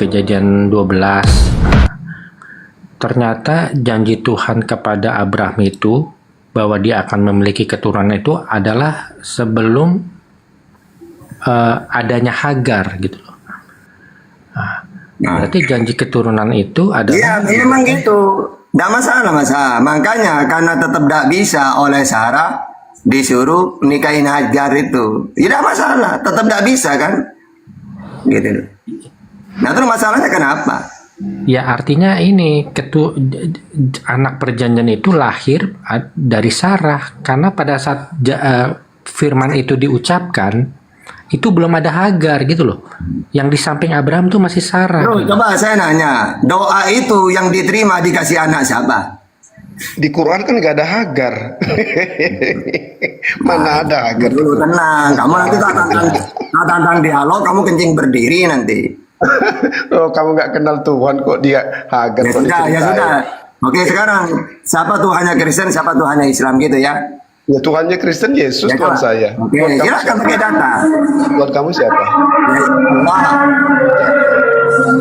Kejadian 12. Ternyata janji Tuhan kepada Abraham itu bahwa dia akan memiliki keturunan itu adalah sebelum adanya Hagar gitu loh. Berarti janji keturunan itu adalah... Iya, memang gitu. Tidak masalah, makanya karena tetap tidak bisa oleh Sarah disuruh nikahin Hagar itu. Tidak masalah, tetap tidak bisa kan? Gitu. Nah terus masalahnya kenapa? Ya artinya ini anak perjanjian itu lahir dari Sarah, karena pada saat firman itu diucapkan itu belum ada Hagar gitu loh. Yang di samping Abraham tuh masih Sarah. Bro, gitu. coba saya nanya, doa itu yang diterima dikasih anak siapa? Di Quran kan nggak ada Hagar. Mana ada Hagar? Dulu tenang, kamu nanti tak tantang dialog, kamu kencing berdiri nanti. Oh, kamu nggak kenal Tuhan kok dia Hagar. Ya sudah, ya sudah. Oke, sekarang siapa Tuhannya Kristen, siapa Tuhannya Islam gitu ya? Ya Tuhannya Kristen Yesus Ya, Tuhan coba. saya. Oke, Tuhan kamu silakan siapa? pakai data. Tuhan kamu siapa? Ya, Allah.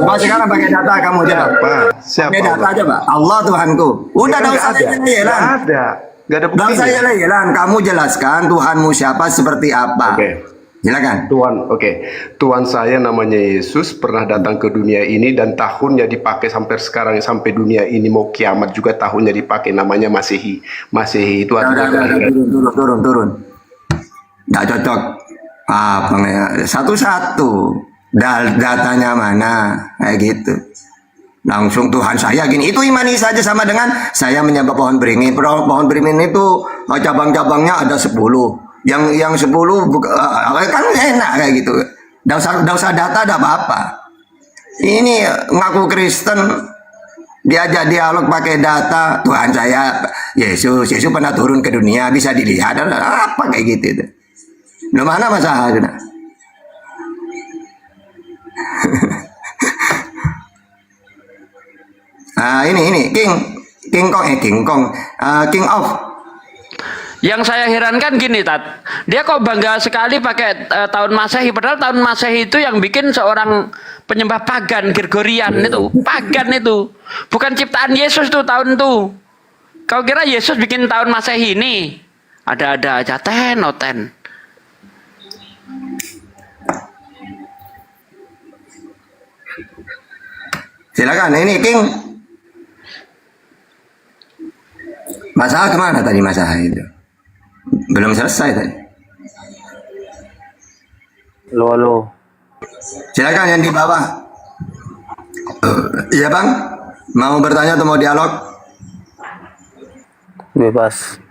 Coba sekarang pakai data kamu coba. Siapa? Siapa? Pakai data Allah? coba. Allah Tuhanku. Udah Ya kan dong nggak ada. saya Nggak ada. Nggak ada Bang buktinya. saya Yelan, kamu jelaskan Tuhanmu siapa seperti apa. Oke. Silakan. Tuhan saya namanya Yesus, pernah datang ke dunia ini dan tahunnya dipakai sampai sekarang, sampai dunia ini mau kiamat juga tahunnya dipakai, namanya Masehi. Masehi itu artinya kelahiran. Turun. Nggak cocok. Satu-satu. Datanya mana? Kayak gitu. Langsung Tuhan saya gini. Itu imani saja sama dengan saya menyembah pohon beringin. Pohon beringin itu cabang-cabangnya ada 10. Yang 10 kan enak kayak gitu. Nggak usah data, ada apa-apa. Ini ngaku Kristen, diajak dialog pakai data. Tuhan saya Yesus pernah turun ke dunia, bisa dilihat apa kayak gitu itu. Lu mana masalah sudah? Ini King of. Yang saya herankan gini, Tat. Dia kok bangga sekali pakai tahun Masehi, padahal tahun Masehi itu yang bikin seorang penyembah pagan, Gregorian itu. Pagan itu. Bukan ciptaan Yesus tuh tahun itu. Kau kira Yesus bikin tahun Masehi ini? Ada-ada aja, ten. Silakan, ini King. Masalah kemana tadi masalah itu? Belum selesai tadi. Halo. Silakan yang di bawah. Iya bang, mau bertanya atau mau dialog? Bebas.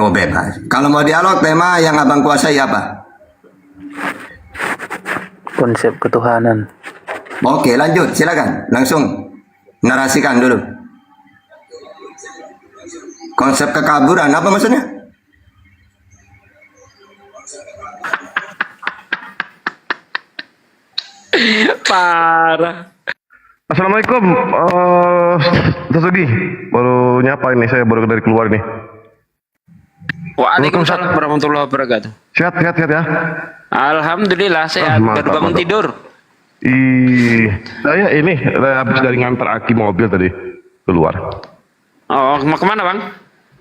Oh bebas. Kalau mau dialog, tema yang abang kuasai apa? Konsep ketuhanan. Oke lanjut, silakan. Langsung narasikan dulu. Konsep kekaburan, apa maksudnya? Parah. Assalamualaikum, Tasugi. Baru nyapa ini, saya baru dari keluar nih. Waalaikumsalam warahmatullahi wabarakatuh. Sehat ya. Alhamdulillah sehat. Baru Mantap, bangun mantap. tidur. Saya ini habis dari ngantar aki mobil tadi keluar. Oh, mau kemana bang?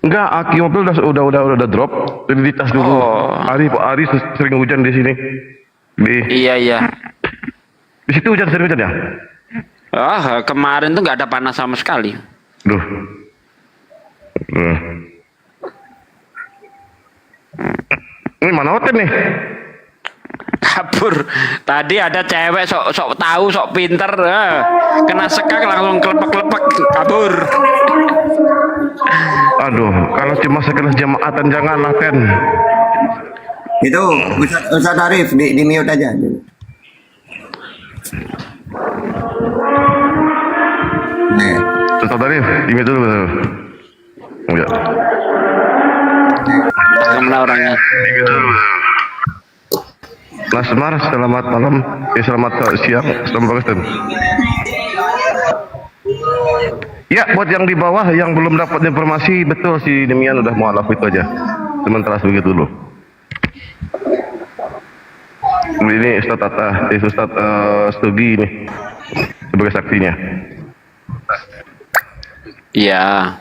Enggak, aki mobil udah drop. Jadi di tas dulu. Oh. Hari sering hujan di sini. Iya. Di situ sering hujan ya? Kemarin tuh nggak ada panas sama sekali. Duh. Ini mana hotel nih? Kabur. Tadi ada cewek sok tahu, sok pinter, kena sekak langsung kelepek kabur. Aduh, kalau cuma sekelas jamaatan janganlah Ten. Itu Ustaz Arif di mute aja. Nih. Ustaz Arif, ini dulu betul. Enggak. Kemana orangnya? Mas Mar, selamat malam. Selamat siang. Selamat pagi. Ten. Ya, buat yang di bawah yang belum dapat informasi, betul si Demian udah mualaf itu aja. Sementara begitu dulu. Ini Ustadz Stugi ini sebagai saksinya. Iya.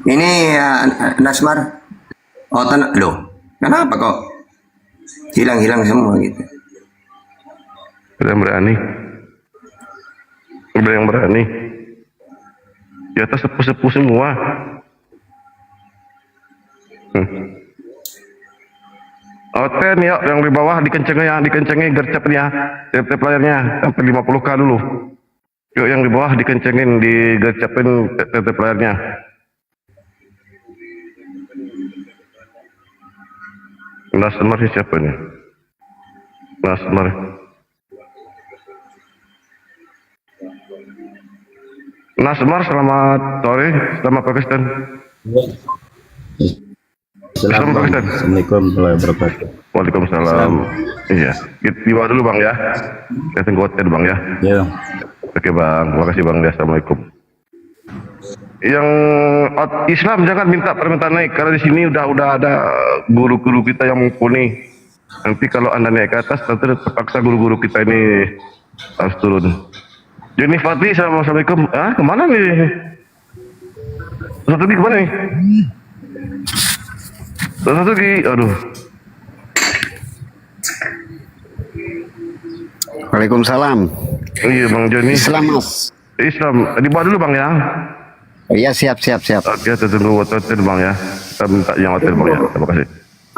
Ini Nasmar. Oh, loh. Kenapa kok hilang-hilang semua gitu? Ada yang berani. Ada yang berani. Di atas sepuh-sepuh semua. Oten ya, yang di bawah dikencengi gercepnya, tip layarnya sampai 50k dulu. Yuk yang di bawah dikencengin, digercepin tip layarnya. Nasmar siapa nih? Nasmar. Nasmar, selamat sore, selamat Pakistan. Assalamualaikum warahmatullahi wabarakatuh. Waalaikumsalam. Iya, di bawah dulu bang ya. Saya tunggu hotel bang ya. Ya, Oke bang, terima kasih bang. Assalamualaikum. Yang Islam jangan minta permintaan naik karena di sini udah ada guru-guru kita yang mumpuni. Nanti kalau anda naik ke atas, nanti terpaksa guru-guru kita ini harus turun. Joni Fatih, assalamualaikum. Kemana nih? Satu lagi kemana nih? Satu lagi, aduh. Waalaikumsalam. Iya bang Joni. Islam mas. Islam, di bawah dulu bang ya. Iya siap. Oke, tunggu hotel bang ya. Kita minta yang hotel bang ya. Terima kasih.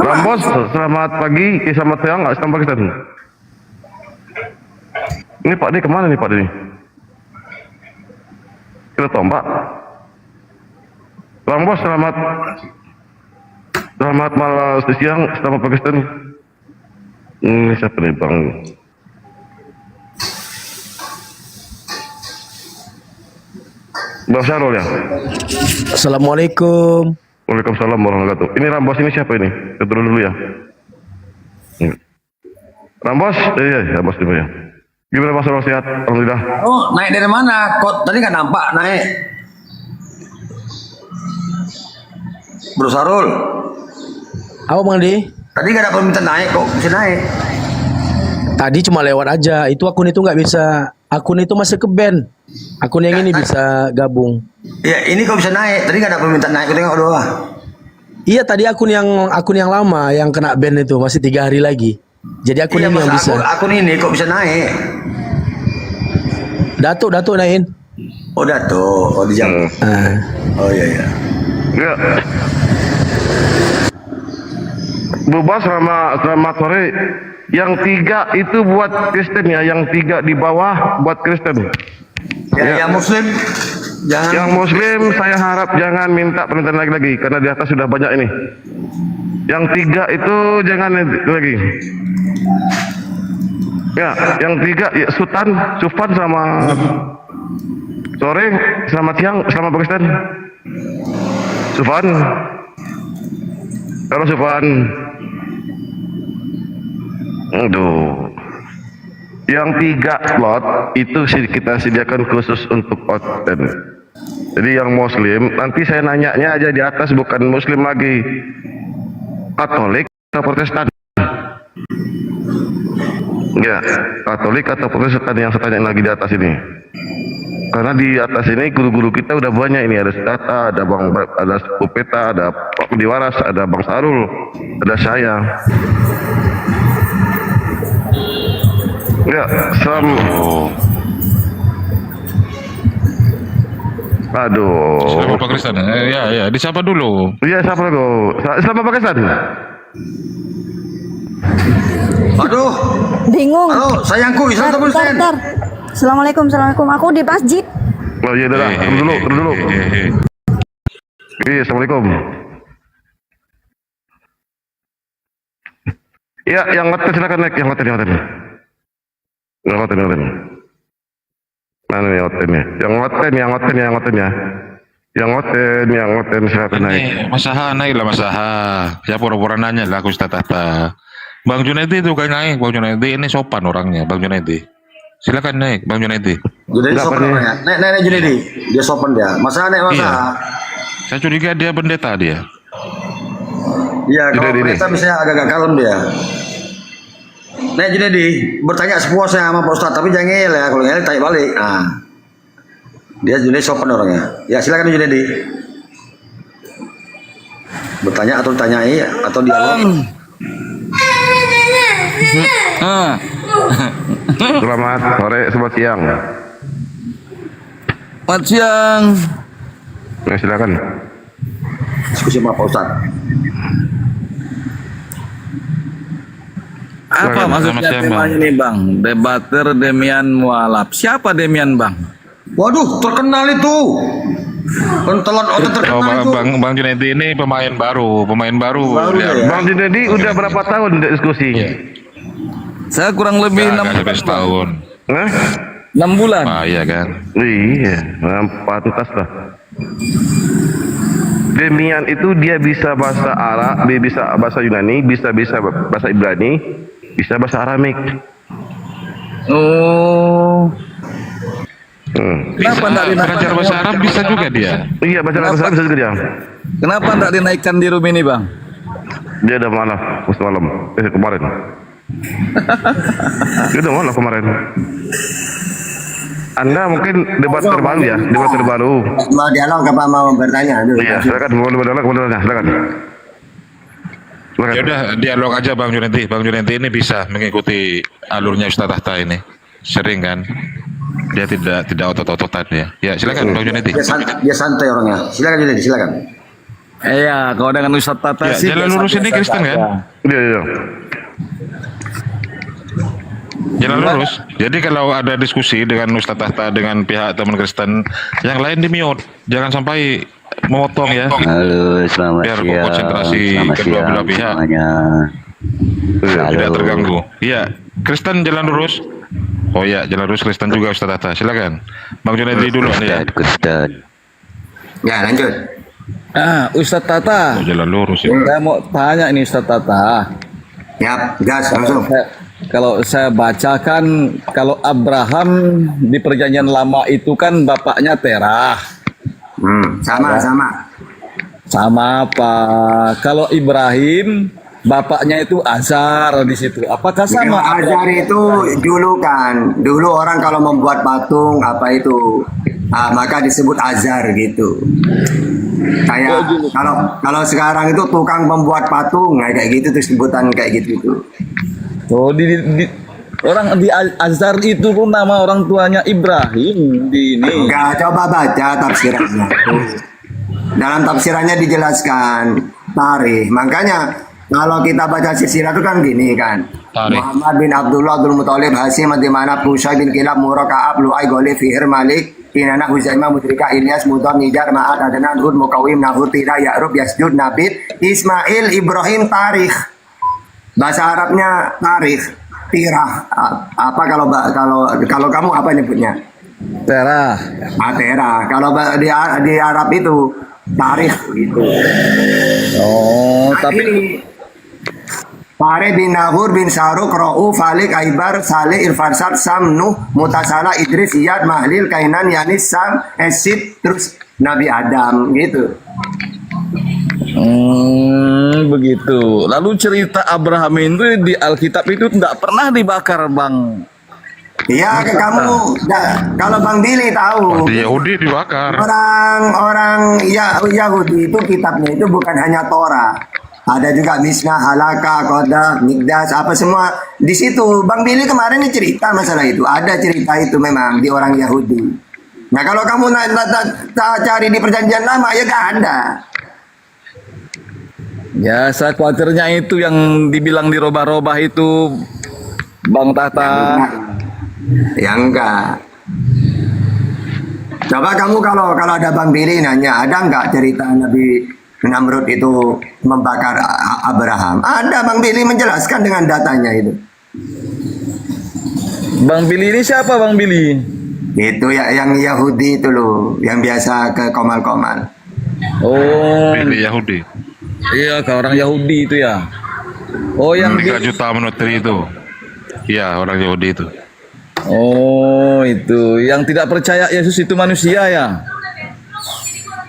Rambos, selamat pagi, selamat siang, selamat pagi Ustaz. Ini Pak D kemana nih Pak D nih? Kita tombak. Rambos, selamat malam siang, selamat pagi Ustaz. Ini siapa nih bang? Bang Syarul ya? Assalamualaikum. Waalaikumsalam warahmatullahi wabarakatuh. Ini Rambos ini siapa ini? Kita dulu ya. Rambos? Iya, Rambos dulu ya. Gimana Mas Syarul, sehat? Alhamdulillah. Oh, naik dari mana? Kok tadi nggak nampak naik? Bro Sarul, Apa Bang Di? tadi nggak ada permintaan naik kok bisa naik? Tadi cuma lewat aja. Itu akun itu nggak bisa. Akun itu masih ke band. Akun yang ini bisa gabung. Ya ini kok bisa naik? Tadi nggak ada permintaan naik, aku tengok doang. Iya tadi akun yang lama yang kena band itu masih 3 hari lagi. Jadi akun Iya, ini yang bisa. akun ini kok bisa naik? Datuk naikin. Oh Dato, oh di jam. Oh iya. Ya. Bubas selamat sore. Yang 3 itu buat Kristen ya, yang 3 di bawah buat Kristen. Ya. Yang Muslim jangan. Yang Muslim saya harap jangan minta permintaan lagi karena di atas sudah banyak ini. Yang 3 itu jangan lagi. Ya, yang 3 ya, Sufan sama sore, selamat siang, selamat Pakistan. Sufan. Halo Sufan. Aduh. Yang 3 slot itu kita sediakan khusus untuk oten. Jadi yang Muslim nanti saya nanyanya aja di atas, bukan Muslim lagi, Katolik atau Protestan. Ya, Katolik atau Protestan yang saya tanya lagi di atas ini. Karena di atas ini guru-guru kita udah banyak ini, ada Stata, ada Upeta, ada Pak Budi Waras, ada Bang Sarul, ada saya. Ya, aduh. Selamat Pakistan. Ya, disapa dulu. Iya, siapa dulu? Selamat Pakistan. Aduh, Bingung. halo sayangku, Islam atau Kristen? Bentar. Assalamualaikum. Aku di masjid. Oh iya, dah. Dulu. Iya, assalamualaikum. Iya, yang hotel silakan naik, yang hotel. Yang hotel. Mana nih hotelnya? Yang hotelnya. Yang hotel silakan naik. Mas Aha, naiklah Mas Aha. Ya pura-pura nanya lah aku Ustaz apa. Bang Junaidi itu kan naik. Bang Junaidi ini sopan orangnya, Bang Junaidi. Silakan naik, Bang Junaidi. Junaidi sopan orangnya. Naik Junaidi. Dia sopan dia. Masa naik masa. Iya. Saya curiga dia pendeta dia. Iya, kalau Junedi ini. kita misalnya agak-agak kalem dia. Nah, Junedi bertanya sepuasnya sama Pak Ustadz, tapi jangan ngeyel ya. Kalau ngeyel tanya balik. Nah, dia Junedi sopan orangnya. Ya silakan Junedi. Bertanya atau ditanyai atau dialog. Selamat sore, selamat siang. Selamat siang. Nah, silakan. Diskusi sama Pak Ustadz. Apa Selamat maksudnya siang, temanya nih Bang? Debater Demian Mualaf. Siapa Demian Bang? Waduh, terkenal itu. Pentelon otot Oh, terkenal itu. Bang Junedi ini pemain baru. Baru Ya, ya. Bang Junedi udah berapa tahun diskusi? Saya kurang lebih 6 Gak sampai bulan. setahun. Hah? 6 bulan. Ah, iya kan. Iya, pantas lah. Demian itu dia bisa bahasa Arab, dia bisa bahasa Yunani, bisa bahasa Ibrani, bisa bahasa Aramik. Oh. Kenapa enggak Bisa belajar bahasa Arab bisa juga dia. Iya, bahasa Arab bisa juga dia. Kenapa enggak dinaikkan di room ini Bang? Dia udah malam, semalam, kemarin. Dia udah malam kemarin. Anda mungkin debat terbaru ya, debat terbaru. Mau dialog apa mau bertanya? Aduh, Iya, silakan mau berdialog, silakan. Ya udah dialog aja Bang Junedi. Bang Junedi ini bisa mengikuti alurnya Ustaz Tahta ini. Sering kan? Dia tidak otot-ototan ya. Ya silakan Bang Junedi. Dia santai orangnya. Silakan Junedi, silakan. Iya, kalau dengan Ustaz Tata Ya, sih. jalan lurus ini Kristen kan? Iya. Jalan lurus. Jadi kalau ada diskusi dengan Ustaz Tahta dengan pihak teman Kristen, yang lain di mute. Jangan sampai memotong ya. Halo, selamat Biar siang. konsentrasi Selamat kedua belah siang pihak semuanya. tidak terganggu. Iya, Kristen jalan lurus. Oh ya, jalan lurus Kristen juga Ustaz Tahta. Silakan. Bang Junedi dulu nih ya. Kristen. Ya, lanjut. Ustaz Tata. Oh, jalan lurus ya. Saya mau tanya ini Ustaz Tata. Ya, gas langsung. Kalau saya bacakan, kalau Abraham di perjanjian lama itu kan bapaknya Terah. Sama. Sama apa? Kalau Ibrahim, bapaknya itu Azar di situ. Apakah sama? Azar itu dulu orang kalau membuat patung apa itu maka disebut Azar gitu. Kayak kalau sekarang itu tukang membuat patung kayak gitu tuh sebutan kayak gitu. Oh, orang di Azar itu pun nama orang tuanya Ibrahim di ini. Enggak, coba baca tafsirannya. Dalam tafsirannya dijelaskan tarikh. Makanya kalau kita baca silsilah itu kan gini kan. Tarikh. Muhammad bin Abdullah Abdul Muthalib Hasim Dimana Qusay bin Kilab Murrah Ka'ab Lu'ay Ghalib Fihir Malik Kinana Huzaimah Mudrika Ilyas Mudhar Nijar Ma'ad Adnan Hud Mukawim Nahur Tira Ya'rub Yasjud Nabit Ismail Ibrahim tarikh. Bahasa Arabnya tarikh. Tirah. Apa kalau kamu apa nyebutnya? Terah. Terah. Kalau di Arab itu tarikh gitu. Oh, tapi Fare bin Nahur bin Saruk Ra'u Falik Aibar Saleh Irfansat Sam Nuh Mutasala Idris Iyad Mahlil Kainan Yanis Sam Esid terus Nabi Adam gitu. Begitu. Lalu cerita Abraham itu di Alkitab itu tidak pernah dibakar, Bang. Iya, kalau Bang Billy tahu. Di Yahudi dibakar. Orang Yahudi itu kitabnya itu bukan hanya Torah. Ada juga Misnah, Halaka, Koda, Mikdas, apa semua di situ. Bang Billy kemarin ini cerita masalah itu. Ada cerita itu memang di orang Yahudi. Nah kalau kamu cari di perjanjian lama ya gak ada. Ya, saya khawatirnya itu yang dibilang dirobah-robah itu, Bang Tata. Ya enggak. Coba kamu kalau ada Bang Billy nanya, ada enggak cerita Nabi Namrud itu membakar Abraham? Ada, Bang Billy menjelaskan dengan datanya itu. Bang Billy ini siapa, Bang Billy? Itu ya yang Yahudi itu loh, yang biasa ke komal-komal. Oh, Pilih Yahudi. iya, ke orang Yahudi itu ya. Oh, yang 3 juta menutri itu. Iya, orang Yahudi itu. Oh, itu yang tidak percaya Yesus itu manusia ya?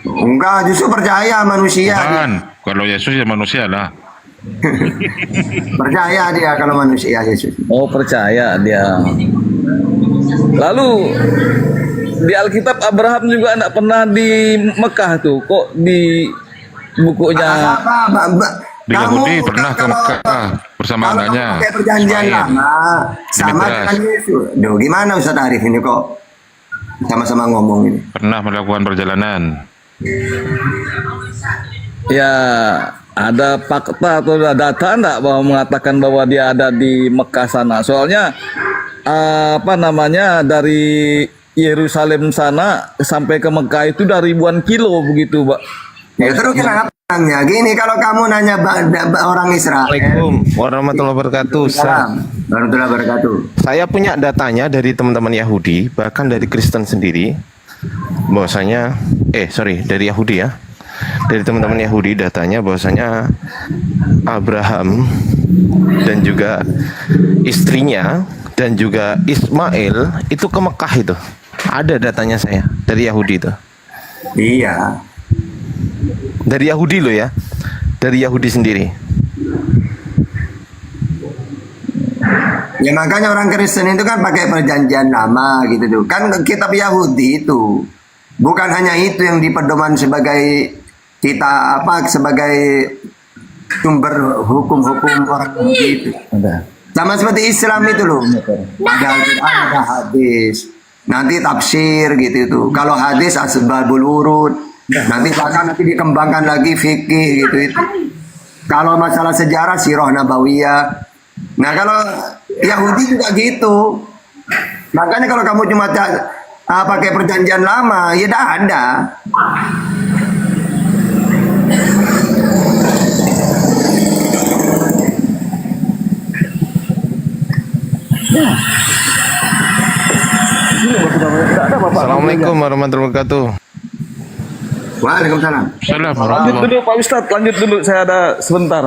Enggak, justru percaya manusia. Bukan. Kalau Yesus ya manusia lah. Percaya dia kalau manusia Yesus. Oh, percaya dia. Lalu di Alkitab Abraham juga enggak pernah di Mekah tuh. Kok di bukunya Di Yahudi pernah ke Mekah bersama kalau anaknya. pakai perjanjian Ismail. lama sama Dimitras. dengan Yesus. Duh, gimana Ustaz Arif ini kok sama-sama ngomong ini? Pernah melakukan perjalanan. ya ada fakta atau ada data enggak bahwa mengatakan bahwa dia ada di Mekah sana? Soalnya apa namanya dari Yerusalem sana sampai ke Mekah itu udah ribuan kilo begitu, Pak. Ya terus kenapa nanya? Gini, kalau kamu nanya orang Israel. Assalamualaikum warahmatullahi wabarakatuh. Salam. Warahmatullahi wabarakatuh. Saya punya datanya dari teman-teman Yahudi, bahkan dari Kristen sendiri, bahwasanya, dari Yahudi ya, dari teman-teman Yahudi datanya bahwasanya Abraham dan juga istrinya dan juga Ismail itu ke Mekah itu. Ada datanya saya dari Yahudi itu. Iya. Dari Yahudi loh ya, dari Yahudi sendiri. Ya makanya orang Kristen itu kan pakai perjanjian lama gitu tuh. Kan kitab Yahudi itu bukan hanya itu yang dipedoman sebagai kita sebagai sumber hukum-hukum orang Yahudi itu. Sama seperti Islam itu loh. Ada Al-Quran, ada hadis. Nanti tafsir gitu itu. Kalau hadis asbabul urut. Nanti bahkan dikembangkan lagi fikih gitu itu. Kalau masalah sejarah sirah nabawiyah. Nah kalau Yahudi juga gitu. Makanya kalau kamu cuma pakai perjanjian lama, ya dah ada. Assalamualaikum warahmatullahi wabarakatuh. Waalaikumsalam. Salam Lanjut warahmatullahi. dulu Pak Ustadz, lanjut dulu, saya ada sebentar.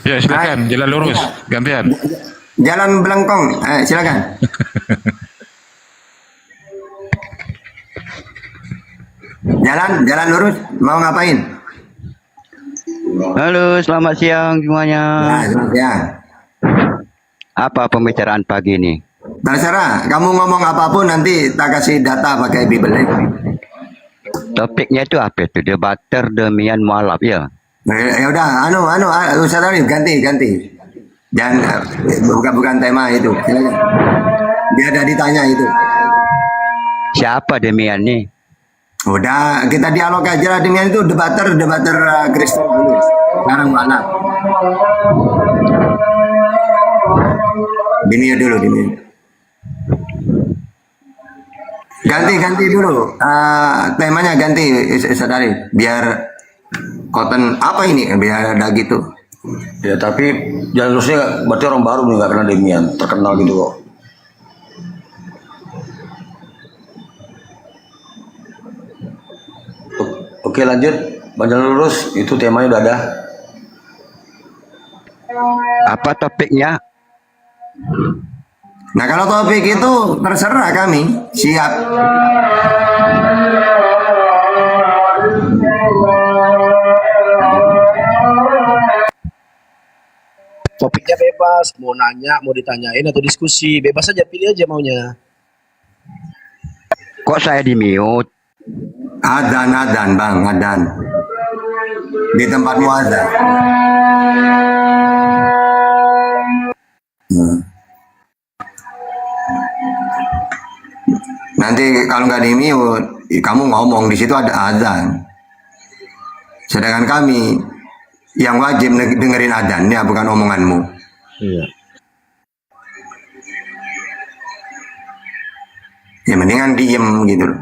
Ya silakan, jalan lurus, gantian. Jalan Belengkong, silakan. Jalan lurus, mau ngapain? Halo, selamat siang semuanya. Nah, selamat siang. Apa pembicaraan pagi ini? Terserah, kamu ngomong apapun nanti tak kasih data pakai Bible. Topiknya itu apa itu? Debater demian mualaf ya. Ya udah, Ustaz Arif ganti. Jangan bukan tema itu. Silakan. Dia ada ditanya itu. Siapa demian nih? Udah, kita dialog aja lah. Demian itu debater Kristen dulu. Sekarang mana? Demi dulu. Ganti dulu. Temanya ganti, Ustaz Arif. Biar konten apa ini? Biar ada gitu. Ya tapi jalan lurusnya berarti orang baru nih, nggak kenal Demian, terkenal gitu kok. Oke lanjut, jalan lurus itu temanya udah ada. Apa topiknya? Nah kalau topik itu terserah kami, siap. Topiknya bebas, mau nanya, mau ditanyain atau diskusi, bebas aja, pilih aja maunya. Kok saya di mute? Adan bang, adan. Di tempatmu ada. Nanti kalau nggak di mute, kamu ngomong di situ ada adzan. Sedangkan kami yang wajib dengerin adzannya bukan omonganmu. Iya. Ya mendingan diem gitu loh.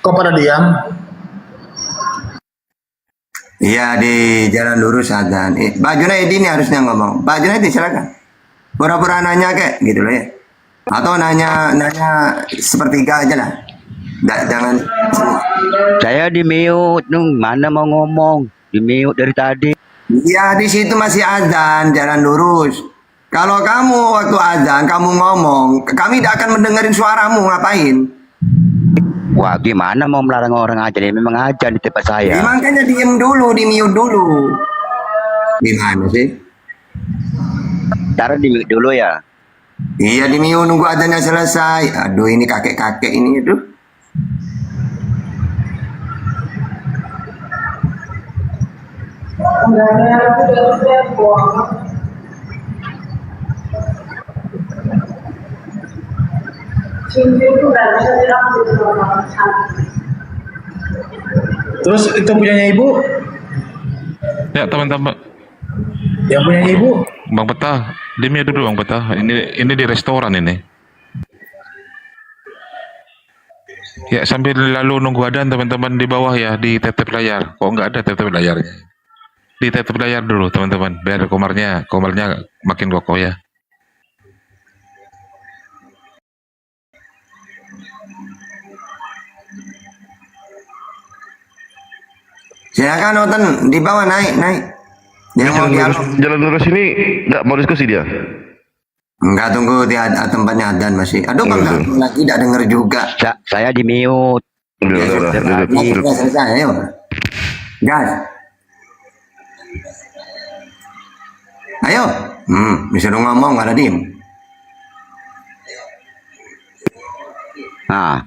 Kok pada diam? Iya di jalan lurus adzan. Pak Junaidi ini harusnya ngomong. Pak Junaidi silakan. Pura-pura nanya kayak gitu loh ya. Atau nanya sepertiga aja lah. Jangan. Saya di mute, Nung. Mana mau ngomong? Di mute dari tadi. Ya di situ masih azan, jalan lurus. Kalau kamu waktu azan kamu ngomong, kami tidak akan mendengarin suaramu, ngapain? Wah, gimana mau melarang orang aja? Memang aja di tempat saya. Ya, makanya diem dulu, di mute dulu. Gimana sih? Cara di mute dulu ya. Iya di mute nunggu azannya selesai. Aduh ini kakek-kakek ini aduh. Terus itu punyanya ibu? Ya teman-teman, Yang punyanya ibu? Bang Betah, demi dulu Bang Betah. Ini di restoran ini. Ya sambil lalu nunggu adan teman-teman di bawah ya, di tetep layar. Kok nggak ada tetep layarnya? Di tetep layar dulu teman-teman, biar komarnya makin kokoh ya. Silakan nonton di bawah naik. Dia mau dialog. Jalan lurus ini nggak mau diskusi dia. Enggak, tunggu di tempatnya adan masih. Aduh bang, lagi tidak dengar juga. Saya di mute. Sudah selesai, ayo. Gas. Ayo. Disuruh ngomong nggak ada diem. Nah,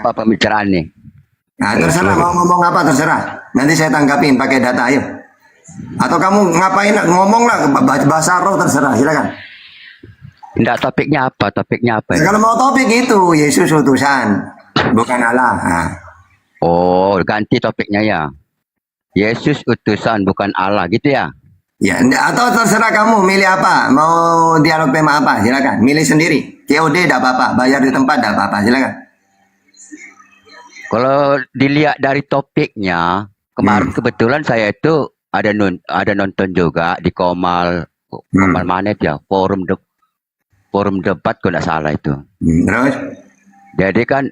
apa pembicaraan nih? Nah terserah mau ngomong apa terserah. Nanti saya tanggapin pakai data, ayo. Atau kamu ngapain ngomong lah bahasa roh terserah, silakan. Enggak, topiknya apa? Ya, kalau mau topik itu Yesus utusan, bukan Allah. Nah. Oh, ganti topiknya ya. Yesus utusan bukan Allah gitu ya? Ya, atau terserah kamu milih apa, mau dialog tema apa, silakan. Milih sendiri. COD tidak apa-apa, bayar di tempat tidak apa-apa, silakan. Kalau dilihat dari topiknya, kemarin kebetulan saya itu ada nonton juga di Komal mana itu ya, forum debat kalau tidak salah itu. Terus? Jadi kan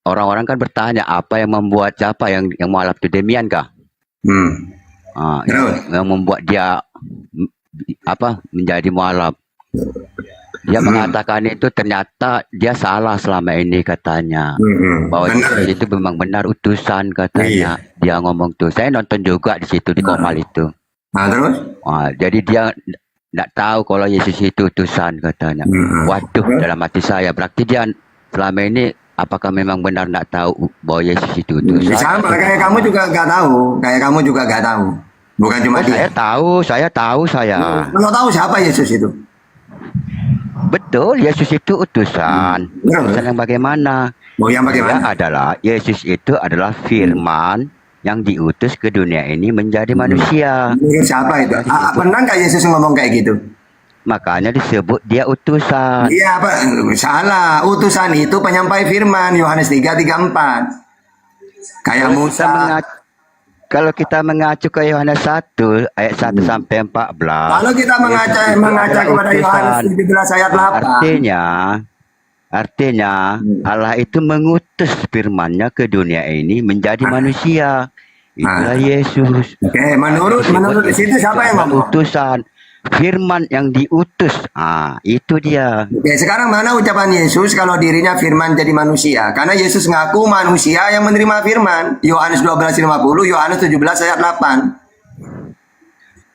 orang-orang kan bertanya apa yang membuat siapa yang mualaf itu Demian kah? Yang membuat dia menjadi mualaf. Dia mengatakan itu ternyata dia salah selama ini katanya. Bahwa Yesus itu memang benar utusan katanya. Dia ngomong tuh. Saya nonton juga di situ di Komal itu. Terus? Jadi dia tidak tahu kalau Yesus itu utusan katanya. Waduh, dalam hati saya berarti dia selama ini apakah memang benar tidak tahu bahwa Yesus itu utusan? Sama kayak kamu juga nggak tahu. Bukan cuma dia. Saya tahu. Kalau tahu siapa Yesus itu? Betul, Yesus itu utusan. Utusan yang bagaimana? Yang bagaimana? Yesus itu adalah firman yang diutus ke dunia ini menjadi manusia. Siapa itu? Pernah nggak Yesus ngomong kayak gitu? Makanya disebut dia utusan. Iya, salah. Utusan itu penyampai firman, Yohanes 3:34. Kayak Musa. Kalau kita mengacu ke Yohanes 1 ayat 1 sampai 14. Kalau kita mengaca kepada Yohanes 17 ayat 8. Artinya Allah itu mengutus firman-Nya ke dunia ini menjadi manusia. Itulah Yesus. Oke, menurut di situ siapa yang ngomong? Utusan. Firman yang diutus. Itu dia. Oke, sekarang mana ucapan Yesus kalau dirinya firman jadi manusia? Karena Yesus ngaku manusia yang menerima firman. Yohanes 12:50, Yohanes 17 ayat 8.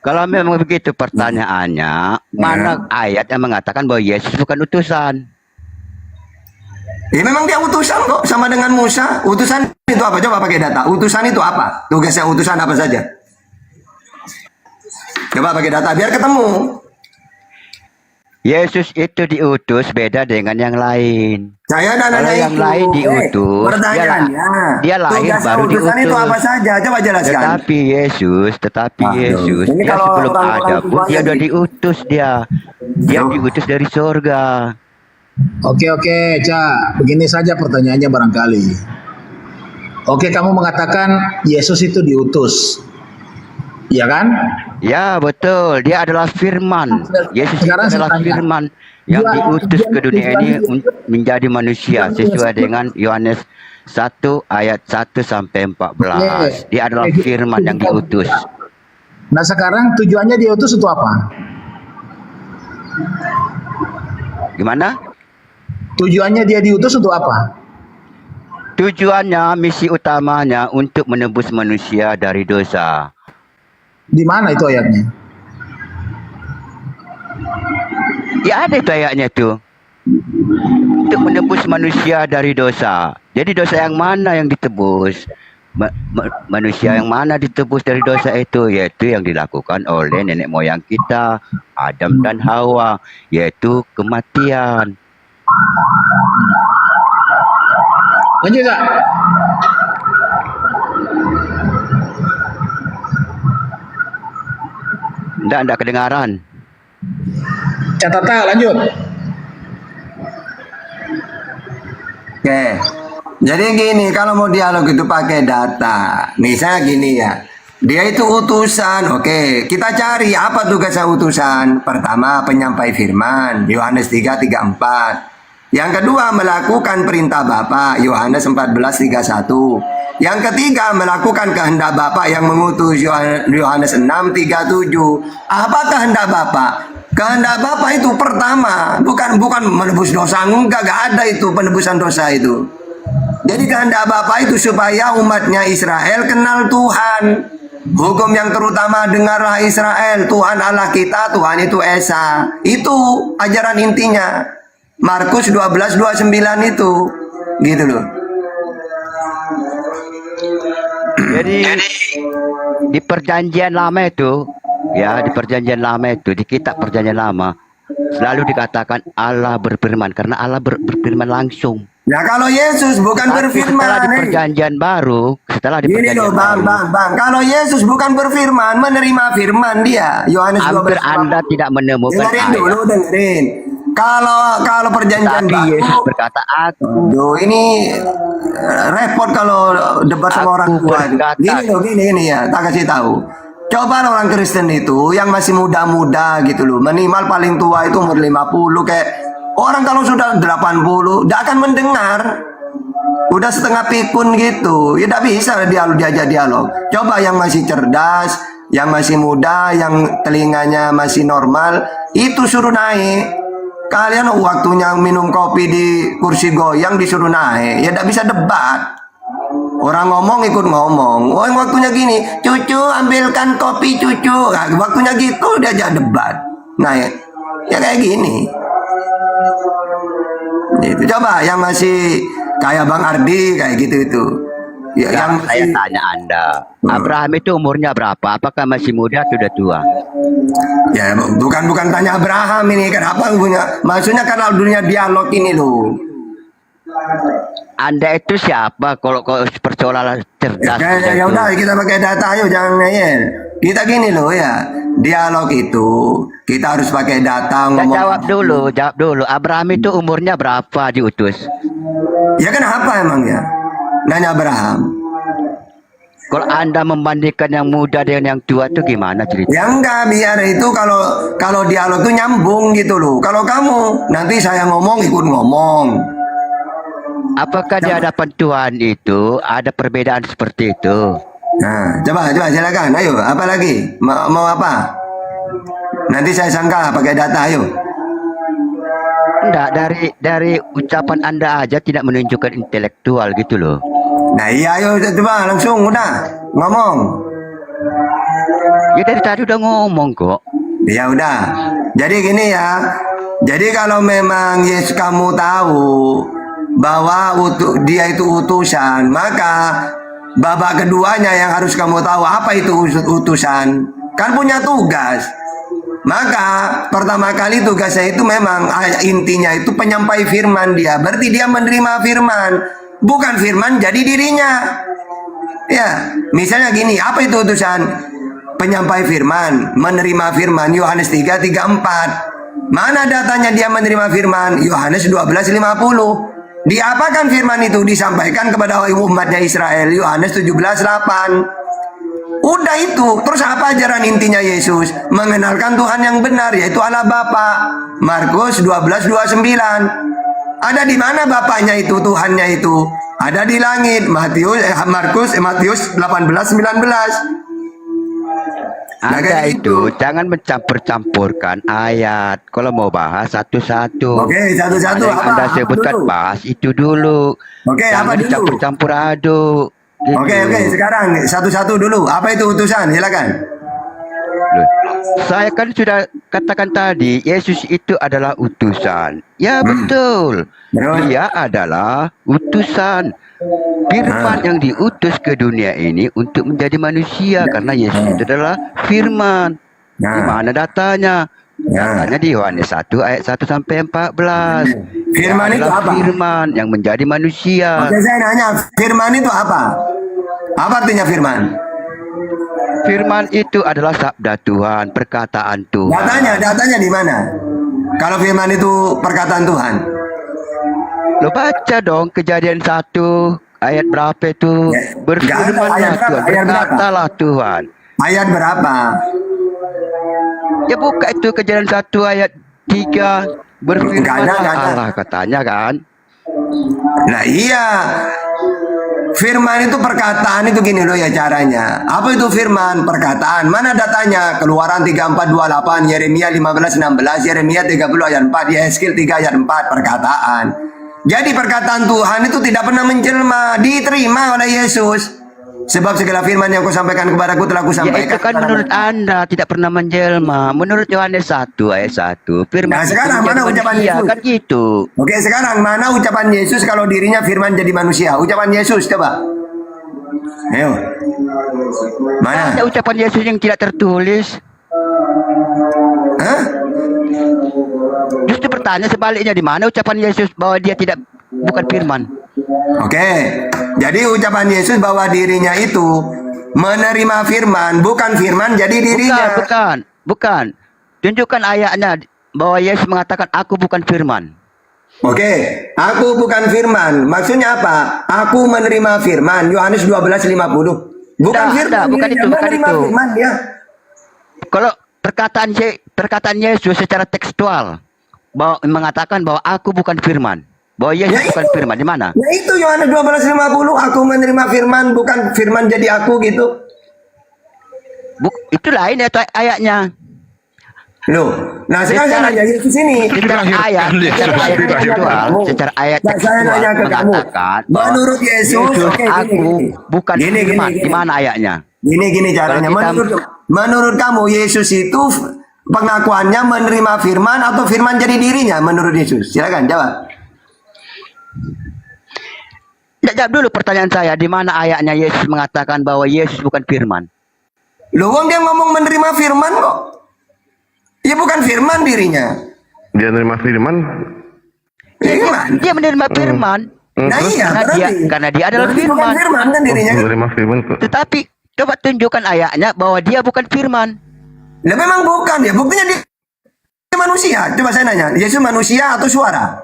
Kalau memang begitu pertanyaannya, mana ayat yang mengatakan bahwa Yesus bukan utusan? Ya memang dia utusan kok, sama dengan Musa. Utusan itu apa? Coba pakai data. Utusan itu apa? Tugasnya utusan apa saja? Coba pakai data biar ketemu. Yesus itu diutus beda dengan yang lain. Saya dan kalau yang lain diutus, dia lahir baru diutus. Itu apa saja? Coba jelaskan. Tetapi Yesus, dia sebelum ada pun dia sudah diutus dia. Dia diutus dari surga. Oke, Ca. Begini saja pertanyaannya barangkali. Oke, kamu mengatakan Yesus itu diutus. Iya kan? Ya, betul. Dia adalah firman. Yesus adalah firman yang diutus ke dunia ini menjadi manusia sesuai dengan Yohanes 1 ayat 1 sampai 14. Dia adalah firman yang diutus. Nah sekarang tujuannya diutus untuk apa? Gimana? Tujuannya dia diutus untuk apa? Tujuannya, misi utamanya untuk menebus manusia dari dosa. Di mana itu ayatnya? Ya ada itu ayatnya tuh. Untuk menebus manusia dari dosa. Jadi dosa yang mana yang ditebus? Manusia yang mana ditebus dari dosa itu? Yaitu yang dilakukan oleh nenek moyang kita, Adam dan Hawa, yaitu kematian. Lanjut Kak. Enggak kedengaran. Catatan lanjut. Oke. Jadi gini, kalau mau dialog itu pakai data. Misalnya gini ya. Dia itu utusan. Oke, kita cari apa tugasnya utusan. Pertama, penyampai firman. Yohanes 3:34. Yang kedua, melakukan perintah Bapa. Yohanes 14:31. Yang ketiga, melakukan kehendak Bapa yang mengutus. Yohanes 6:37. Apa kehendak Bapa? Kehendak Bapa itu pertama, bukan menebus dosa, enggak ada itu penebusan dosa itu. Jadi kehendak Bapa itu supaya umatnya Israel kenal Tuhan. Hukum yang terutama, dengarlah Israel, Tuhan Allah kita, Tuhan itu Esa. Itu ajaran intinya. Markus 12:29 itu. Gitu loh. Jadi di perjanjian lama itu, ya di perjanjian lama itu, di kitab perjanjian lama selalu dikatakan Allah berfirman karena Allah berfirman langsung. Ya kalau Yesus bukan berfirman. Setelah di perjanjian baru, Gini loh bang. Kalau Yesus bukan berfirman, menerima firman dia. Yohanes 12. Hampir Anda tidak menemukan Dengerin dulu, dengerin. Kalau perjanjian baru, Yesus berkata aku. Duh, ini repot kalau debat sama orang tua. Gini ya, tak kasih tahu. Coba orang Kristen itu yang masih muda-muda gitu loh, minimal paling tua itu umur 50 kayak orang kalau sudah 80 tidak akan mendengar. Udah setengah pikun gitu. Ya tidak bisa diajak dialog. Coba yang masih cerdas, yang masih muda, yang telinganya masih normal, itu suruh naik. Kalian waktunya minum kopi di kursi goyang disuruh naik, ya tidak bisa debat. Orang ngomong ikut ngomong. Oh, waktunya gini, cucu ambilkan kopi cucu. Nah, waktunya gitu diajak debat. Nah ya kayak gini. Itu coba yang masih kayak Bang Ardi kayak gitu itu. Ya, yang saya tanya Anda, Abraham itu umurnya berapa? Apakah masih muda atau sudah tua? Ya bukan tanya Abraham ini, kenapa punya? Maksudnya karena dunia dialog ini loh. Anda itu siapa? Kalau persoalan cerdas. Ya udah kita pakai data ayo, jangan ngeyel. Kita gini loh ya, dialog itu kita harus pakai data ngomong. Jawab dulu. Abraham itu umurnya berapa diutus? Ya kenapa emang ya? Nanya Abraham. Kalau Anda membandingkan yang muda dengan yang tua itu gimana cerita? Ya enggak, biar itu kalau dialog itu nyambung gitu loh. Kalau kamu nanti saya ngomong ikut ngomong. Apakah di hadapan Tuhan itu ada perbedaan seperti itu? Nah, coba silakan. Ayo, apa lagi? Mau apa? Nanti saya sangka pakai data, ayo. Enggak, dari ucapan Anda aja tidak menunjukkan intelektual gitu loh. Nah iya, ayo coba langsung udah ngomong. Ya dari tadi udah ngomong kok. Ya udah. Jadi gini ya. Jadi kalau memang Yesus kamu tahu bahwa dia itu utusan, maka babak keduanya yang harus kamu tahu apa itu utusan. Kan punya tugas. Maka pertama kali tugasnya itu memang intinya itu penyampai firman dia. Berarti dia menerima firman. Bukan firman jadi dirinya. Ya, misalnya gini, apa itu utusan? Penyampai firman, menerima firman. Yohanes 3:34. Mana datanya dia menerima firman? Yohanes 12:50. Diapakan firman itu? Disampaikan kepada umatnya Israel. Yohanes 17:8. Udah itu. Terus apa ajaran intinya Yesus? Mengenalkan Tuhan yang benar, yaitu Allah Bapa. Markus 12:29. Ada di mana Bapaknya itu, Tuhannya itu? Ada di langit. Matius 18:19. Ada itu, jangan mencampur-campurkan ayat. Kalau mau bahas satu-satu. Oke, satu-satu. Yang Apa Anda sebutkan dulu? bahas itu dulu. Oke, apa Jangan dulu? dicampur-campur aduk. Gitu. Oke, sekarang satu-satu dulu. Apa itu utusan? Silakan. Loh, saya kan sudah katakan tadi, Yesus itu adalah utusan. Ya betul. Dia adalah utusan. Firman yang diutus ke dunia ini untuk menjadi manusia, karena Yesus itu adalah firman. Di mana datanya? Datanya di Yohanes 1 ayat 1 sampai 14. Firman itu apa? Firman yang menjadi manusia. Oke, saya nanya, firman itu apa? Apa artinya firman? Firman itu adalah sabda Tuhan, perkataan Tuhan. Datanya di mana? Kalau firman itu perkataan Tuhan. Lo baca dong Kejadian 1 ayat berapa itu? Berfirmanlah Tuhan, berkatalah Tuhan. Ayat berapa? Ya buka itu Kejadian 1 ayat 3. Berfirmanlah Allah katanya kan. Nah iya, firman itu perkataan itu gini loh ya caranya. Apa itu firman? Perkataan. Mana datanya? Keluaran 34:28, Yeremia 15:16, Yeremia 30 ayat 4, Yehezkiel 3 ayat 4, perkataan. Jadi perkataan Tuhan itu tidak pernah menjelma, diterima oleh Yesus. Sebab segala firman yang kau sampaikan kepadaku telah ku Ya sampaikan. itu kan menurut Anda tidak pernah menjelma. Menurut Yohanes 1 ayat 1, firman Nah itu sekarang menjadi mana ucapan manusia, Yesus? kan gitu. Oke, sekarang mana ucapan Yesus kalau dirinya firman jadi manusia? Ucapan Yesus coba. Ayo. Mana? Ada ucapan Yesus yang tidak tertulis. Hah? Justru bertanya sebaliknya, di mana ucapan Yesus bahwa dia tidak bukan firman? Oke. Jadi ucapan Yesus bahwa dirinya itu menerima firman, bukan firman jadi dirinya. Bukan. Tunjukkan ayatnya bahwa Yesus mengatakan aku bukan firman. Oke, aku bukan firman. Maksudnya apa? Aku menerima firman. Yohanes 12:50. Bukan firman. Bukan dia itu, bukan menerima itu. Firman, dia. Kalau perkataan Yesus secara tekstual bahwa mengatakan bahwa aku bukan firman, bahwa Yesus bukan firman, di mana? Nah itu Yohanes 12:50. Aku menerima firman, bukan firman jadi aku gitu. Itu lain itu ayatnya. Loh, nah sekarang saya nanya Yesus ini. Secara ayat tekstual Saya nanya ke kamu. mengatakan Menurut Yesus, oke, aku bukan firman. Di mana ayatnya? Gini caranya. Menurut kamu Yesus itu pengakuannya menerima firman atau firman jadi dirinya menurut Yesus? Silakan jawab. Jawab dulu pertanyaan saya. Di mana ayatnya Yesus mengatakan bahwa Yesus bukan firman? Loh, dia ngomong menerima firman kok. Ya bukan firman dirinya. Dia menerima firman. Dia menerima firman. Nah iya, karena dia adalah berarti firman. bukan firman kan dirinya. Menerima firman kok. Tetapi coba tunjukkan ayatnya bahwa dia bukan firman. Lah memang bukan ya. Buktinya dia manusia. Coba saya nanya, Yesus manusia atau suara?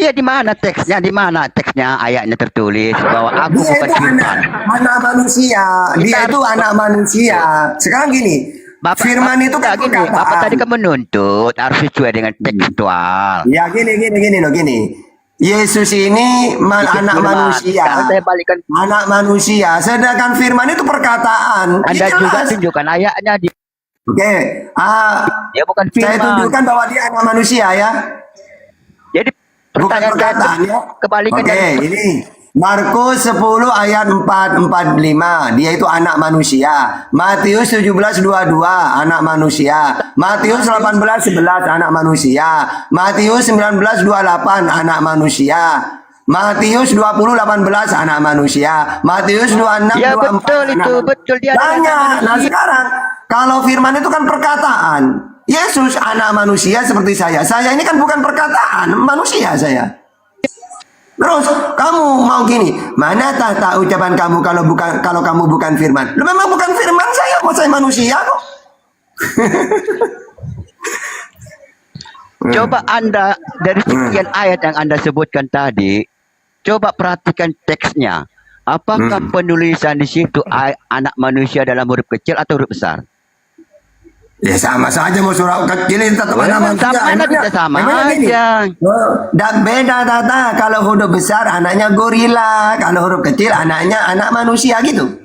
Iya, di mana teksnya? Di mana teksnya ayatnya tertulis bahwa aku Dia bukan itu firman? anak manusia. Dia itu anak manusia. Sekarang gini, firman itu kan gini, Bapak tadi kan menuntut harus sesuai dengan tekstual. Ya gini loh gini. Yesus ini anak manusia. Saya balikan. Anak manusia. Sedangkan firman itu perkataan. Anda juga tunjukkan ayatnya di. Oke. Dia bukan firman. Saya tunjukkan bahwa dia anak manusia ya. Jadi bukan perkataan ya. Kebalikan. Oke, ini Markus 10 ayat 4:45, dia itu anak manusia. Matius 17:22, anak manusia. Matius 18:11, anak manusia. Matius 19:28, anak manusia. Matius 20:18, anak manusia. Matius 26:24. Ya betul itu, betul dia. Nah sekarang kalau firman itu kan perkataan. Yesus anak manusia seperti saya. Saya ini kan bukan perkataan, manusia saya. Terus kamu mau gini, mana tata ucapan kamu kalau kamu bukan firman? Lu memang bukan firman saya, kok saya manusia kok. Coba Anda dari sekian ayat yang Anda sebutkan tadi, coba perhatikan teksnya. Apakah penulisan di situ anak manusia dalam huruf kecil atau huruf besar? Ya sama saja mau surau kecil itu tetap anak manusia. Sama bisa sama Emangnya gini? aja. Dan beda Tata, kalau huruf besar anaknya gorila, kalau huruf kecil anaknya anak manusia gitu.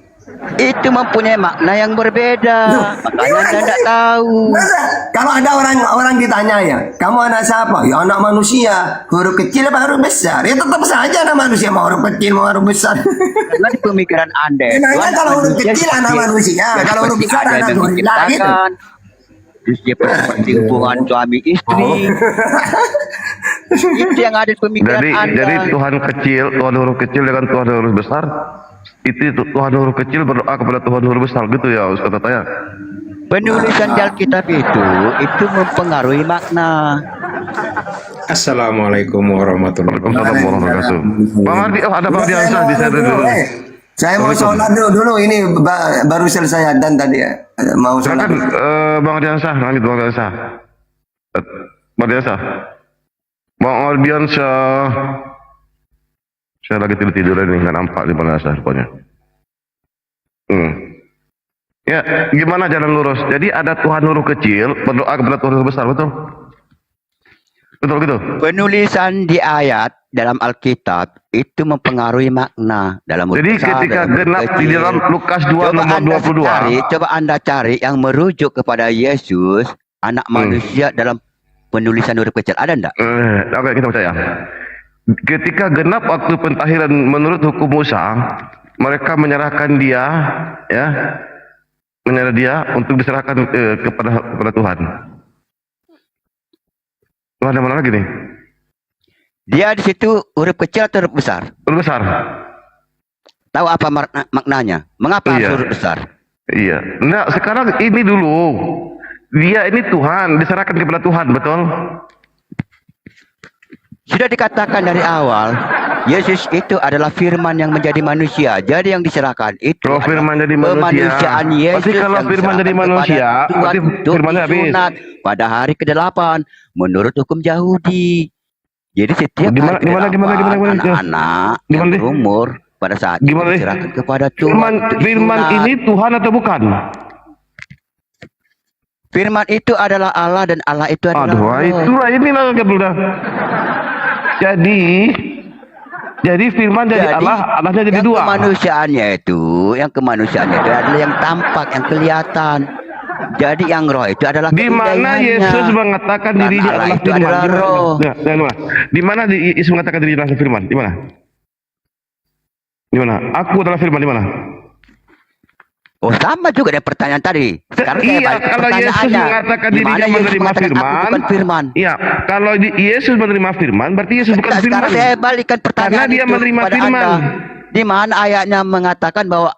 Itu mempunyai makna yang berbeda. Makanya Anda tidak tahu. Masa? Kalau ada orang ditanya ya, kamu anak siapa? Ya anak manusia. Huruf kecil apa huruf besar? Ya tetap saja anak manusia, mau huruf kecil mau huruf besar. Karena di pemikiran Anda Enaknya kalau huruf kecil anak manusia, kalau huruf besar anak gorila gitu. Terus dia seperti hubungan suami istri. Itu yang ada di pemikiran Anda. Jadi Tuhan kecil, Tuhan huruf kecil dengan Tuhan huruf besar, itu Tuhan huruf kecil berdoa kepada Tuhan huruf besar gitu ya, Ustaz Tata. Penulisan di Alkitab itu mempengaruhi makna. Assalamualaikum warahmatullahi wabarakatuh. Bang Ardi, ada Bang Diansah di sana dulu. Saya mau sholat dulu ini baru selesai adzan tadi ya. Mau sholat. Bang Diansah, lanjut Bang Diansah. Bang Diansah. Bang Ardiansah. Saya lagi tidur-tiduran nih, nggak nampak di Bang Diansah rupanya. Ya, gimana jalan lurus? Jadi ada Tuhan huruf kecil berdoa kepada Tuhan huruf besar, betul? Betul gitu. Penulisan di ayat dalam Alkitab itu mempengaruhi makna dalam Jadi ketika genap di dalam Lukas 2 nomor 22. Coba Anda cari yang merujuk kepada Yesus, anak manusia dalam penulisan huruf kecil. Ada enggak? Oke, kita percaya. Ketika genap waktu pentahiran menurut hukum Musa, mereka menyerahkan dia, ya, menyerah dia untuk diserahkan kepada Tuhan. Tuhan ada mana lagi nih? Dia di situ huruf kecil atau huruf besar? Huruf besar. Tahu apa maknanya? Mengapa harus huruf besar? Iya. Nah, sekarang ini dulu. Dia ini Tuhan, diserahkan kepada Tuhan, betul? Sudah dikatakan dari awal, Yesus itu adalah firman yang menjadi manusia. Jadi yang diserahkan itu firman jadi manusia. Kemanusiaan Yesus. Berarti kalau firman jadi manusia, berarti firmannya habis. Pada hari ke-8 menurut hukum Yahudi. Jadi setiap gimana, anak-anak yang berumur pada saat itu diserahkan kepada Tuhan. Firman ini Tuhan atau bukan? Firman itu adalah Allah dan Allah itu adalah Allah. Itulah ini lah udah. Jadi firman jadi Allah, Allahnya jadi dua. Yang kemanusiaannya itu adalah yang tampak, yang kelihatan. Jadi yang roh itu adalah di mana Yesus mengatakan dirinya adalah firman. Di mana Yesus mengatakan dirinya adalah firman? Di mana? Di mana? Aku adalah firman di mana? Oh, sama juga dengan pertanyaan tadi. Sekarang iya, kalau Yesus mengatakan dirinya menerima firman, iya, kalau Yesus menerima firman, berarti Yesus bukan firman. Sekarang saya balikan pertanyaan karena dia menerima firman. Di mana ayatnya mengatakan bahwa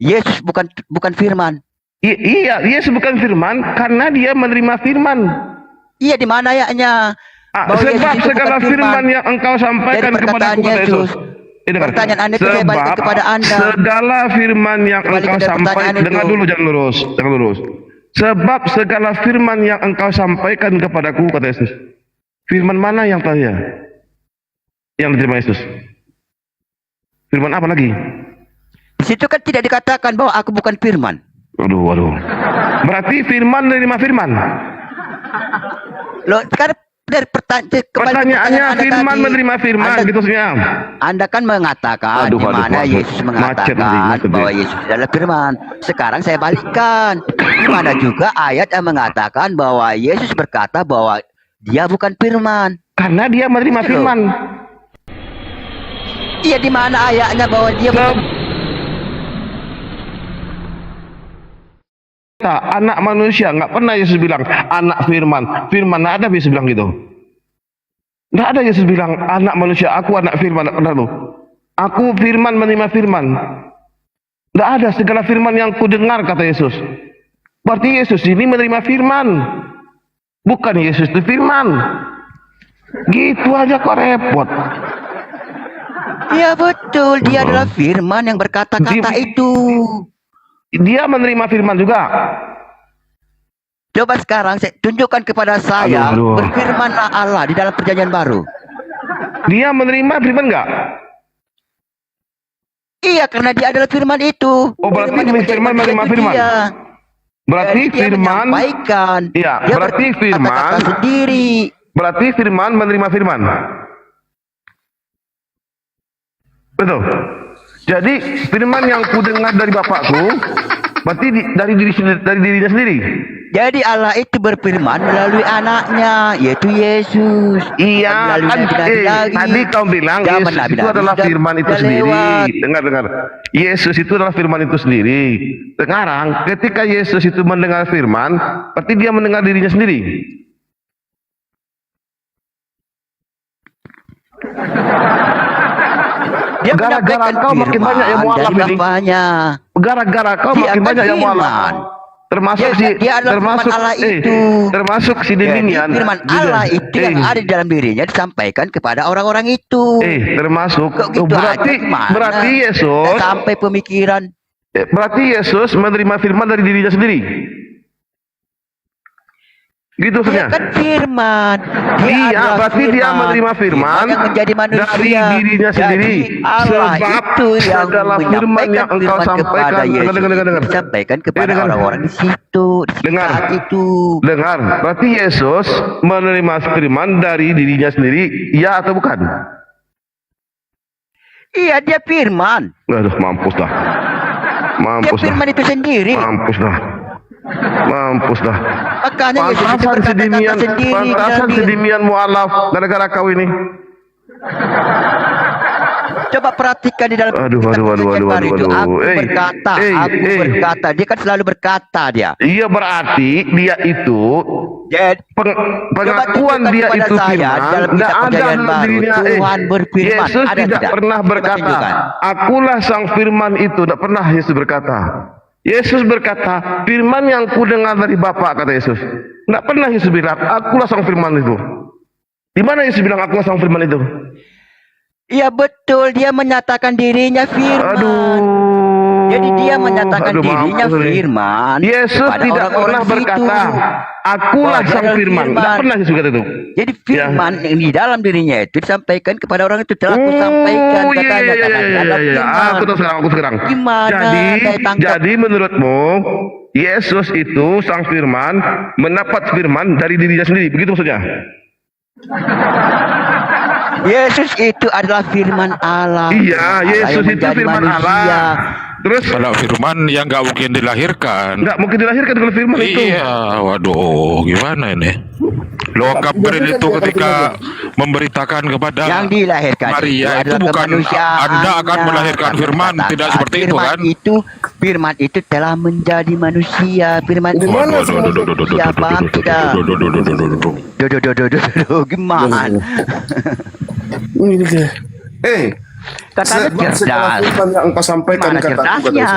Yesus bukan firman? Iya, Yesus bukan firman karena dia menerima firman. Iya, di mana ayatnya? Sebab segala firman yang engkau sampaikan kepada Yesus. Pertanyaan Anda itu saya balikan kepada Anda. Segala firman yang engkau sampaikan, dengar dulu, jangan lurus. Sebab segala firman yang engkau sampaikan kepadaku, kata Yesus. Firman mana yang tadi yang diterima Yesus? Firman apa lagi? Di situ kan tidak dikatakan bahwa aku bukan firman. Waduh. Berarti firman menerima firman. Loh, sekarang dari pertanyaannya firman menerima firman gitu maksudnya. Anda kan mengatakan di mana Yesus mengatakan bahwa Yesus adalah firman. Sekarang saya balikkan. Di mana juga ayat yang mengatakan bahwa Yesus berkata bahwa dia bukan firman. Karena dia menerima firman. Iya, di mana ayatnya bahwa dia anak manusia, nggak pernah Yesus bilang anak firman. Firman nggak ada Yesus bilang gitu. Nggak ada Yesus bilang anak manusia, aku anak firman. Aku firman menerima firman. Nggak ada, segala firman yang ku dengar, kata Yesus. Berarti Yesus ini menerima firman, bukan Yesus itu firman. Gitu aja kok repot. Iya betul, dia adalah firman yang berkata-kata itu. Dia menerima firman juga. Coba sekarang saya tunjukkan kepada saya, berfirmanlah Allah di dalam perjanjian baru. Dia menerima firman enggak? Iya, karena dia adalah firman itu. Oh, berarti firman menerima firman. Berarti Jadi dia firman, menyampaikan. iya, Dia berarti firman, berkata-kata sendiri. berarti firman menerima firman. Betul. Jadi firman yang ku dengar dari Bapakku, berarti dari dirinya sendiri. Jadi Allah itu berfirman melalui anaknya, yaitu Yesus. Iya, kan tadi kau bilang Zaman Yesus nabi-nabi itu adalah sudah- firman itu sudah sendiri. lewat. Dengar. Yesus itu adalah firman itu sendiri. Sekarang ketika Yesus itu mendengar firman, berarti dia mendengar dirinya sendiri. Dia Gara-gara kau makin banyak yang mualaf ini. Gara-gara kau makin banyak yang mualaf. Termasuk dia adalah termasuk firman Allah itu. termasuk si Jadi Dedinian. firman Allah itu yang ada di dalam dirinya disampaikan kepada orang-orang itu. Termasuk. Kok gitu berarti aja, gimana? berarti Yesus Nggak sampai pemikiran. berarti Yesus menerima firman dari dirinya sendiri. Gitu Dia maksudnya. kan firman. Iya, adalah berarti dia menerima firman yang menjadi manusia dari dirinya sendiri. Jadi Allah Sebab itu yang segala firman yang engkau sampaikan, dengar. Disampaikan kepada orang-orang di situ, di saat itu. Dengar, berarti Yesus menerima firman dari dirinya sendiri, iya atau bukan? Iya, dia firman. Aduh, mampus dah. Dia Mampus dah. firman itu sendiri. Mampus dah. Mampus dah. Makanya Yesus itu Pantasan berkata-kata sedemikian, sendiri di dalam pantasan diri. sedemikian mualaf gara-gara kau ini. Coba perhatikan di dalam Aduh. Aku berkata. Dia kan selalu berkata dia. Iya, berarti dia itu pengakuan dia itu firman. Tidak ada dalam dirinya. Tuhan berfirman. Yesus Ada tidak pernah Coba berkata, tunjukkan. akulah sang firman itu. Tidak pernah Yesus berkata. Yesus berkata, firman yang ku dengar dari Bapa, kata Yesus. Tidak pernah Yesus bilang, akulah sang firman itu. Di mana Yesus bilang akulah sang firman itu? Iya betul, dia menyatakan dirinya firman. Jadi dia menyatakan dirinya firman. Yesus kepada tidak orang-orang pernah di situ. berkata, akulah Bahwa dia sang adalah firman. Tidak pernah Yesus berkata itu. Jadi firman yang di dalam dirinya itu disampaikan kepada orang itu telah aku sampaikan katanya. Iya. Aku tahu sekarang. Gimana saya tangkap? Jadi menurutmu Yesus itu sang firman mendapat firman dari dirinya sendiri. Begitu maksudnya? Yesus itu adalah firman Allah. Iya, Yesus yang itu menjadi firman manusia. Allah. Terus kalau firman yang nggak mungkin dilahirkan. Nggak mungkin dilahirkan kalau firman itu. Iya, waduh, gimana ini? Loh, Gabriel itu ketika memberitakan kepada Yang dilahirkan Maria itu adalah bukan kemanusiaan. Anda akan melahirkan firman, tidak seperti itu kan? Firman itu telah menjadi manusia. Firman itu manusia, paham tidak? Gimana? Katanya cerdas. Yang engkau sampaikan Mana kata cerdasnya?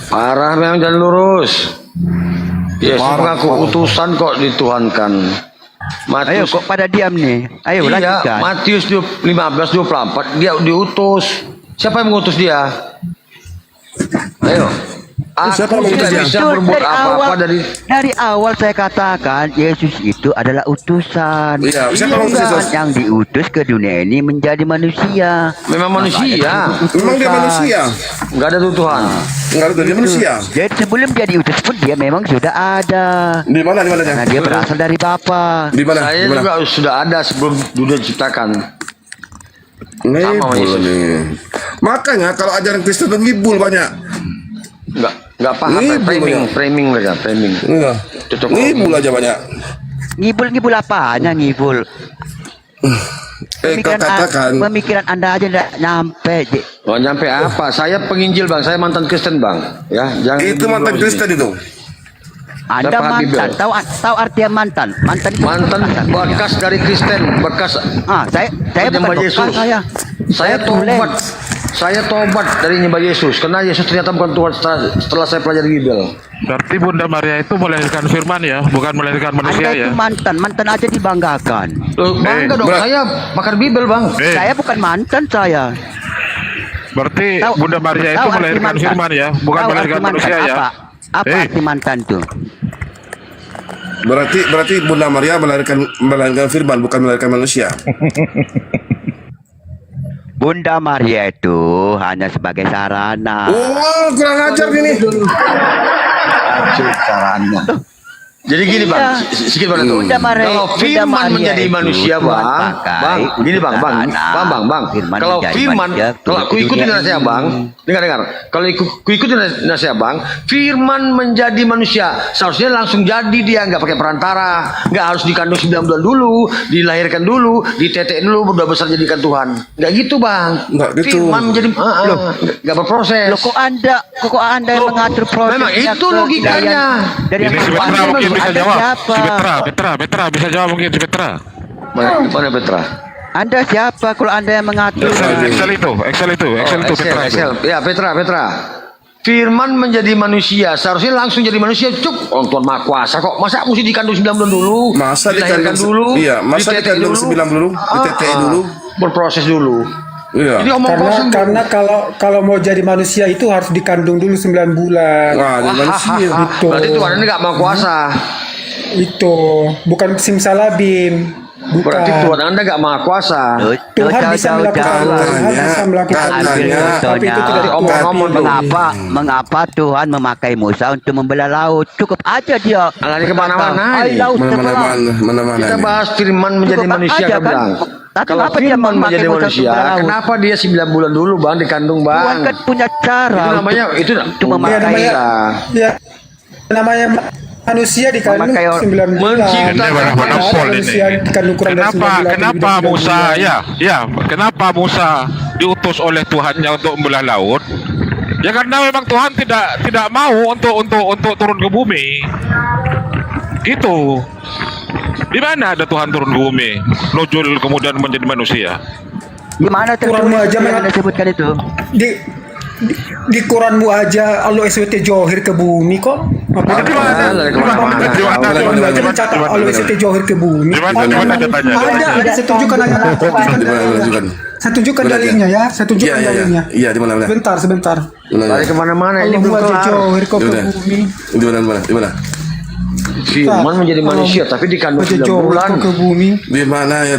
Parah memang jalan lurus. Yesus mengaku utusan kok dituhankan. Ayo kok pada diam nih. Ayo Iya, lanjutkan. Matius 15:24 dia diutus. Siapa yang mengutus dia? Ayo. Aku tidak bisa berbuat apa-apa dari awal saya katakan Yesus itu adalah utusan. Iya, siapa yang utus Yesus? Yang diutus ke dunia ini menjadi manusia. Memang manusia. Memang dia manusia. Enggak ada Tuhan. Enggak ada dia manusia. Jadi sebelum dia diutus pun dia memang sudah ada. Di mana? Karena dia berasal dari Bapa. Di mana? Saya juga sudah ada sebelum dunia diciptakan. Ngibul nih. Makanya kalau ajaran Kristen itu ngibul banyak. Enggak paham, framing mereka, framing. Enggak. Ngibul aja banyak. Ngibul apanya ngibul? Pemikiran Anda aja enggak nyampe. Oh, nyampe apa? Saya penginjil, Bang. Saya mantan Kristen, Bang. Ya, jangan itu mantan Kristen itu. Anda mantan, tahu artinya mantan? Mantan bekas dari Kristen, bekas. Saya bukan bekas Saya tobat. Saya tobat dari nyembah Yesus karena Yesus ternyata bukan Tuhan setelah saya pelajari Bible. Berarti Bunda Maria itu melahirkan firman ya, bukan melahirkan manusia Anda itu ya. mantan aja dibanggakan. Loh, bangga dong, saya pakar Bible, Bang. Saya bukan mantan saya. Berarti Tahu- Bunda Maria itu tahu arti melahirkan mantan? firman ya, bukan Tahu melahirkan arti mantan manusia ya. Apa arti mantan tuh? Berarti Bunda Maria melahirkan firman, bukan melahirkan manusia. Bunda Maria itu hanya sebagai sarana. Oh, kurang ajar ini. Caranya. Jadi gini bang, sedikit bang Dato. Bunda Maria- Kalau Bunda firman Maria menjadi itu manusia Tuhan bang, pakai gini bang, sarana. Kalau Firman menjadi firman, manusia, kalau aku turun ke ikutin dunia nasihat ini. bang, dengar, kalau aku ikutin nasihat bang, firman menjadi manusia, seharusnya langsung jadi dia, nggak pakai perantara, nggak harus dikandung 9 bulan dulu, dilahirkan dulu, ditetek dulu, udah besar jadikan Tuhan, nggak gitu bang. Nggak gitu. Firman menjadi, nggak berproses. Loh, kok anda yang mengatur proses? Memang itu logikanya. Dari Ini si yang Petra mungkin bisa Anda jawab. siapa? Si Petra bisa jawab mungkin si Petra. Mana Petra? Anda siapa kalau anda yang mengatur? Excel itu Petra itu. Excel. Ya Petra. Firman menjadi manusia, seharusnya langsung jadi manusia. Cuk, orang Tuhan Maha Kuasa kok. Masa mesti dikandung 9 bulan dulu? Masa dilahirkan dikandung dulu? iya, masa ditetek dikandung 9 dulu, ditetek dulu. Berproses dulu. Iya. Jadi omong kosong. Karena kalau mau jadi manusia itu harus dikandung dulu 9 bulan. Wah, jadi manusia. Itu. Berarti Tuhan ini nggak Maha Kuasa. Itu bukan simsalabim. Bukan. Berarti Tuhan Anda nggak Maha Kuasa. Tuhan bisa melakukan. Tuhan bisa melakukan. Tapi itu tidak omong-omong tuh. Mengapa Tuhan memakai Musa untuk membelah laut? Cukup aja dia. Alani kemana-mana. Air laut terbelah. Mana-mana. Kita bahas firman menjadi Cukup manusia aja, kan, kan? Bang. Tapi Kalau kenapa dia firman memakai menjadi Musa manusia, untuk berlaut? kenapa dia 9 bulan dulu bang dikandung Tuhan bang? kan punya cara. Itu namanya itu memakai. Ya, namanya manusia dikandung Memakai 9 bulan. Ini monopol Manusia ini. dikandung kurang dari 9 bulan. Kenapa Musa kenapa Musa diutus oleh Tuhannya untuk membelah laut? Ya karena memang Tuhan tidak mau untuk turun ke bumi. Gitu. Di mana ada Tuhan turun ke bumi, nujul kemudian menjadi manusia? Di mana Quranmu aja Anda sebutkan itu? Di Quranmu aja Allah SWT johir ke bumi kok. Apa? Di mana? Quranmu aja mencatat Allah SWT johir ke bumi. Di mana datanya? Ada, saya tunjukkan aja. Saya tunjukkan dalilnya ya. Saya tunjukkan dalilnya. Iya, di mana? Sebentar. Balik kemana-mana ini Allah belum aja kelar. johir kok ke bumi. Di mana? Firman menjadi manusia tapi dikandung 9 bulan. Ke bumi. Di mana ya?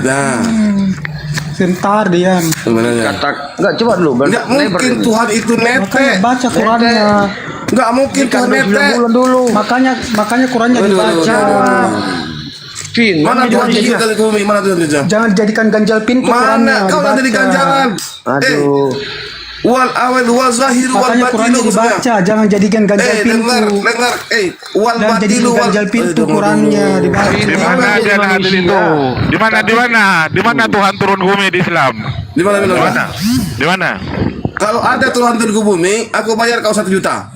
Sebentar diam. Di mana ya? Kata enggak coba dulu. Enggak mungkin Tuhan itu netek. Baca Qurannya. Enggak mungkin Tuhan netek. Dulu. Makanya Qurannya dibaca. Mana Tuhan jadikan ke bumi? Mana Tuhan jadikan? Jangan jadikan ganjal pintu Mana? Kau nanti di ganjalan. Aduh. Wal awal wal zahir wal Makanya Qurannya batilu. dibaca, jangan jadikan ganjal pintu. Dengar. Wal Jangan jadikan batilu wal ganjal pintu Qurannya dibaca. Di mana dia hadis itu? Di mana Tuhan turun ke bumi di Islam? Di mana? Di mana? Kalau ada Tuhan turun ke bumi, aku bayar kau 1 juta.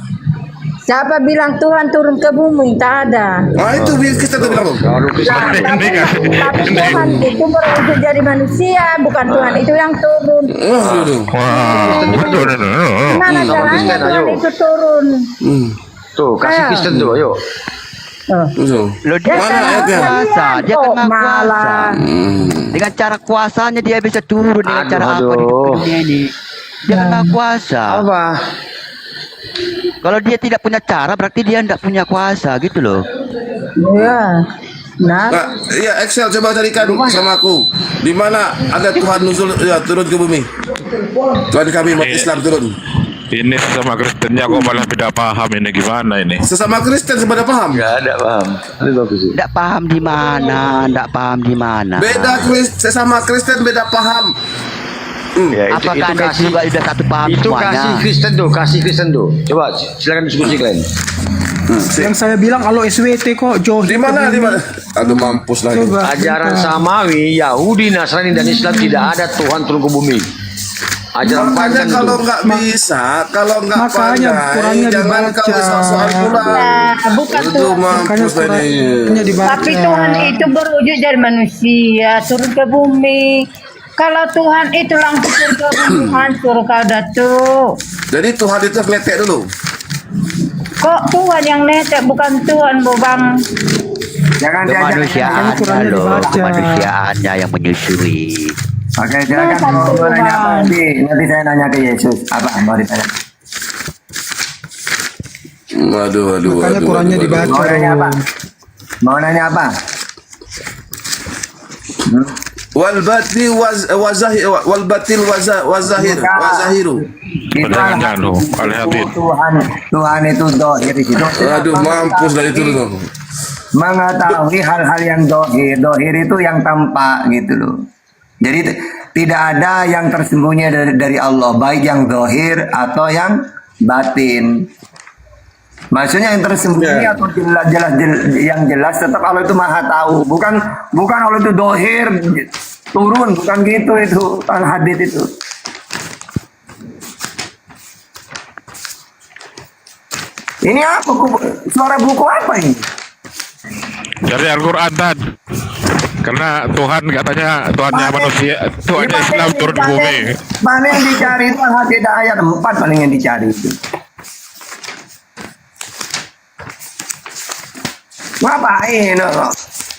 Siapa bilang Tuhan turun ke bumi? Tak ada. Nah itu kita tuh bilang. Tapi Tuhan itu berwujud jadi manusia, bukan Tuhan itu yang turun. Gimana caranya Tuhan itu turun? Tuh, kasih Kristen tuh, ayo. Loh, dia Mana kan ayatnya? kuasa, dia kan maha kuasa. Malah. Dengan cara kuasanya dia bisa turun dengan cara apa di dunia ini? Dia kan maha kuasa. Apa? Kalau dia tidak punya cara berarti dia tidak punya kuasa gitu loh. Iya. Nah, Iya Excel coba carikan sama aku. Di mana ada Tuhan nuzul turun ke bumi? Tuhan kami umat Islam turun. Ini sesama Kristennya kok malah beda paham ini gimana ini? Sesama Kristen sepada paham? Enggak ada paham. Ini bagus sih. Tidak paham di mana, tidak paham di mana. Beda sesama Kristen beda paham. Ya, Apakah Anda juga sudah satu paham itu semuanya? kasih Kristen tuh. Coba silakan diskusi kalian. Yang saya bilang Allah SWT kok johir. Di mana? Aduh mampus lagi. Ajaran Samawi, Yahudi, Nasrani dan Islam tidak ada Tuhan turun ke bumi. Ajaran Makanya pagan kalau itu. nggak bisa, kalau nggak Makanya pandai, Qurannya jangan dibaca. kau soal pula. Nah, bukan Itu Tuhan. mampus tadi. Qurannya dibaca. Tapi Tuhan itu berwujud dari manusia, turun ke bumi. Kalau Tuhan itu langsung turun ke bumi, hancur kau Datuk. Jadi Tuhan itu ngeletek dulu. Kok Tuhan yang netek, bukan Tuhan, Bobang. Kemanusiaannya loh, kemanusiaannya yang menyusui. Oke, silakan mau nanya apa nanti saya nanya ke Yesus. Apa mau ditanya? Makanya Qurannya dibaca. Mau nanya apa? Mau nanya apa? Wal batil wazahiru. Jangan lo, Al-Habib. Tuhan itu dohir di situ. Aduh, mampus dari itu loh. Mengetahui hal-hal yang dohir itu yang tampak gitu loh. Jadi tidak ada yang tersembunyi dari Allah, baik yang dohir atau yang batin. Maksudnya yang tersembunyi atau jelas yang jelas tetap Allah itu maha tahu. Bukan Allah itu dohir turun, bukan gitu itu al-hadits itu. Ini apa? Suara buku apa ini? Dari Al-Quran Tad. Karena Tuhan katanya Tuhannya manusia, Tuhannya Islam turun ke bumi. Mana yang dicari itu al-hadits ayat 4 paling yang dicari itu. Ngapain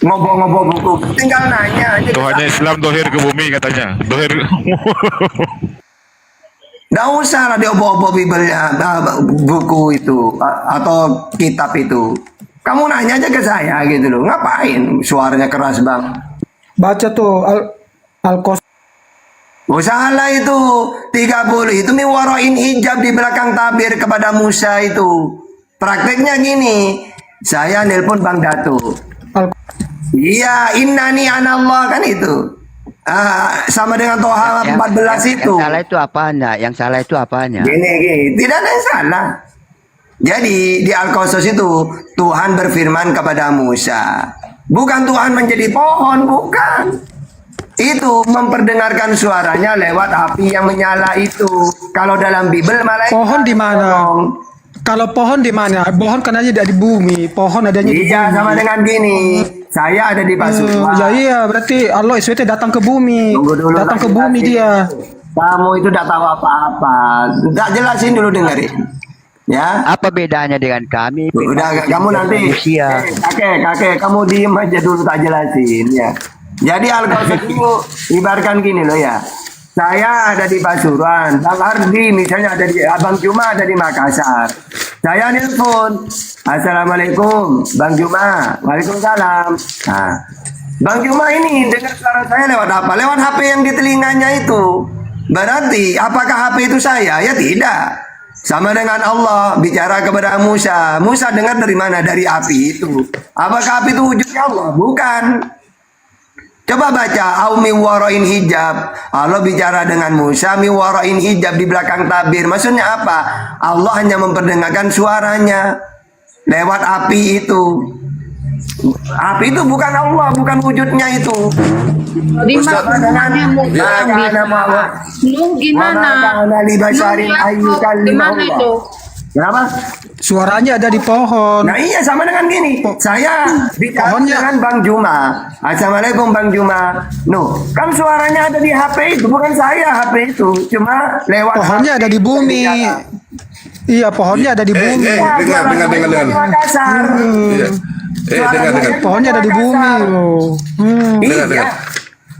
ngobrol-ngobrol buku? Tinggal nanya aja. Tuhannya Islam dohir ke bumi katanya. Dohir. Nggak usah lah diobo-obo Bibelnya, buku itu atau kitab itu. Kamu nanya aja ke saya gitu loh. Ngapain? Suaranya keras bang. Baca tuh Al-Qas. Oh salah itu 30 itu miwaroin hijab di belakang tabir kepada Musa itu. Prakteknya gini. Saya nelpon Bang Datuk. Iya, innani anallah kan itu. Sama dengan Toha 14 itu. Yang salah itu apanya? Yang salah itu apanya? Gini, tidak ada yang salah. Jadi di Al-Qasas itu Tuhan berfirman kepada Musa. Bukan Tuhan menjadi pohon, bukan. Itu memperdengarkan suaranya lewat api yang menyala itu. Kalau dalam Bible malah Pohon di mana? Kalau pohon di mana? Pohon kan aja di bumi. Pohon adanya di bumi. Iya, sama dengan gini. Saya ada di Pasuruan. Ya iya, berarti Allah SWT datang ke bumi. Datang ke bumi dia. Kamu itu tidak tahu apa-apa. Tak jelasin dulu, dengerin. Ya. Apa bedanya dengan kami? Udah, kamu nanti. Kakek, kamu diem aja dulu, tak jelasin ya. Jadi Al-Qasas itu ibaratkan gini loh ya. Saya ada di Pasuruan, Bang Ardi misalnya ada di Abang Juma ada di Makassar. Saya nelpon, Assalamualaikum, Bang Juma, Waalaikumsalam. Nah, Bang Juma ini dengar suara saya lewat apa? Lewat HP yang di telinganya itu. Berarti apakah HP itu saya? Ya tidak. Sama dengan Allah bicara kepada Musa. Musa dengar dari mana? Dari api itu. Apakah api itu wujudnya Allah? Bukan. Coba baca, au miwarain hijab. Allah bicara dengan Musa, miwarain hijab di belakang tabir. Maksudnya apa? Allah hanya memperdengarkan suaranya lewat api itu. Api itu bukan Allah, bukan wujudnya itu. Di mana gimana itu? Kenapa? Suaranya ada di pohon. Nah iya sama dengan gini. Saya bicara dengan Bang Juma. Assalamualaikum Bang Juma. Kan suaranya ada di HP itu, bukan saya HP itu. Cuma lewat pohonnya HP ada di bumi. Iya, pohonnya ada di bumi. Dengar. Makassar. Dengar. Pohonnya ada di bumi loh. Iya.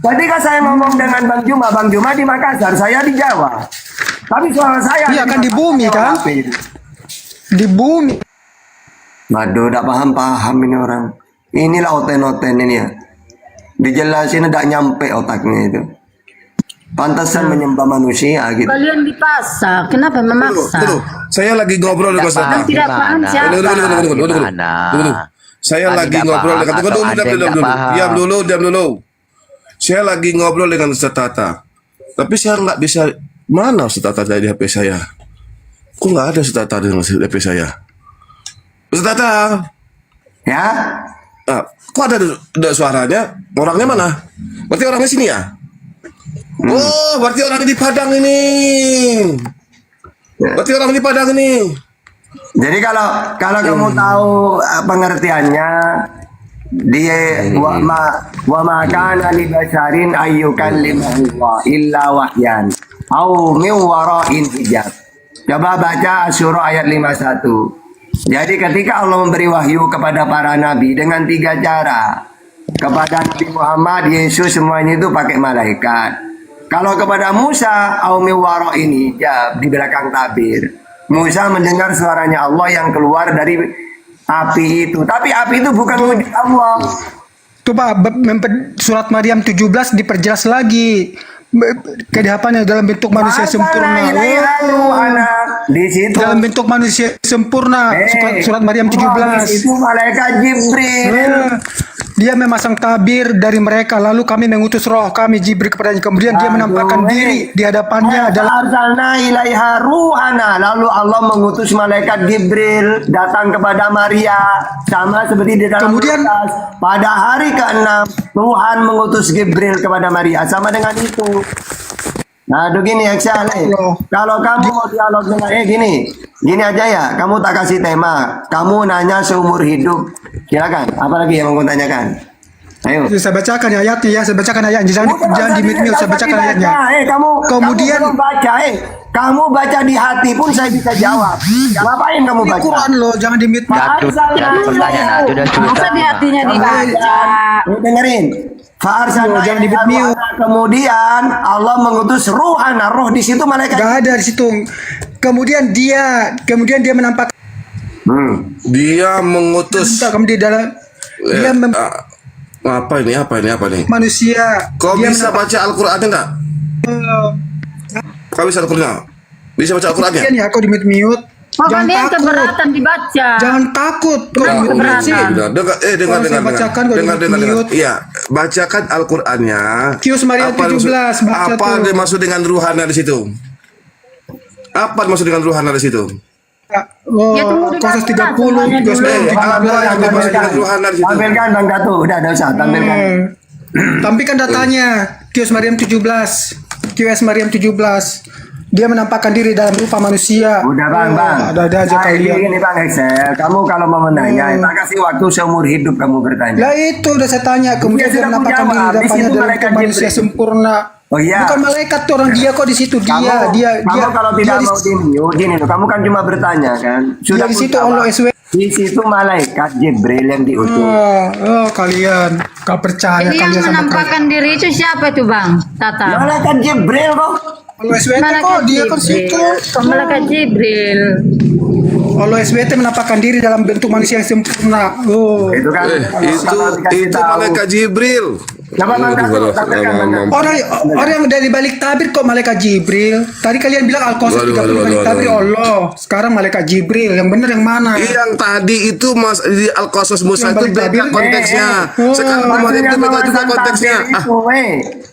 Ketika saya ngomong dengan Bang Juma di Makassar, saya di Jawa. Tapi suara saya iya kan di bumi kan? Di bumi. Waduh, tidak paham ini orang. Inilah oten-oten ini ya. Dijelasin tidak nyampe otaknya itu. Pantasan menyembah manusia gitu. Kalian dipaksa, kenapa memaksa? Saya lagi ngobrol dengan Ustaz. Tidak paham siapa? Tunggu. Saya lagi ngobrol dengan diam dulu. Saya lagi ngobrol dengan Ustaz Tata. Tapi saya nggak bisa. Mana Ustaz Tata di HP saya? Kok nggak ada Ustaz Tata di HP saya? Ustaz Tata. Ya? Kok ada suaranya? Orangnya mana? Berarti orangnya sini ya? Oh, berarti orang di Padang ini. Jadi kalau kamu tahu pengertiannya, dia wa ma kana li basharin ayyukallimahu illa wahyan au min wara'in hijab. Coba baca surah ayat 51. Jadi ketika Allah memberi wahyu kepada para nabi dengan 3 cara. Kepada Nabi Muhammad, Yesus semuanya itu pakai malaikat. Kalau kepada Musa, Aumi Waro ini, ya di belakang tabir. Musa mendengar suaranya Allah yang keluar dari api itu. Tapi api itu bukan wujud Allah. Tuh Pak, surat Maryam 17 diperjelas lagi. Kedihapannya dalam bentuk manusia sempurna. Di situ Dalam bentuk manusia sempurna. Surat Maryam 17. Itu malaikat Jibril. Dia memasang tabir dari mereka, lalu kami mengutus roh kami Jibril kepadanya. Kemudian dia menampakkan diri di hadapannya adalah arsalna ilaiha ruhana. Lalu Allah mengutus malaikat Jibril datang kepada Maria, sama seperti di dalam Kemudian Lukas. Pada hari ke-6 Tuhan mengutus Jibril kepada Maria, sama dengan itu. Nah, begini Excel. Kalau kamu mau dialog dengan gini aja ya. Kamu tak kasih tema. Kamu nanya seumur hidup. Silakan. Apalagi yang mau tanyakan? Ayo. Saya bacakan ayatnya ya. Saya bacakan ayatnya. Jangan di mute. Saya bacakan ayatnya. Kemudian kamu baca di hati pun saya bisa jawab. Ngapain kamu baca? Quran loh, jangan di mute. Masa di hatinya dibaca? Dengerin. Jangan di mute. Kemudian Allah mengutus ruhana, roh di situ malaikat. Gak ada di situ. Kemudian dia menampakkan. Dia mengutus. Kamu di dalam. Dia Apa ini? manusia. Kau Dia bisa baca Al-Quran enggak? Kau bisa Al-Quran? Bisa baca Al-Qurannya? Ya, kau di mute. Jangan takut. Keberatan dibaca. Jangan takut. Kau di mute. Dengar. Iya, bacakan Al-Qur'annya. Kius Maria 17 baca apa tuh. dimaksud dengan ruhana di situ? Apa dimaksud dengan ruhana di situ? Ya, tunggu dulu. Kasus 30, Kius Maria 17. Tampilkan Bang Datu, udah ada usah tampilkan. Tampilkan datanya. Kius Maryam 17. QS Maryam 17. Dia menampakkan diri dalam rupa manusia. Udah Bang. Ada aja kalian. Ini Bang Excel, kamu kalau mau menanya, tak kasih waktu seumur hidup kamu bertanya. Lah itu udah saya tanya. Kemudian dia menampakkan diri dalamnya dalam rupa manusia sempurna. Oh iya. Bukan malaikat tuh orang dia kok di situ dia. Kamu kalau tidak mau gini loh, kamu kan cuma bertanya kan. Sudah di situ Allah SW. Di situ malaikat Jibril yang diutus. Kalian gak percaya Jadi yang kalian sama menampakkan diri itu siapa itu Bang? Tata. Malaikat Jibril kok. Allah SWT kok dia kan situ. Malaikat Jibril. Allah SWT menampakkan diri dalam bentuk manusia yang sempurna. Itu kan. Itu malaikat Jibril. Orang yang dari balik tabir kok malaikat Jibril. Tadi kalian bilang Al-Qasas 30 balik tabir Allah. Sekarang malaikat Jibril. Yang benar yang mana? Yang tadi itu Mas di Al-Qasas Musa itu beda konteksnya. Sekarang Maryam itu beda juga konteksnya.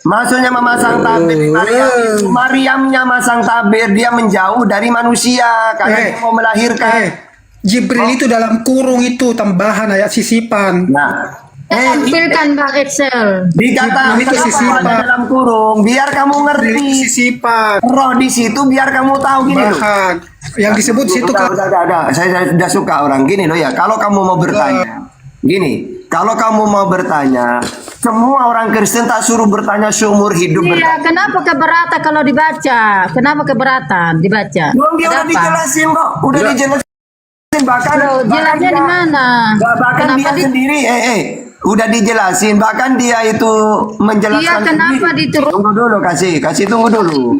Maksudnya memasang tabir. Maryamnya masang tabir, dia menjauh dari manusia karena dia mau melahirkan. Jibril itu dalam kurung itu tambahan ayat sisipan. Nah. Tampilkan Bang Excel. Dikatakan itu sisipan dalam kurung, biar kamu ngerti. Sisipan. Roh di situ biar kamu tahu gini loh. Yang disebut situ kan. Udah. Saya sudah suka orang gini loh ya. Kalau kamu mau bertanya, kalau kamu mau bertanya, semua orang Kristen tak suruh bertanya seumur hidup. Iya, kenapa keberatan kalau dibaca? Kenapa keberatan dibaca? Dia udah dijelasin kok, bahkan jelasnya di mana? Bahkan dia sendiri, udah dijelasin, bahkan dia itu menjelaskan kenapa sendiri. Tunggu dulu, kasih tunggu dulu.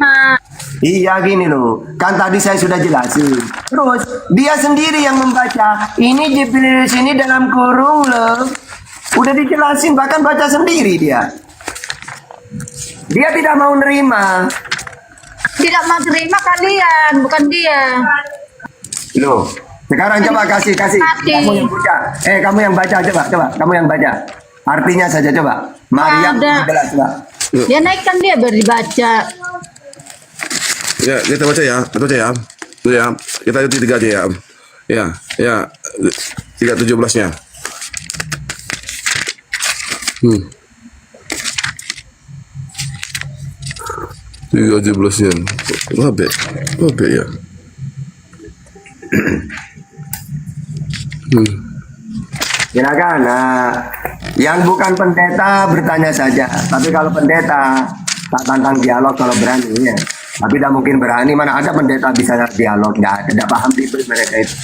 Iya gini loh, kan tadi saya sudah jelasin. Terus dia sendiri yang membaca. Ini Jibril di sini dalam kurung loh. Udah dijelasin, bahkan baca sendiri dia. Dia tidak mau nerima. Tidak mau terima kalian, bukan dia. Loh. Sekarang coba kasih. Kamu yang baca. Kamu yang baca coba. Kamu yang baca. Artinya saja coba. Maryam jelas coba. Ya naikkan dia biar dibaca. Ya, kita baca ya. Ya, kita lihat 3 aja ya. Ya. 3:17-nya. 3:17-nya. Babe ya. Silakan. Nah, yang bukan pendeta bertanya saja. Tapi kalau pendeta tak tantang dialog kalau berani ya. Tapi tidak mungkin berani. Mana ada pendeta bisa dialog? Tidak paham itu mereka itu.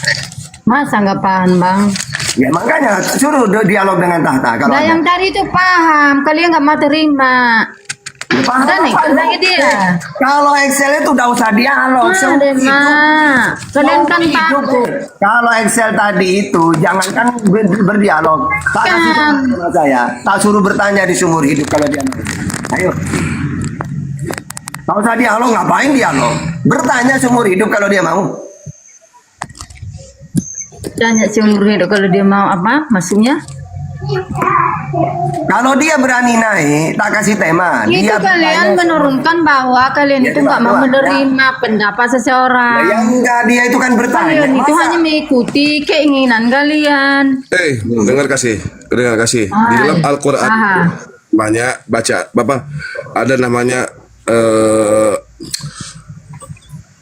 Masa nggak paham Bang? Ya makanya suruh dialog dengan tahta. Kalau yang tadi itu paham, kalian nggak mau terima. Udah nih, lagi dia. Kalau Excel itu udah usah dialog. Ada mak. Kalian kan takut. Kalau Excel tadi itu jangankan berdialog. Tak kasih tahu sama saya. Tak suruh bertanya di sumur hidup kalau dia mau. Ayo. Tak usah dialog, ngapain dialog? Bertanya sumur hidup kalau dia mau. Tanya seumur hidup kalau dia mau apa? Maksudnya? Kalau dia berani naik, tak kasih tema. Itu Dia kalian menurunkan bahwa kalian itu nggak mau menerima pendapat seseorang. Ya enggak, dia itu kan bertanya. Kalian itu hanya mengikuti keinginan kalian. Dengar kasih. Di dalam Al-Quran banyak baca, Bapak ada namanya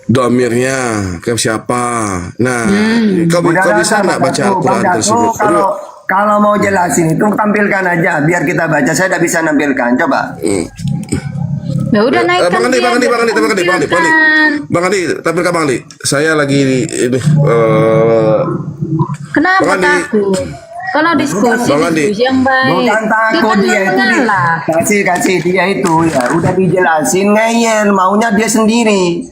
domirnya ke siapa. Nah, kau bisa nggak baca Al-Quran tersebut? Kalau mau jelasin itu tampilkan aja biar kita baca. Saya tidak bisa nampilkan. Coba. Ya udah naikkan. Bang Andi, tampilkan Bang Andi. Saya lagi ini. Kenapa takut? Kalau diskusi yang baik. Bukan takut dia itu. Kasih dia itu ya. Udah dijelasin ngeyel. Maunya dia sendiri.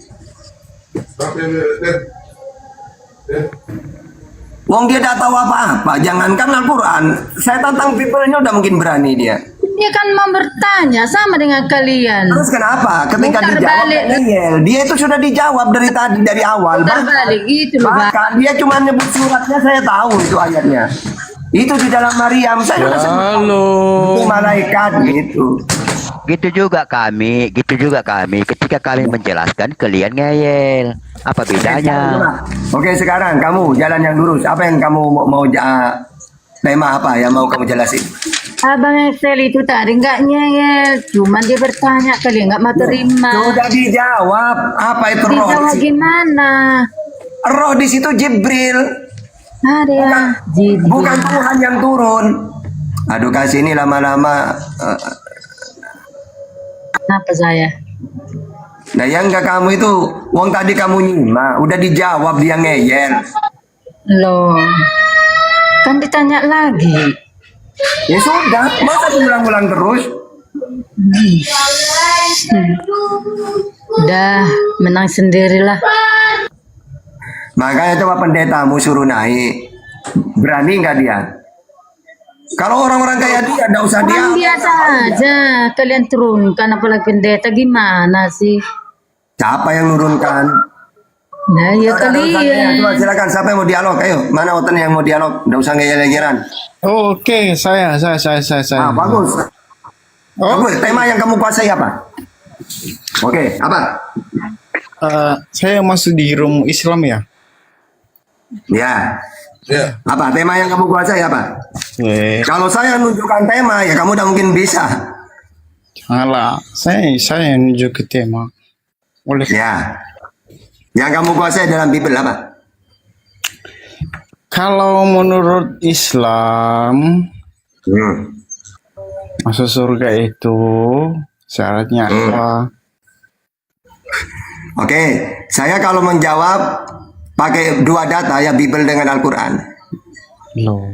Wong dia tidak tahu apa-apa, jangankan Al-Quran. Saya tantang people-nya udah mungkin berani dia. Dia kan mau bertanya sama dengan kalian. Terus kenapa? Ketika dijawab dia itu sudah dijawab dari tadi, dari awal. Terbalik gitu loh. Bahkan dia cuma nyebut suratnya, saya tahu itu ayatnya. Itu di dalam Maryam, saya sudah sebut. Itu malaikat gitu. Gitu juga kami. Ketika kami menjelaskan, kalian ngeyel. Apa bedanya? Oke, sekarang kamu jalan yang lurus. Apa yang kamu mau tema apa yang mau kamu jelasin? Abang Excel itu tadi nggak ngeyel, cuman dia bertanya, kalian nggak mau terima. Sudah dijawab. Apa itu roh? Dijawab gimana? Roh di situ Jibril. Ada bukan Tuhan yang turun. Aduh, kasih ini lama-lama. Kenapa saya? Nah, yang enggak kamu itu, wong tadi kamu nyimak, udah dijawab dia ngeyel. Loh, kan ditanya lagi. Ya sudah, masa diulang-ulang terus? Udah, menang sendirilah. Makanya coba pendetamu suruh naik. Berani nggak dia? Kalau orang-orang kayak dia, nggak usah dia. Orang biasa aja, kalian turunkan apalagi pendeta gimana sih? Siapa yang nurunkan? Nah, ya kalian. Coba silakan, siapa yang mau dialog? Ayo, mana Oten yang mau dialog? Nggak usah ngeyel-ngeyelan. Oke, saya. Bagus. Bagus. Tema yang kamu kuasai apa? Oke, apa? Saya masuk di room Islam ya. Ya. Apa tema yang kamu kuasai apa? Kalau saya menunjukkan tema ya kamu udah mungkin bisa. Alah, saya nunjuk ke tema. Boleh. Ya. Yang kamu kuasai dalam Bible apa? Kalau menurut Islam, masuk surga itu syaratnya apa? Oke, saya kalau menjawab pakai dua data ya, Bible dengan Al-Quran. Loh,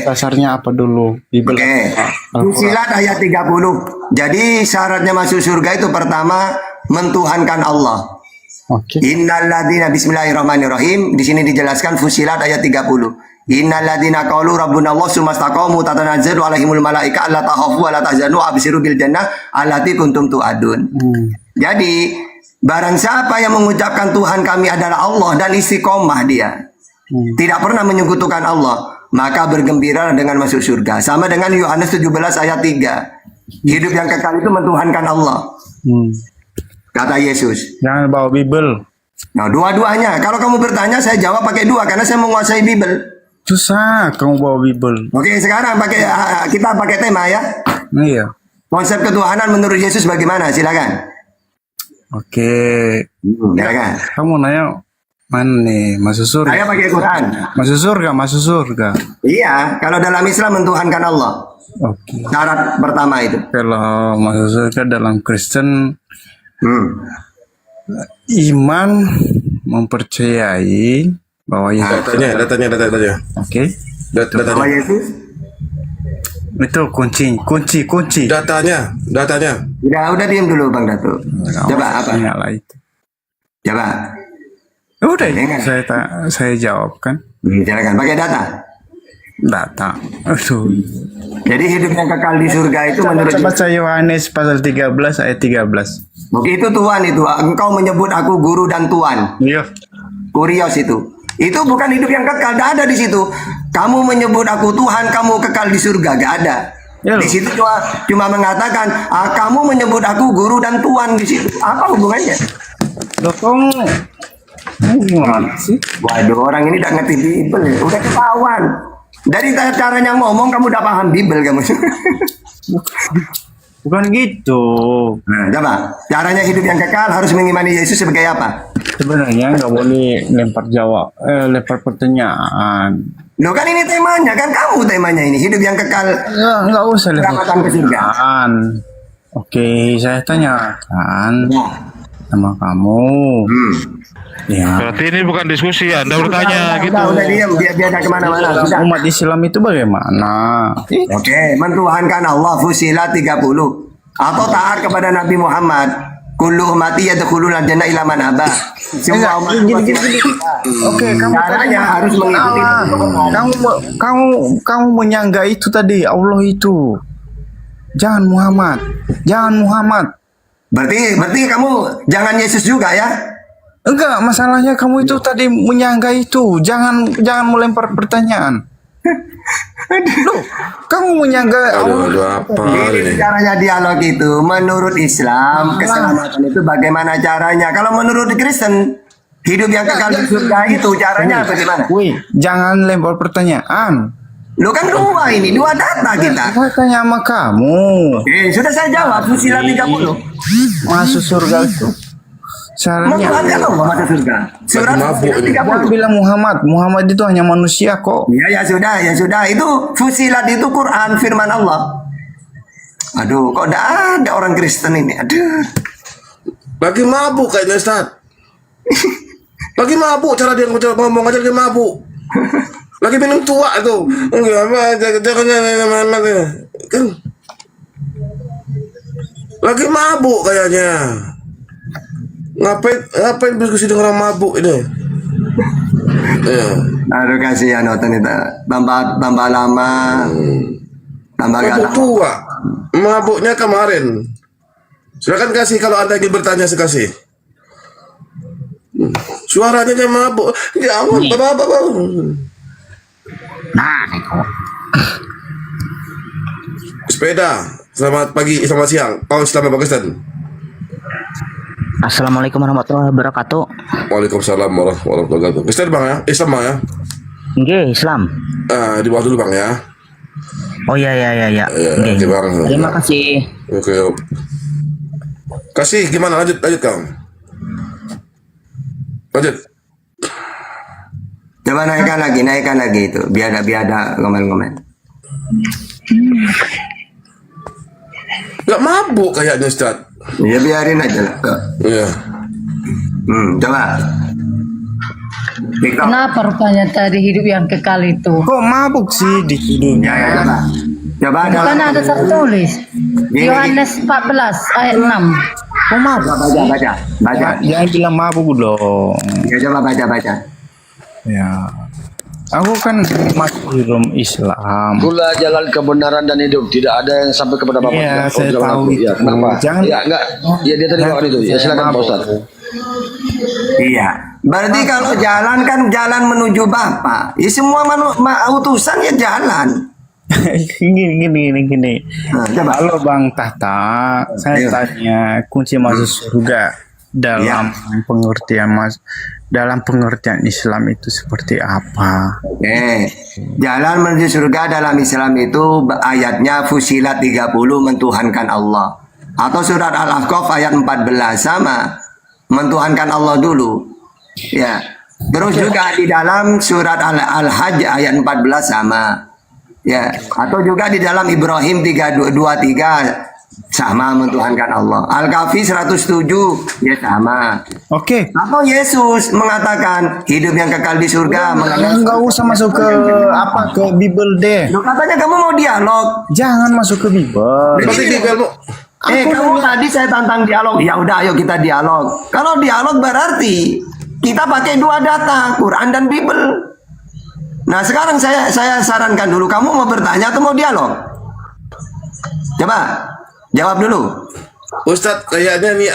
dasarnya apa dulu? Bible. Fusilat ayat 30. Jadi syaratnya masuk surga itu pertama mentuhankan Allah. Innalladzina bismillahirrahmanirrahim. Di sini dijelaskan Fusilat ayat 30. Innalladzina qalu rabbunallahu tsumastaqamu tatanazzalu alaihimul malaika alla takhafu wa la tahzanu abshiru bil jannah allati kuntum tu'adun. Jadi barang siapa yang mengucapkan Tuhan kami adalah Allah dan istiqomah dia, tidak pernah menyekutukan Allah, maka bergembira dengan masuk surga. Sama dengan Yohanes 17 ayat 3. Hidup yang kekal itu mentuhankan Allah. Kata Yesus. Jangan bawa Bible. Nah, dua-duanya. Kalau kamu bertanya, saya jawab pakai dua karena saya menguasai Bible. Susah kamu bawa Bible. Oke, sekarang kita pakai tema ya. Iya. Konsep ketuhanan menurut Yesus bagaimana? Silakan. Oke. Silakan. Kamu nanya mana nih? Masuk surga. Saya pakai Quran. Masuk surga. Iya, kalau dalam Islam mentuhankan Allah. Oke. Syarat pertama itu. Kalau masuk surga dalam Kristen, iman mempercayai bahwa Yesus. Datanya. Oke. Bahwa Yesus Itu kunci. Datanya. Udah diam dulu Bang Datuk. Coba apa? Lah itu. Coba. Udah, saya jawab kan. Silakan pakai data. Aduh. Jadi hidup yang kekal di surga itu menurut Baca Yohanes pasal 13 ayat 13. itu Tuhan itu. Engkau menyebut aku guru dan Tuhan. Iya. Kurios itu. Itu bukan hidup yang kekal, gak ada di situ. Kamu menyebut aku Tuhan, kamu kekal di surga, gak ada. Di situ cuma mengatakan, kamu menyebut aku guru dan Tuhan di situ. Apa hubungannya? Loh, kamu gimana sih? Waduh, orang ini udah ngerti Bible, udah ketahuan. Dari caranya ngomong kamu udah paham Bible kamu. Bukan gitu. Nah, coba caranya hidup yang kekal harus mengimani Yesus sebagai apa? Sebenarnya nggak boleh lempar pertanyaan. Loh kan ini temanya, kan kamu temanya ini hidup yang kekal. Ya, nggak usah lempar ke surga. Oke, saya tanyakan sama kamu. Ya. Berarti ini bukan diskusi, Anda bertanya gitu. Udah diam, biar kemana-mana. Umat Islam itu bagaimana? Oke, mentuhankan Allah Fusilat 30 atau taat kepada Nabi Muhammad. Kullu ummati yadkhulul jannah illa man aba. Semua umat Oke, kamu caranya harus mengikuti. Kamu menyangga itu tadi Allah itu. Jangan Muhammad. Berarti kamu jangan Yesus juga ya? Enggak, masalahnya kamu itu tadi menyangga itu. Jangan melempar pertanyaan. Loh, kamu menyangga Ini caranya dialog itu menurut Islam keselamatan itu bagaimana caranya? Kalau menurut Kristen hidup yang kekal di surga itu caranya bagaimana? Jangan lempar pertanyaan. Lo kan dua data kita. Saya tanya sama kamu. Sudah saya jawab Fusilat 30. Masuk surga itu caranya masuk surga. Surat Jangan bilang Muhammad itu hanya manusia kok. Ya sudah. Itu Fusilat itu Quran firman Allah. Aduh, kok ada orang Kristen ini? Aduh. Lagi mabuk kayaknya Ustaz. Lagi mabuk cara dia ngomong aja dia mabuk. Lagi minum tua tuh. Kan. Lagi mabuk kayaknya. Ngapain diskusi dengan orang mabuk ini? Aduh kasihan nonton itu. Tambah lama. Tambah mabuk tua. Mabuknya kemarin. Silakan kasih kalau Anda ingin bertanya sekasih. Suaranya dia mabuk. Jangan bapak. Sepeda. Selamat pagi, selamat siang. Kau Islam apa Kristen? Assalamualaikum warahmatullahi wabarakatuh. Waalaikumsalam warahmatullahi wabarakatuh. Kristen Bang ya? Islam Bang ya? Nggih, Islam. Di bawah dulu Bang ya. Oh iya. Oke Bang. Terima kasih. Oke. Kasih gimana lanjut Kang? Lanjut. Coba naikkan lagi itu. Biar ada komen-komen. Gak mabuk kayaknya Ustaz. Ya biarin aja lah. Iya. Coba. Kenapa rupanya tadi hidup yang kekal itu? Kok mabuk sih di hidupnya? Coba Kan ada tertulis Yohanes 14 ayat 6. Kok mabuk? Baca. Jangan bilang mabuk dong. Ya coba baca. Ya. Aku kan masuk Islam. Itulah jalan kebenaran dan hidup. Tidak ada yang sampai kepada Bapak. Iya, saya tahu itu. Ya, kenapa? Jangan. Ya, enggak. Ya, dia tadi bawa itu. Ya, silakan Pak Ustaz. Iya. Berarti kalau jalan kan jalan menuju Bapa. Ya semua utusan ya jalan. Gini. Halo Bang Tahta, saya tanya kunci masuk surga dalam pengertian Islam itu seperti apa? Jalan menuju surga dalam Islam itu ayatnya Fusilat 30 mentuhankan Allah. Atau surat Al-Ahqaf ayat 14 sama mentuhankan Allah dulu. Ya. Terus juga di dalam surat Al-Hajj ayat 14 sama. Ya, atau juga di dalam Ibrahim 23 sama mentuhankan Allah. Al-Kahfi 107 ya sama. Oke. Atau Yesus mengatakan hidup yang kekal di surga. Enggak usah masuk ke apa ke Bible deh. Loh, katanya kamu mau dialog. Jangan masuk ke Bible. Kamu tadi saya tantang dialog. Ya udah, ayo kita dialog. Kalau dialog berarti kita pakai dua data, Quran dan Bible. Nah, sekarang saya sarankan dulu, kamu mau bertanya atau mau dialog? Coba jawab dulu. Ustadz, kayaknya nih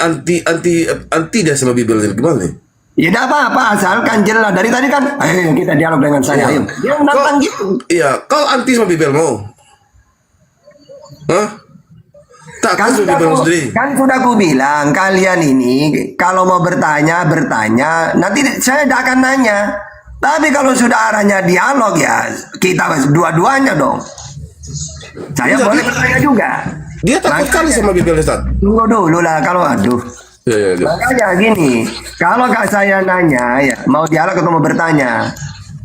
anti dia sama Bible gimana nih? Ya tidak apa-apa, asalkan jelas. Dari tadi kan, ayo kita dialog dengan saya. Ayo. Dia menantang gitu. Iya, kau anti sama Bible mau? Hah? Kan sudah aku bilang, kalian ini kalau mau bertanya, nanti saya tidak akan nanya. Tapi kalau sudah arahnya dialog ya kita dua-duanya dong. Saya boleh bertanya juga. Dia takut kali sama Bible, Ustaz. Tunggu dulu lah, kalau aduh. Ya. Makanya gini, kalau kak saya nanya ya mau dialog atau mau bertanya.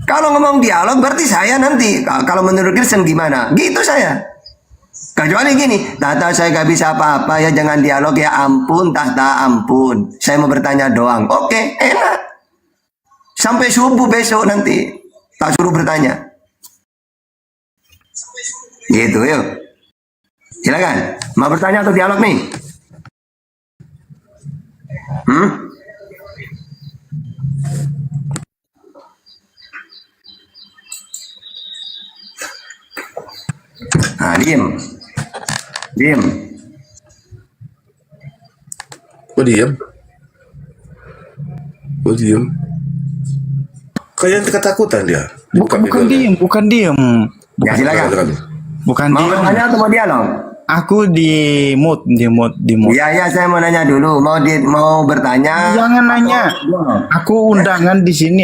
Kalau ngomong dialog berarti saya nanti kalau menurut Kristen gimana? Gitu saya. Kecuali gini, Tata saya gak bisa apa-apa ya, jangan dialog ya, ampun Tata, ampun. Saya mau bertanya doang. Oke, enak. Sampai subuh besok nanti tak suruh bertanya. Gitu yuk. Silakan. Mau bertanya atau dialog nih? Nah, diem. Oh diem. Kayaknya ketakutan dia. Bukan diem. Ya silakan. Bukan mau diem. bertanya atau mau dialog? Aku di mute. Iya, saya mau nanya dulu. Mau bertanya? Jangan nanya. Aku undangan di sini.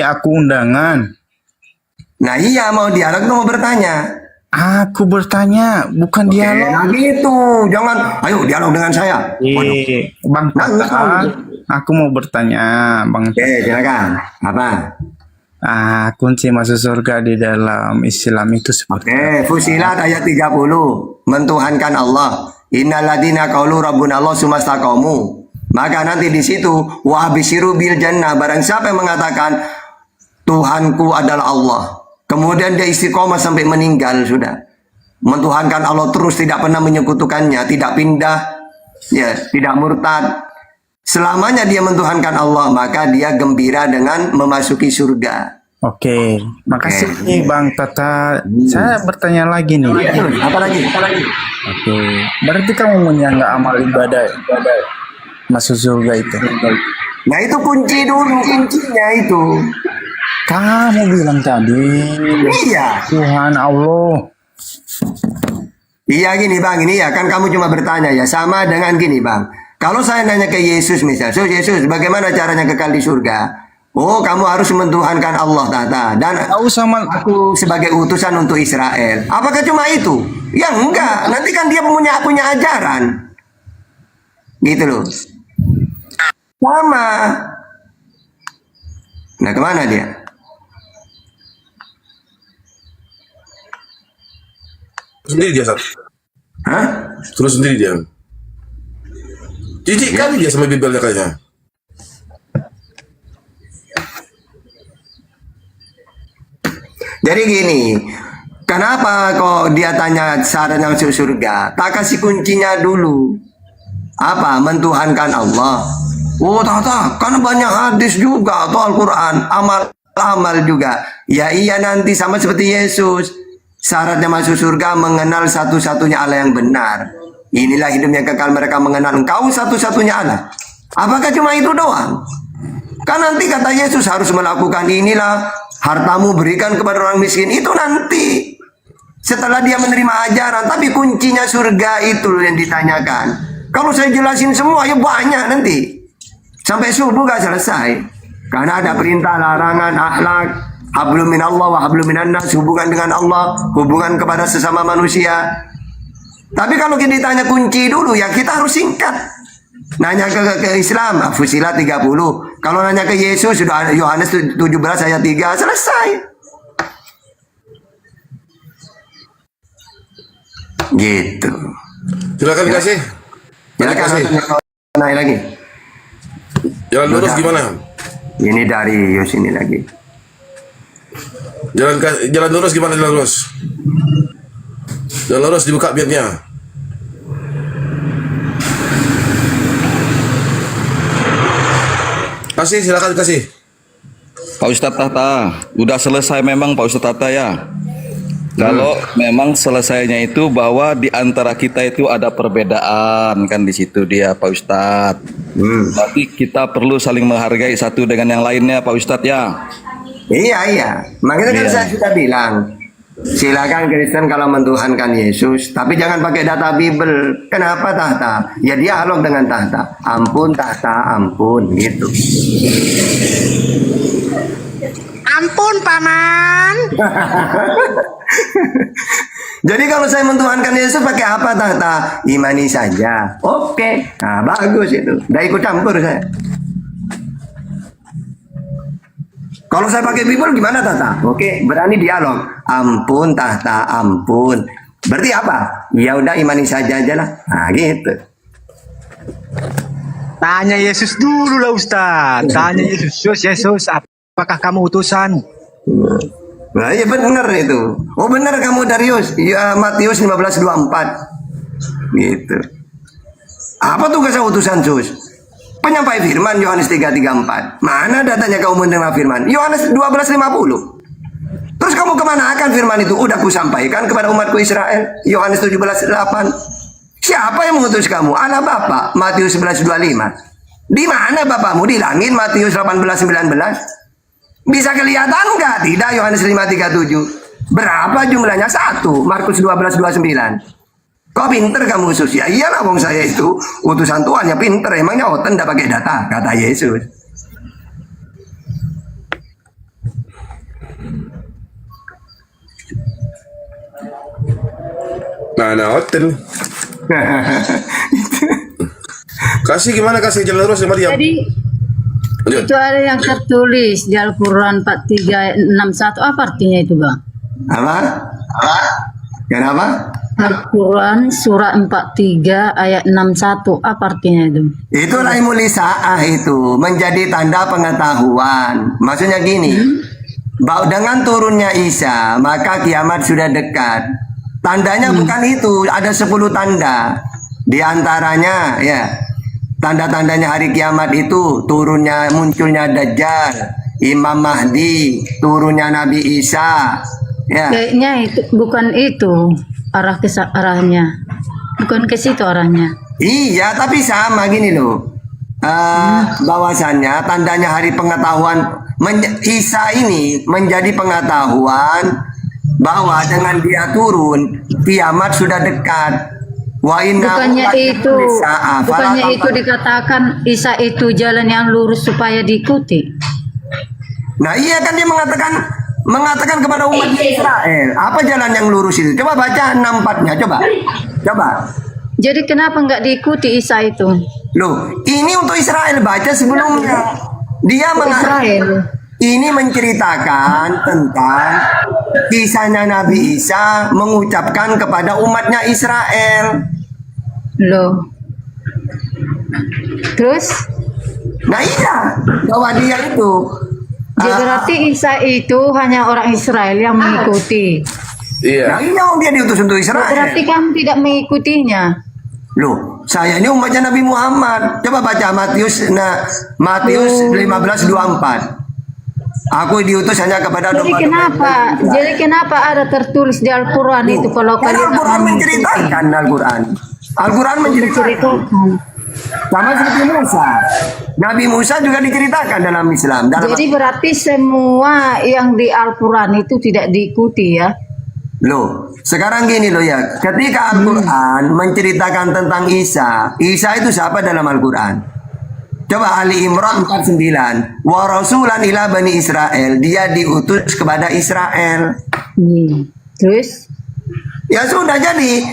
Nah iya, mau dialog atau mau bertanya? Aku bertanya, bukan dialog. Nah gitu, jangan. Ayo dialog dengan saya. Bang Tata, aku mau bertanya, Bang. Silakan. Apa? Kunci masuk surga di dalam Islam itu seperti Fusilat ayat 30. Mentuhankan Allah. Innalladzina qaulu rabbuna Allah sumastaqamu. Maka nanti di situ wa absyiru bil jannah, barang siapa yang mengatakan Tuhanku adalah Allah, kemudian dia istiqomah sampai meninggal, sudah mentuhankan Allah terus, tidak pernah menyekutukannya, tidak pindah, ya, tidak murtad, selamanya dia mentuhankan Allah, maka dia gembira dengan memasuki surga. Oke, makasih Bang Tata. Saya bertanya lagi nih. Apa lagi? Oke, berarti kamu menyanggah amal ibadah masuk surga itu. Nah itu kunci dulu, kuncinya itu. Kamu bilang tadi. Iya. Tuhan Allah. Iya gini Bang, ini ya kan kamu cuma bertanya ya, sama dengan gini Bang. Kalau saya nanya ke Yesus misal, so Yesus bagaimana caranya kekal di surga? Oh, kamu harus mentuhankan Allah Tata, dan aku sebagai utusan untuk Israel. Apakah cuma itu? Ya enggak, nanti kan dia punya ajaran. Gitu loh. Sama. Nah, kemana dia? Sendiri dia, Sat. Hah? Terus sendiri dia. Jijik kali dia sama Bible kayaknya. Jadi gini, kenapa kok dia tanya syarat masuk surga? Tak kasih kuncinya dulu. Apa? Mentuhankan Allah. Oh, tak, karena banyak hadis juga atau Al-Quran, amal juga. Ya iya, nanti sama seperti Yesus. Syaratnya masuk surga mengenal satu-satunya Allah yang benar. Inilah hidup yang kekal, mereka mengenal Engkau satu-satunya Allah. Apakah cuma itu doang? Kan nanti kata Yesus harus melakukan inilah, hartamu berikan kepada orang miskin. Itu nanti setelah dia menerima ajaran. Tapi kuncinya surga itu yang ditanyakan. Kalau saya jelasin semua ya banyak nanti. Sampai subuh gak selesai. Karena ada perintah, larangan, akhlak, hablum minallah wa hablum minannas, hubungan dengan Allah, hubungan kepada sesama manusia. Tapi kalau kita ditanya kunci dulu ya kita harus singkat. Nanya ke Islam, Fusilat 30. Kalau nanya ke Yesus sudah Yohanes 17 ayat 3, selesai. Gitu. Silakan dikasih. Silakan Kasih. naik lagi. Jalan lurus gimana? Ini dari Yus ini lagi. Jalan lurus gimana jalan lurus? Jalan lurus dibuka biarnya. Kasih, silakan kasih. Pak Ustadz Tahta, udah selesai memang Pak Ustadz Tahta ya. Kalau memang selesainya itu bahwa di antara kita itu ada perbedaan kan di situ dia Pak Ustadz. Tapi kita perlu saling menghargai satu dengan yang lainnya Pak Ustadz ya. Iya. Makanya kan Iya. saya sudah bilang, silakan Kristen kalau mentuhankan Yesus, tapi jangan pakai data Bible. Kenapa tahta? Ya dialog dengan tahta. Ampun tahta, ampun gitu. Ampun paman. Jadi kalau saya mentuhankan Yesus pakai apa tahta? Imani saja. Oke. Nah, bagus itu. Udah ikut campur saya. Kalau saya pakai Bible gimana tahta? Oke, berani dialog. Ampun tahta, ampun. Berarti apa? Ya udah imani saja aja lah. Nah, gitu. Tanya Yesus dulu lah Ustaz. Tanya Yesus, apakah kamu utusan? Nah, ya benar itu. Oh benar kamu Darius. Ya, Matius 15:24. Gitu. Apa tugas utusan Sus? Penyampai firman Yohanes 3:34. Mana datanya kau menerima firman? Yohanes 12:50. Terus kamu kemana akan firman itu? Udah kusampaikan kepada umatku Israel. Yohanes 17:8. Siapa yang mengutus kamu? Allah Bapa. Matius 11:25. Di mana Bapamu? Di langit. Matius 18:19. Bisa kelihatan nggak? Tidak. Yohanes 5:37. Berapa jumlahnya? 1. Markus 12:29. Kok pinter kamu Sus? Ya iyalah wong saya itu utusan Tuhan ya pinter. Emangnya oten nggak pakai data? Kata Yesus. Nah, hotel. Kasih gimana kasih jalan lurus sama dia. Jadi itu ada yang tertulis di Al-Quran 4361. Apa artinya itu bang? Apa? Kenapa? Al-Quran surat 43 ayat 61. Apa artinya itu? Itulah imulisa'ah itu. Menjadi tanda pengetahuan. Maksudnya gini. Dengan turunnya Isa, maka kiamat sudah dekat. Tandanya bukan itu. Ada 10 tanda. Di antaranya ya. Tanda-tandanya hari kiamat itu turunnya munculnya Dajjal, Imam Mahdi, turunnya Nabi Isa. Ya. Kayaknya itu bukan itu arahnya. Bukan ke situ arahnya. Iya, tapi sama gini loh. Bahwasannya tandanya hari pengetahuan Isa ini menjadi pengetahuan bahwa dengan dia turun kiamat sudah dekat. Bukannya itu dikatakan Isa itu jalan yang lurus supaya diikuti. Nah iya kan dia mengatakan kepada umat Israel apa jalan yang lurus itu. Coba baca 64-nya coba. Jadi kenapa nggak diikuti Isa itu? Loh ini untuk Israel, baca sebelumnya. Dia mengatakan ini menceritakan tentang kisahnya Nabi Isa mengucapkan kepada umatnya Israel. Loh. Terus? Nah iya, bahwa dia itu. Ya berarti Isa itu hanya orang Israel yang mengikuti. Iya. Nah iya, dia diutus untuk Israel. Berarti kan tidak mengikutinya. Loh, saya ini umatnya Nabi Muhammad. Coba baca Matius 15:24. Aku diutus hanya kepada domba-domba. Jadi kenapa ada tertulis di Al-Quran itu kalau kalian Al-Quran menceritakan Al-Quran menceritakan. Sama seperti Musa. Nabi Musa juga diceritakan dalam Islam. Jadi berarti semua yang di Al-Quran itu tidak diikuti ya? Loh, sekarang gini loh ya. Ketika Al-Quran menceritakan tentang Isa itu siapa dalam Al-Quran? Coba Ali Imran 49. Wa rasulan ila bani Israel. Dia diutus kepada Israel. Terus? Ya sudah jadi.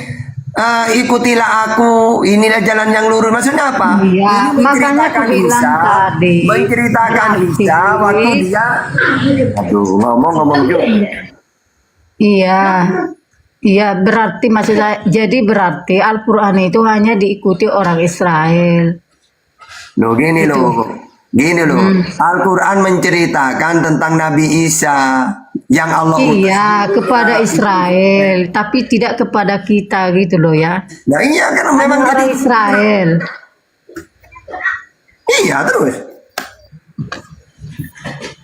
Ikutilah aku. Inilah jalan yang lurus. Maksudnya apa? Iya, makanya aku bilang tadi. Menceritakan Isa waktu dia. Aduh, ngomong juga. Iya. Iya, berarti maksud saya, jadi berarti Al-Quran itu hanya diikuti orang Israel. Loh gini Gitu. loh. Al-Quran menceritakan tentang Nabi Isa yang Allah utus. Iya, kepada Israel, tapi tidak kepada kita gitu loh ya. Nah iya karena Hanya memang orang Israel. Iya terus.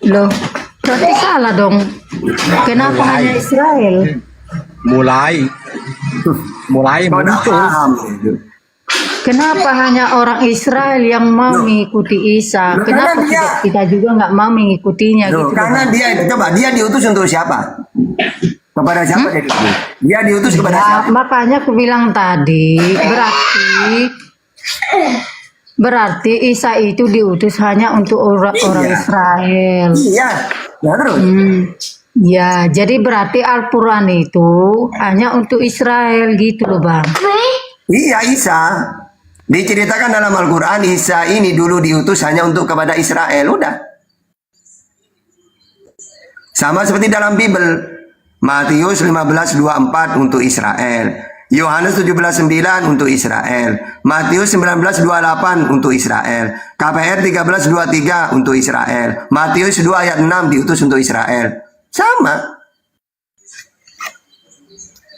Loh, berarti salah dong. Kenapa hanya Israel? Mulai muncul. Kenapa hanya orang Israel yang mau mengikuti Isa? Loh, Kenapa karena tidak kita juga nggak mau mengikutinya Loh, gitu? karena dia diutus untuk siapa? Kepada siapa dia diutus? Dia diutus kepada Ya, siapa? makanya aku bilang tadi, berarti Isa itu diutus hanya untuk orang Israel. Iya. Nah terus. Ya, jadi berarti Al-Quran itu hanya untuk Israel gitu loh Bang. Iya Isa. Diceritakan dalam Al-Quran Isa ini dulu diutus hanya untuk kepada Israel. Udah. Sama seperti dalam Bible. Matius 15:24 untuk Israel. Yohanes 17:9 untuk Israel. Matius 19:28 untuk Israel. KPR 13:23 untuk Israel. Matius 2 ayat 6 diutus untuk Israel. Sama.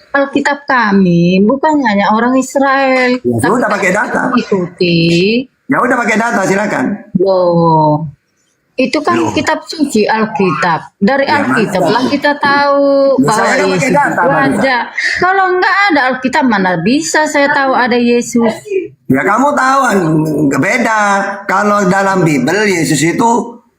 Alkitab kami bukan hanya orang Israel. Ya tapi udah pakai data. Ikuti. Ya udah pakai data silakan. Loh. Itu kan kitab suci Alkitab. Dari Alkitab lah kita tahu Ya, bahwa saya kan pakai Yesus data, itu Bang. ada. Kalau nggak ada Alkitab mana bisa saya tahu ada Yesus? Ya kamu tahu beda. Kalau dalam Bible Yesus itu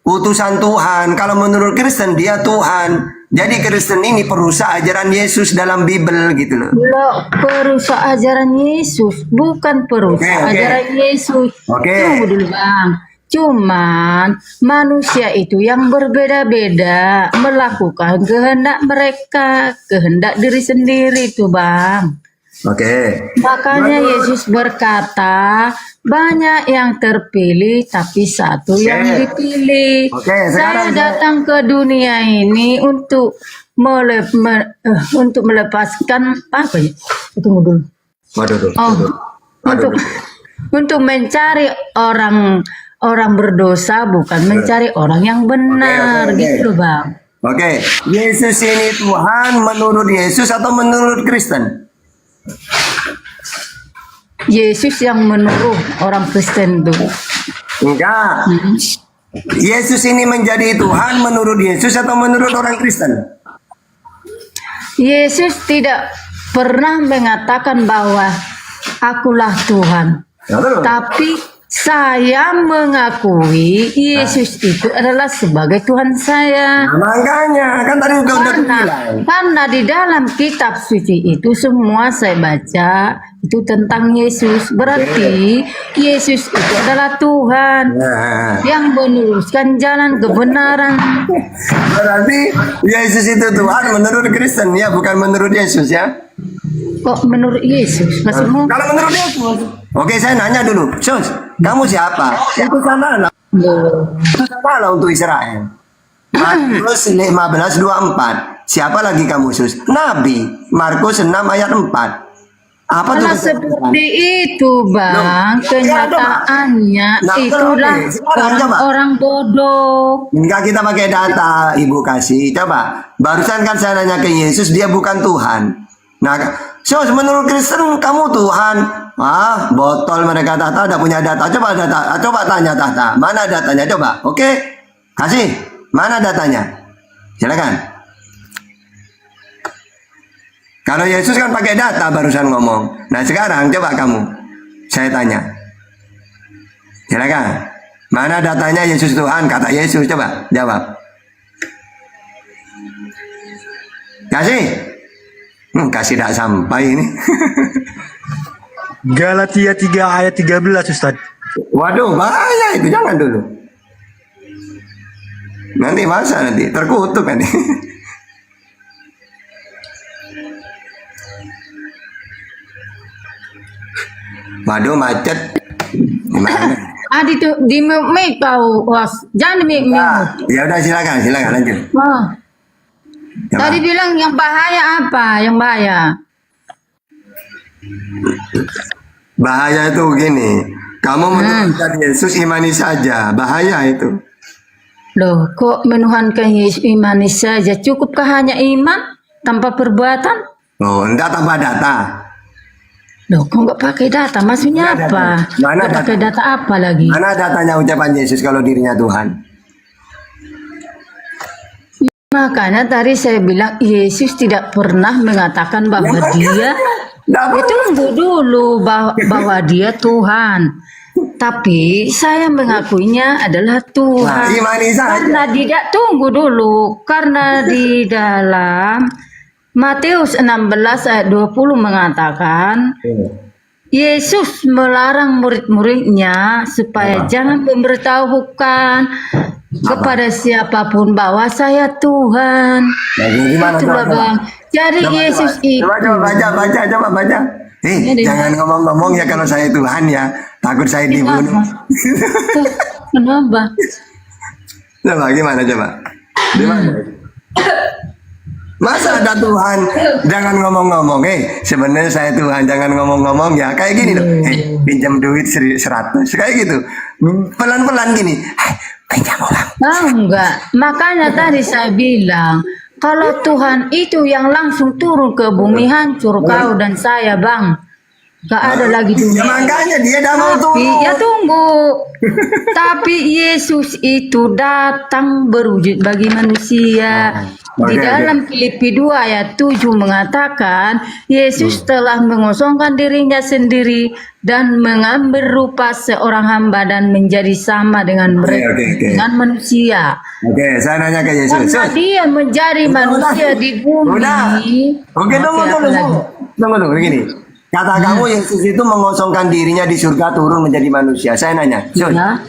utusan Tuhan. Kalau menurut Kristen dia Tuhan. Jadi Kristen ini perusak ajaran Yesus dalam Bible gitu loh. Loh, perusak ajaran Yesus, bukan perusak Oke. ajaran Yesus. Oke. Tunggu dulu Bang. Cuman manusia itu yang berbeda-beda melakukan kehendak mereka, kehendak diri sendiri tuh Bang. Oke. Makanya Yesus berkata, banyak yang terpilih tapi satu yang dipilih. Oke, Saya sekarang datang ke dunia ini untuk untuk melepaskan apa ya? Tunggu dulu. Waduh. Untuk mencari orang berdosa, bukan mencari orang yang benar, Oke. gitu loh Bang. Oke. Yesus ini Tuhan menurut Yesus atau menurut Kristen? Yesus yang menuruh orang Kristen tuh. Enggak. Yesus ini menjadi Tuhan menurut Yesus atau menurut orang Kristen? Yesus tidak pernah mengatakan bahwa akulah Tuhan. Tapi saya mengakui Yesus itu adalah sebagai Tuhan saya. Nah, makanya kan tadi udah bilang. Karena di dalam kitab suci itu semua saya baca itu tentang Yesus. Berarti Yesus itu adalah Tuhan yang meluruskan jalan kebenaran. Berarti Yesus itu Tuhan menurut Kristen ya, bukan menurut Yesus ya. Kok menurut Yesus? Maksudmu? Kalau menurut Yesus. Oke, saya nanya dulu. Sus, kamu siapa? Utusan Allah. Utusan Allah untuk Israel. Markus 15:24. Siapa lagi kamu, Sus? Nabi. Markus 6 ayat 4. Apa tuh? Kalau seperti itu Bang, kenyataannya itulah orang bodoh. Enggak, kita pakai data, Ibu kasih. Coba, barusan kan saya nanya ke Yesus, dia bukan Tuhan. Nah, Sus, menurut Kristen kamu Tuhan. Ah, botol mereka Tata ada punya data. Coba tanya Tata. Mana datanya? Coba. Oke. Kasih. Mana datanya? Silakan. Kalau Yesus kan pakai data barusan ngomong. Nah, sekarang coba kamu. Saya tanya. Silakan. Mana datanya Yesus Tuhan? Kata Yesus, coba jawab. Kasih. Kasih tidak sampai ini. Galatia 3 ayat 13 Ustaz. Waduh, bahaya itu, jangan dulu. Nanti masa nanti terkutuk nanti. Waduh, macet. Gimana? Di mute kau, jangan di mute. Ya udah silakan lanjut. Tadi bilang yang bahaya apa? Yang bahaya. Bahaya itu gini, kamu menuhankan Yesus imani saja, bahaya itu. Loh, kok menuhankan Yesus imani saja? Cukupkah hanya iman tanpa perbuatan? Oh, enggak tanpa data. Loh, kok nggak pakai data? Maksudnya Mana apa? data? Mana Nggak pakai data? data apa lagi? Mana datanya ucapan Yesus kalau dirinya Tuhan? Makanya tadi saya bilang Yesus tidak pernah mengatakan bahwa dia tunggu dulu bahwa dia Tuhan. Tapi saya mengakuinya adalah Tuhan. Nah, imani saja. Karena tidak tunggu dulu, karena di dalam Matius 16 ayat 20 mengatakan Yesus melarang murid-muridnya supaya jangan memberitahukan kepada siapapun bahwa saya Tuhan. Itulah Bang. Jadi Yesus itu. Coba baca. Jangan ngomong-ngomong ya kalau saya Tuhan ya. Takut saya dibunuh. Kenapa? Coba gimana coba? Gimana? Masa ada Tuhan jangan ngomong-ngomong, sebenarnya saya Tuhan jangan ngomong-ngomong ya kayak gini loh, pinjam duit 100 kayak gitu, pelan-pelan gini, pinjam uang. Enggak, makanya tadi saya bilang kalau Tuhan itu yang langsung turun ke bumi hancur kau dan saya Bang. Gak ada lagi dunia. Ya makanya dia dah mau turun. Ya tunggu. Tapi Yesus itu datang berwujud bagi manusia. Di dalam Filipi 2 ayat 7 mengatakan Yesus telah mengosongkan dirinya sendiri dan mengambil rupa seorang hamba dan menjadi sama dengan mereka, dengan manusia. Oke, saya nanya ke Yesus. Karena dia menjadi manusia di bumi. Tunggu begini. Kata kamu Yesus itu mengosongkan dirinya di surga turun menjadi manusia. Saya nanya, benar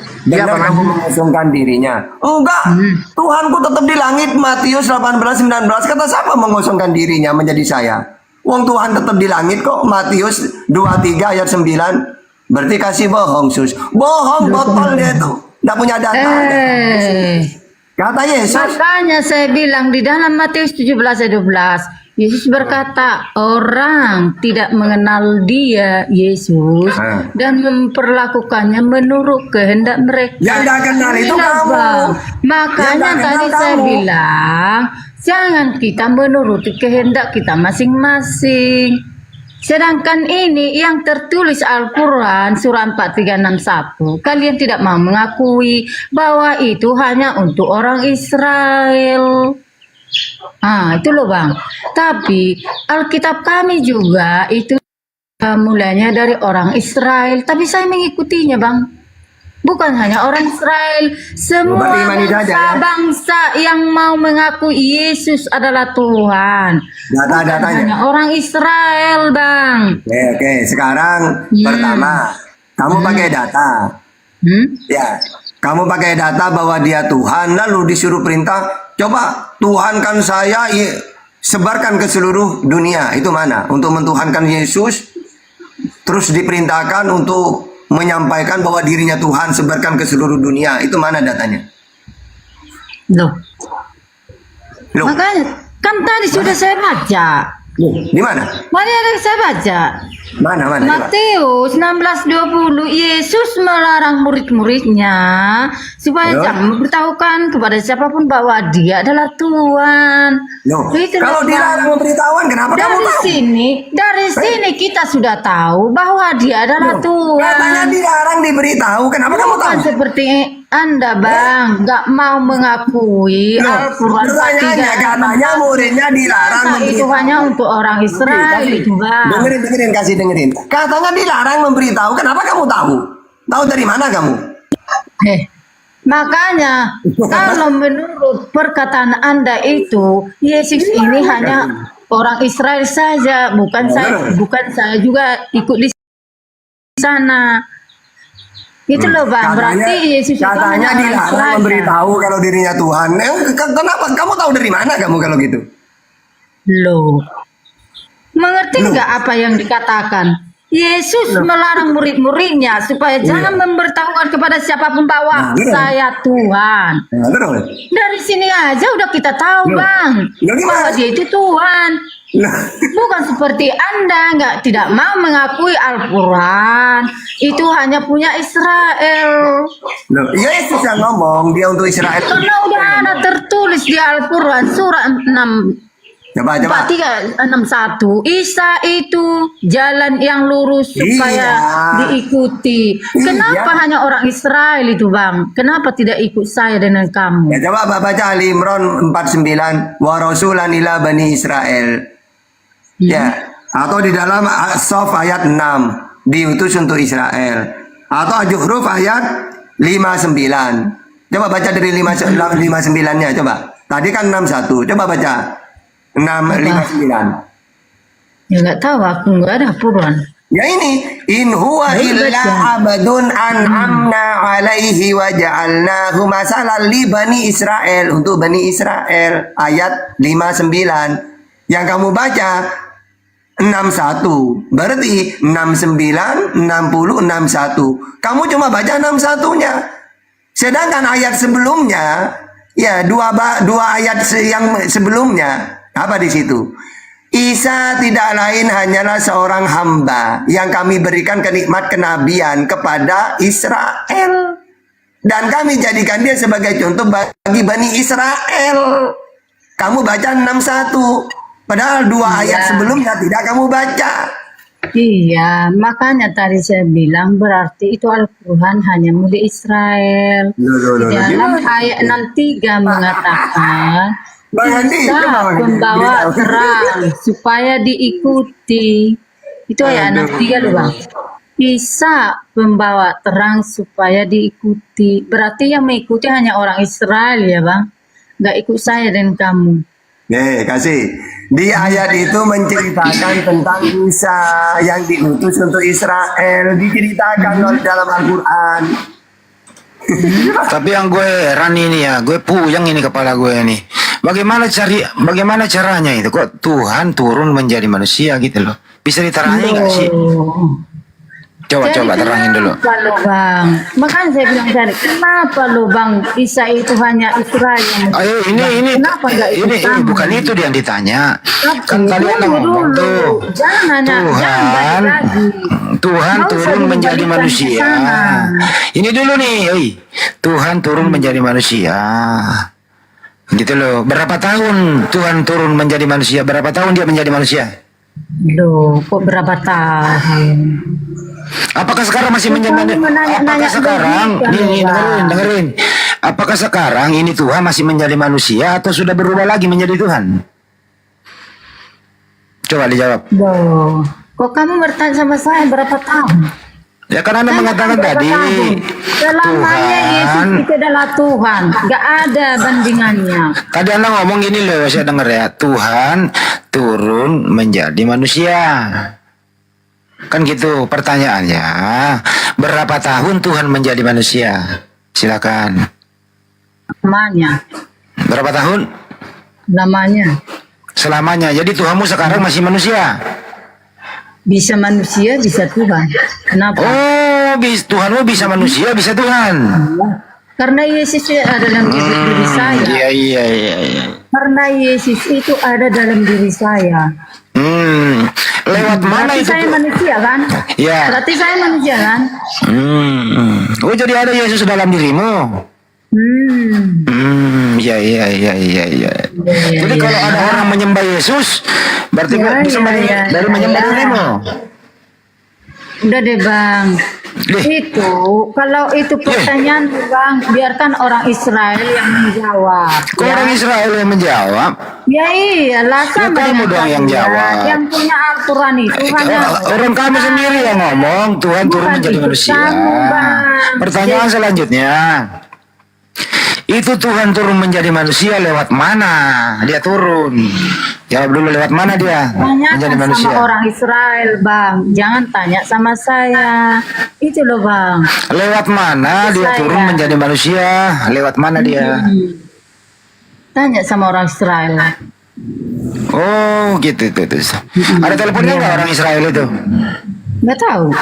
kamu mengosongkan dirinya? Enggak, Tuhanku tetap di langit. Matius 18:19 kata siapa mengosongkan dirinya menjadi saya? Wong Tuhan tetap di langit kok. Matius 23 ayat 9. Berarti kasih bohong, Sus. Bohong botol dia tuh. Enggak punya data. Kata Yesus. Makanya saya bilang di dalam Matius 17 ayat 12. Yesus berkata, orang tidak mengenal dia, Yesus, dan memperlakukannya menurut kehendak mereka. Yang tidak kenal itu kamu. Makanya tadi saya bilang, jangan kita menuruti kehendak kita masing-masing. Sedangkan ini yang tertulis Al-Quran surah 4361, kalian tidak mau mengakui bahwa itu hanya untuk orang Israel. Itu loh Bang. Tapi Alkitab kami juga itu mulanya dari orang Israel. Tapi saya mengikutinya Bang. Bukan hanya orang Israel, semua bangsa yang mau mengaku Yesus adalah Tuhan. Bukan hanya orang Israel Bang. Oke. Sekarang pertama, kamu pakai data. Ya, kamu pakai data bahwa dia Tuhan, lalu disuruh perintah. Coba Tuhankan saya, sebarkan ke seluruh dunia. Itu mana? Untuk mentuhankan Yesus, terus diperintahkan untuk menyampaikan bahwa dirinya Tuhan, sebarkan ke seluruh dunia. Itu mana datanya? Loh. Makanya, kan tadi sudah saya baca. Di mana? Mari ada saya baca. Mana? Matius 16:20 Yesus melarang murid-muridnya supaya jangan memberitahukan kepada siapapun bahwa dia adalah Tuhan. Kalau dilarang memberitahuan, kenapa kamu tahu? Dari sini kita sudah tahu bahwa dia adalah Tuhan. Katanya dilarang diberitahu, kenapa kamu tahu? Seperti Anda Bang, nggak mau mengakui Al-Quran. Katanya muridnya dilarang itu hanya untuk orang Israel itu Bang. Dengerin. Katanya dilarang memberitahu. Kenapa kamu tahu? Tahu dari mana kamu? Makanya kalau menurut perkataan Anda itu Yesus ini hanya orang Israel saja, bukan saya juga ikut di sana. Itu loh Bang, berarti Yesus katanya dilarang memberitahu kalau dirinya Tuhan. Kenapa? Kamu tahu dari mana kamu kalau gitu? Loh. Mengerti nggak apa yang dikatakan? Yesus melarang murid-muridnya supaya jangan memberitahukan kepada siapapun bahwa betul. saya Tuhan. Nah, terus. Dari sini aja udah kita tahu, Loh. Bang, Loh, gimana? bahwa dia itu Tuhan. Nah, Bukan seperti Anda tidak mau mengakui Al-Quran. Itu hanya punya Israel. loh, Yesus yang ngomong dia untuk Israel. Karena udah ada tertulis di Al-Quran surat 6 Coba. 4361. Isa itu jalan yang lurus supaya diikuti. Kenapa hanya orang Israel itu, Bang? Kenapa tidak ikut saya dengan kamu? Ya coba baca Ali Imran 49 wa rasulan ila bani Israel. Ya, atau di dalam As-Saff ayat 6 diutus untuk Israel. Atau Al-Zuhruf ayat 59. Coba baca dari 59-nya coba. Tadi kan 61. Coba baca 659. Ya nggak tahu, aku nggak ada Quran. Ya ini in huwa illa abadun an'amna alaihi wa ja'alnahu masalan li bani Israel, untuk bani Israel ayat 59. Yang kamu baca 61. Berarti 69, 60, 61. Kamu cuma baca 61-nya. Sedangkan ayat sebelumnya, ya dua ayat yang sebelumnya apa di situ? Isa tidak lain hanyalah seorang hamba yang kami berikan kenikmat kenabian kepada Israel. Dan kami jadikan dia sebagai contoh bagi Bani Israel. Kamu baca 61. Padahal dua ayat sebelumnya tidak kamu baca. Iya, makanya tadi saya bilang berarti itu Al-Quran hanya milik Israel. Di dalam ayat 63 mengatakan Isa membawa terang supaya diikuti. Itu ayat 63 loh, Bang. Isa membawa terang supaya diikuti. Berarti yang mengikuti hanya orang Israel ya, Bang. Nggak ikut saya dan kamu. Nih, kasih. Di ayat itu menceritakan tentang Isa yang diutus untuk Israel. Diceritakan oleh dalam Al-Quran. Tapi yang gue heran ini ya, gue puyeng ini kepala gue nih. Bagaimana caranya itu? Kok Tuhan turun menjadi manusia gitu loh? Bisa diterangi nggak sih? Coba terangin dulu. Kenapa lo, Bang? Makanya saya bilang tadi, kenapa lo, Bang? Isa itu hanya Israel yang Ayo ini kenapa nggak ikut ini kamu? bukan itu dia yang ditanya. Tapi Kan tadi Anda ngomong tuh. Jangan balik lagi. Tuhan Nggak usah turun menjadi dibalikan ke manusia. sana. Ini dulu nih, Tuhan turun menjadi manusia. Gitu loh. Berapa tahun Tuhan turun menjadi manusia? Berapa tahun dia menjadi manusia? Loh, kok berapa tahun? Apakah sekarang masih menjadi apakah sekarang nih dengerin. Apakah sekarang ini Tuhan masih menjadi manusia atau sudah berubah lagi menjadi Tuhan? Coba dijawab. Loh, kok kamu bertanya sama saya berapa tahun? Ya kan Anda mengatakan tadi Selamanya Yesus itu adalah Tuhan, nggak ada bandingannya. Tadi Anda ngomong gini loh, saya dengar ya, Tuhan turun menjadi manusia. Kan gitu pertanyaannya. Berapa tahun Tuhan menjadi manusia? Silakan. Namanya. Berapa tahun? Namanya. Selamanya. Jadi Tuhanmu sekarang masih manusia? Bisa manusia, bisa Tuhan. Kenapa? Oh, Tuhanmu bisa manusia, bisa Tuhan. Karena Yesus ada dalam diri saya. Iya. Karena Yesus itu ada dalam diri saya. Lewat mana berarti itu? saya manusia kan? Ya. Berarti saya manusia kan? Oh, jadi ada Yesus dalam dirimu? Iya. Jadi kalau ada orang menyembah Yesus, berarti bisa dari menyembah dirimu. Udah deh, Bang. Itu kalau itu pertanyaan Bang, biarkan orang Israel yang menjawab. Kok orang Israel yang menjawab? Ya iyalah, sama kamu dong yang jawab. Yang punya Al-Quran itu hanya orang kamu sendiri yang ngomong Tuhan turun menjadi manusia. Pertanyaan selanjutnya, itu Tuhan turun menjadi manusia lewat mana? Dia turun. Jawab dulu, lewat mana dia menjadi tanyakan manusia? sama orang Israel, Bang. Jangan tanya sama saya. Itu loh, Bang. Lewat mana dia turun menjadi manusia? Lewat mana dia? Tanya sama orang Israel. Oh, gitu. Ada teleponnya nggak orang Israel itu? Nggak tahu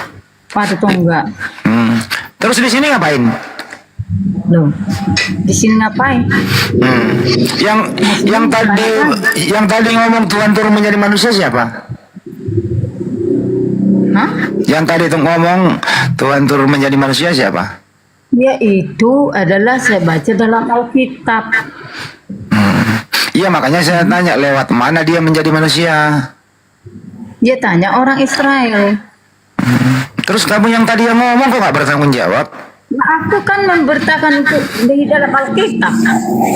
patut atau enggak. Terus di sini ngapain? Loh, di sini ngapain? Yang tadi ngomong Tuhan turun menjadi manusia siapa? Hah? Yang tadi tuh ngomong Tuhan turun menjadi manusia siapa? Dia itu adalah saya baca dalam Alkitab. Iya, makanya saya tanya lewat mana dia menjadi manusia. Dia tanya orang Israel. Terus kamu yang tadi yang ngomong kok nggak bertanggung jawab? Nah, aku kan memberitakan itu di dalam Alkitab.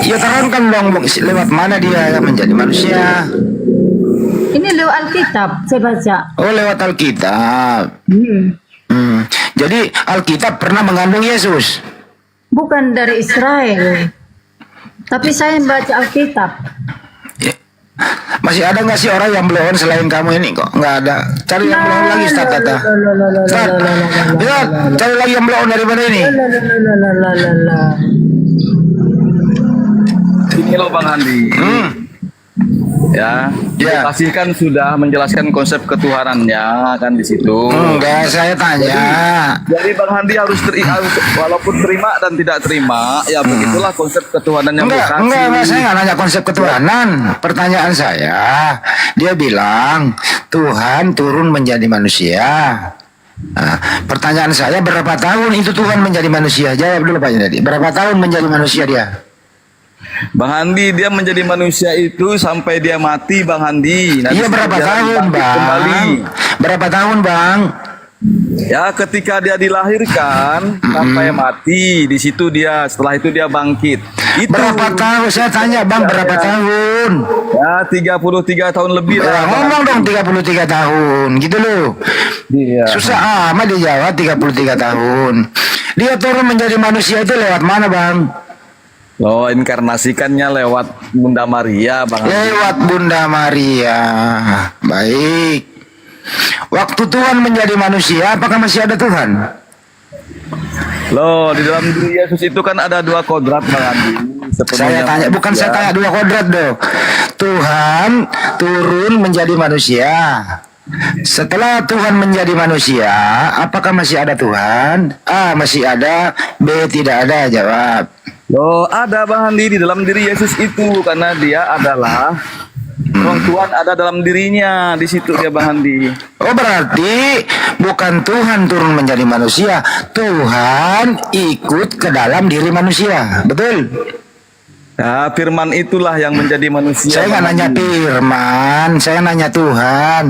Ya terangkan dong lewat mana dia menjadi manusia. Ini lewat Alkitab saya baca. Oh, lewat Alkitab. Jadi Alkitab pernah mengandung Yesus. Bukan dari Israel. Tapi saya baca Alkitab. Masih ada nggak sih orang yang blow on selain kamu ini? Kok nggak ada? Cari yang blow on lagi, Ustaz Tata. Ustaz, cari lagi yang blow on daripada ini. Ini loh Bang Andi. Ya, kasih kan sudah menjelaskan konsep ketuhanannya kan di situ. Enggak, saya tanya. Jadi Bang Handi harus walaupun terima dan tidak terima, ya begitulah konsep ketuhanan yang Enggak, saya nggak nanya konsep ketuhanan. Pertanyaan saya, dia bilang Tuhan turun menjadi manusia. Nah, pertanyaan saya, berapa tahun itu Tuhan menjadi manusia? Jawab dulu Pak Junedi. Berapa tahun menjadi manusia dia? Bang Handi, dia menjadi manusia itu sampai dia mati, Bang Handi. Iya, berapa tahun, Bang? Kembali. Berapa tahun, Bang? Ya, ketika dia dilahirkan sampai mati, di situ dia, setelah itu dia bangkit. Itu. Berapa tahun? Saya tanya, Bang, berapa tahun? Ya, 33 tahun lebih lah. Ngomong dong 33 tahun, gitu loh. Iya. Susah amat dia jawab 33 tahun. Dia turun menjadi manusia itu lewat mana, Bang? Oh, inkarnasikannya lewat Bunda Maria, Bang. Lewat Bunda Maria. Baik. Waktu Tuhan menjadi manusia, apakah masih ada Tuhan? Loh, di dalam diri Yesus itu kan ada dua kodrat, Bang Andi. Saya tanya, bukan saya tanya dua kodrat dong. Tuhan turun menjadi manusia. Setelah Tuhan menjadi manusia, apakah masih ada Tuhan? A, masih ada. B, tidak ada. Jawab. Loh, ada Bang Andi di dalam diri Yesus itu, karena dia adalah Roh Tuhan ada dalam dirinya, di situ dia Bang Andi. Oh, berarti bukan Tuhan turun menjadi manusia, Tuhan ikut ke dalam diri manusia, betul? Ya, firman itulah yang menjadi manusia. Saya nggak nanya firman, saya nanya Tuhan.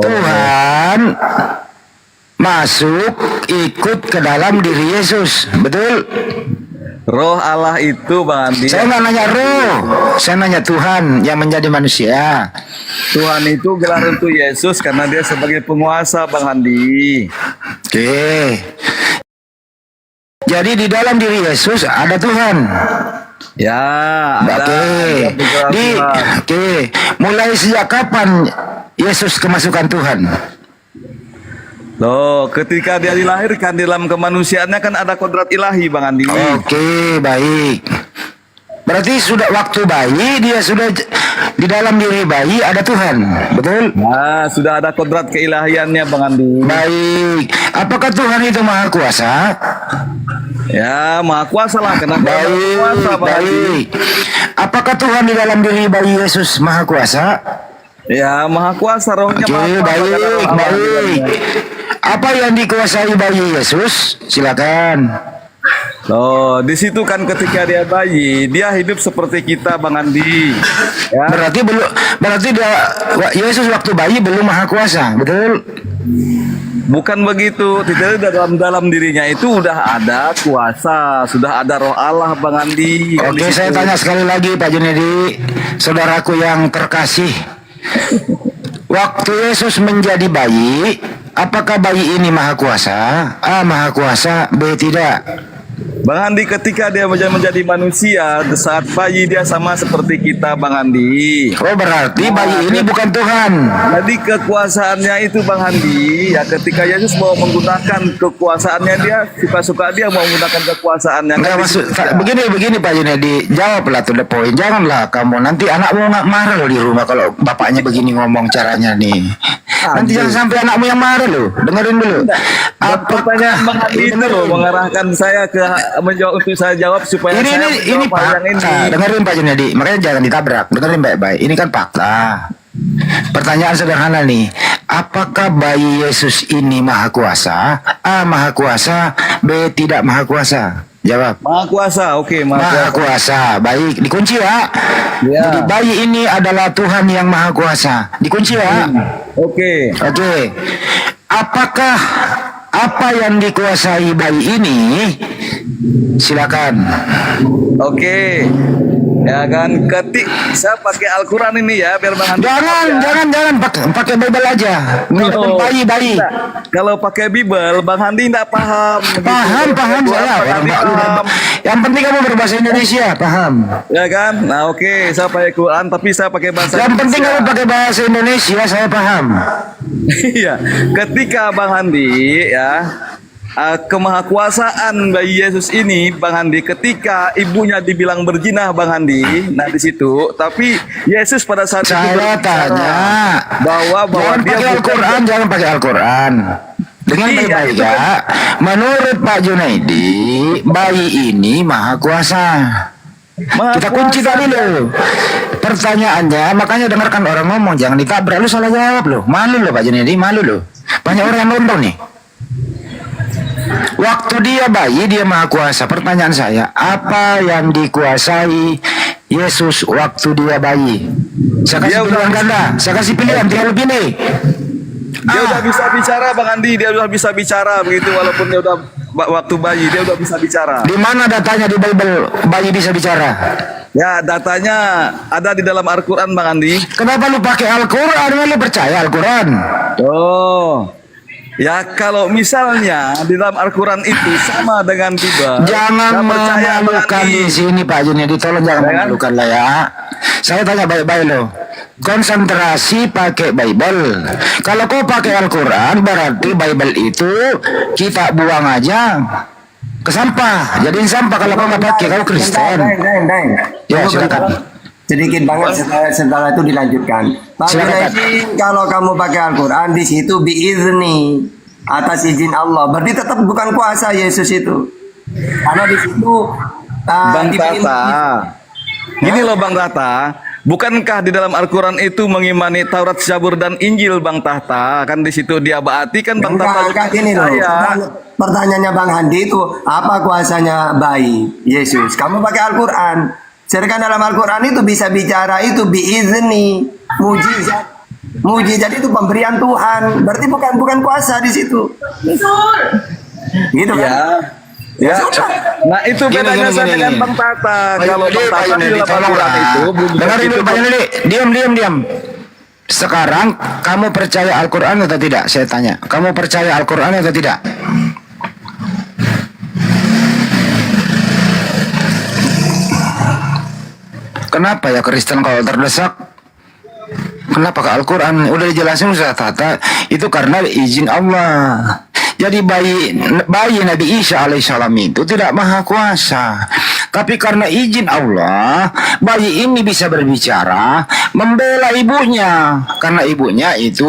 Tuhan masuk ikut ke dalam diri Yesus, betul? Roh Allah itu Bang Andi. Saya nggak nanya roh, saya nanya Tuhan yang menjadi manusia. Tuhan itu gelar untuk Yesus karena dia sebagai penguasa Bang Andi. Oke. Jadi di dalam diri Yesus ada Tuhan. Ya, ada. Oke. Mulai sejak kapan Yesus kemasukan Tuhan? Loh, ketika dia dilahirkan di dalam kemanusiaannya kan ada kodrat ilahi Bang Andi. Oke, baik. Berarti sudah waktu bayi dia sudah di dalam diri bayi ada Tuhan, betul? Nah, sudah ada kodrat keilahiannya Bang Andi. Baik. Apakah Tuhan itu maha kuasa? Ya, maha kuasa lah. Kenapa maha kuasa Bang Andi? Apakah Tuhan di dalam diri bayi Yesus maha kuasa? Ya, maha kuasa, rohnya maha kuasa. Baik. Apa yang dikuasai bayi Yesus? Silakan. Loh, di situ kan ketika dia bayi, dia hidup seperti kita Bang Andi. Ya. Berarti Yesus waktu bayi belum maha kuasa, betul? Bukan begitu. Tidak, dalam dirinya itu udah ada kuasa, sudah ada roh Allah Bang Andi. Oke, saya tanya sekali lagi Pak Junedi, saudaraku yang terkasih. Waktu Yesus menjadi bayi, apakah bayi ini maha kuasa? A, maha kuasa. B, tidak. Bang Andi, ketika dia menjadi manusia, saat bayi dia sama seperti kita Bang Andi. Oh, berarti bayi ini bukan Tuhan. Jadi kekuasaannya itu Bang Andi, ya ketika Yesus mau menggunakan kekuasaannya, dia suka-suka dia mau menggunakan kekuasaannya. Enggak maksud begini Pak Junedi, jawablah to the point. Janganlah kamu nanti anakmu nggak marah loh di rumah kalau bapaknya begini ngomong caranya nih. Nanti jangan sampai anakmu yang marah loh. Dengerin dulu. Pertanyaan Bang Andi itu loh mengarahkan saya ke menjawab untuk saya jawab supaya saya ini menjawab hal Pak. yang ini. Dengerin Pak Junedi. Makanya jangan ditabrak. Dengerin baik-baik. Ini kan fakta. Pertanyaan sederhana nih. Apakah bayi Yesus ini maha kuasa? A. Maha kuasa. B. Tidak maha kuasa. Jawab. Maha kuasa, oke, Maha kuasa. Baik, dikunci ya. Jadi bayi ini adalah Tuhan yang maha kuasa. Dikunci ya. Oke. Apakah apa yang dikuasai bayi ini? Silakan. Oke. Ya kan, saya pakai Al-Quran ini ya biar Bang Andi. Jangan pakai Bible aja. Bayi. Kalau pakai Bible, Bang Andi tidak paham. Paham saya. Yang penting kamu berbahasa Indonesia, paham? Ya kan? Nah, oke, saya pakai Quran tapi saya pakai bahasa Yang penting kamu pakai bahasa Indonesia, saya paham. Iya, ketika Bang Andi ya kemahakuasaan bayi Yesus ini, Bang Andi, ketika ibunya dibilang berzina, Bang Andi, nah di situ, tapi Yesus pada saat itu saya tanya bahwa jangan dia pakai Al-Quran, jangan pakai Al-Quran. Dengan baik-baik ya. Menurut Pak Junaidi, bayi ini maha kuasa. Kita kunci tadi loh. Pertanyaannya, makanya dengarkan orang ngomong, jangan ditabrak. Lu salah jawab loh. Malu loh Pak Junaidi, malu loh. Banyak orang yang nonton nih. Waktu dia bayi, dia maha kuasa. Pertanyaan saya, apa yang dikuasai Yesus waktu dia bayi? Saya kasih pilihan ganda. Saya kasih pilihan, tinggal pilih. Dia udah bisa bicara, Bang Andi. Dia udah bisa bicara begitu, walaupun dia udah waktu bayi, dia udah bisa bicara. Di mana datanya di Bible bayi bisa bicara? Ya, datanya ada di dalam Al-Quran, Bang Andi. Kenapa lu pakai Al-Quran? Lu percaya Al-Quran? Oh. Ya kalau misalnya di dalam Al-Quran itu sama dengan Bible, jangan memalukan di sini Pak Junedi, tolong jangan memalukan lah ya. Saya tanya baik-baik loh. Konsentrasi pakai Bible. Kalau kau pakai Al-Quran berarti Bible itu kita buang aja ke sampah. Jadiin sampah kalau kau nggak pakai, kau Kristen. Ya silakan. Sedikit banget setelah itu dilanjutkan. Pak Junaidi, kalau kamu pakai Al-Quran di situ biizni, atas izin Allah, berarti tetap bukan kuasa Yesus itu. Karena di situ Bang Tata. Gini loh Bang Tata, bukankah di dalam Al-Quran itu mengimani Taurat, Zabur dan Injil, Bang Tata? Kan di situ dia berarti kan Bang Tata ini loh. Pertanyaannya Bang Handi itu apa kuasanya bayi Yesus? Kamu pakai Al-Quran. Sedangkan dalam Al-Quran itu bisa bicara itu biizni, mujizat. Mujizat itu pemberian Tuhan. Berarti bukan kuasa di situ. Gitu kan? Ya. Nah itu bedanya saya dengan Bang Tata. Kalau Bang Tata di dalam Al-Quran itu dengarin dulu Pak Junedi. Diam. Sekarang kamu percaya Al-Quran atau tidak? Saya tanya. Kamu percaya Al-Quran atau tidak? Kenapa ya Kristen kalau terdesak? Kenapa ke Al-Quran? Udah dijelasin Ustaz Tata. Itu karena izin Allah. Jadi bayi Nabi Isa alaihissalam itu tidak maha kuasa. Tapi karena izin Allah, bayi ini bisa berbicara, membela ibunya. Karena ibunya itu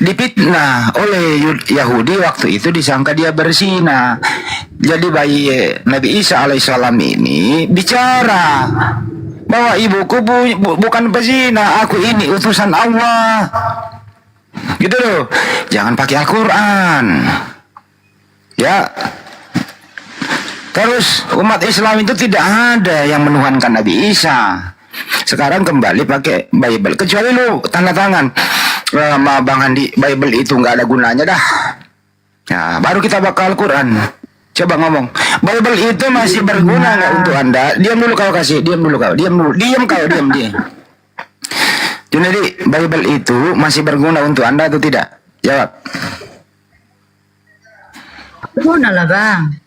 dipitnah oleh Yahudi waktu itu, disangka dia berzina. Jadi bayi Nabi Isa alaihissalam ini bicara bahwa ibuku bukan pezina, aku ini utusan Allah. Gitu loh. Jangan pakai Al-Quran. Ya. Terus umat Islam itu tidak ada yang menuhankan Nabi Isa. Sekarang kembali pakai Bible. Kecuali lu tanda tangan sama Bang Andi, Bible itu nggak ada gunanya dah. Ya, baru kita bakal Al-Quran. Coba ngomong, Bible itu masih berguna nggak untuk Anda? Diam dulu kau kasih, diam dulu. Jadi Bible itu masih berguna untuk Anda atau tidak? Jawab. Berguna lah Bang.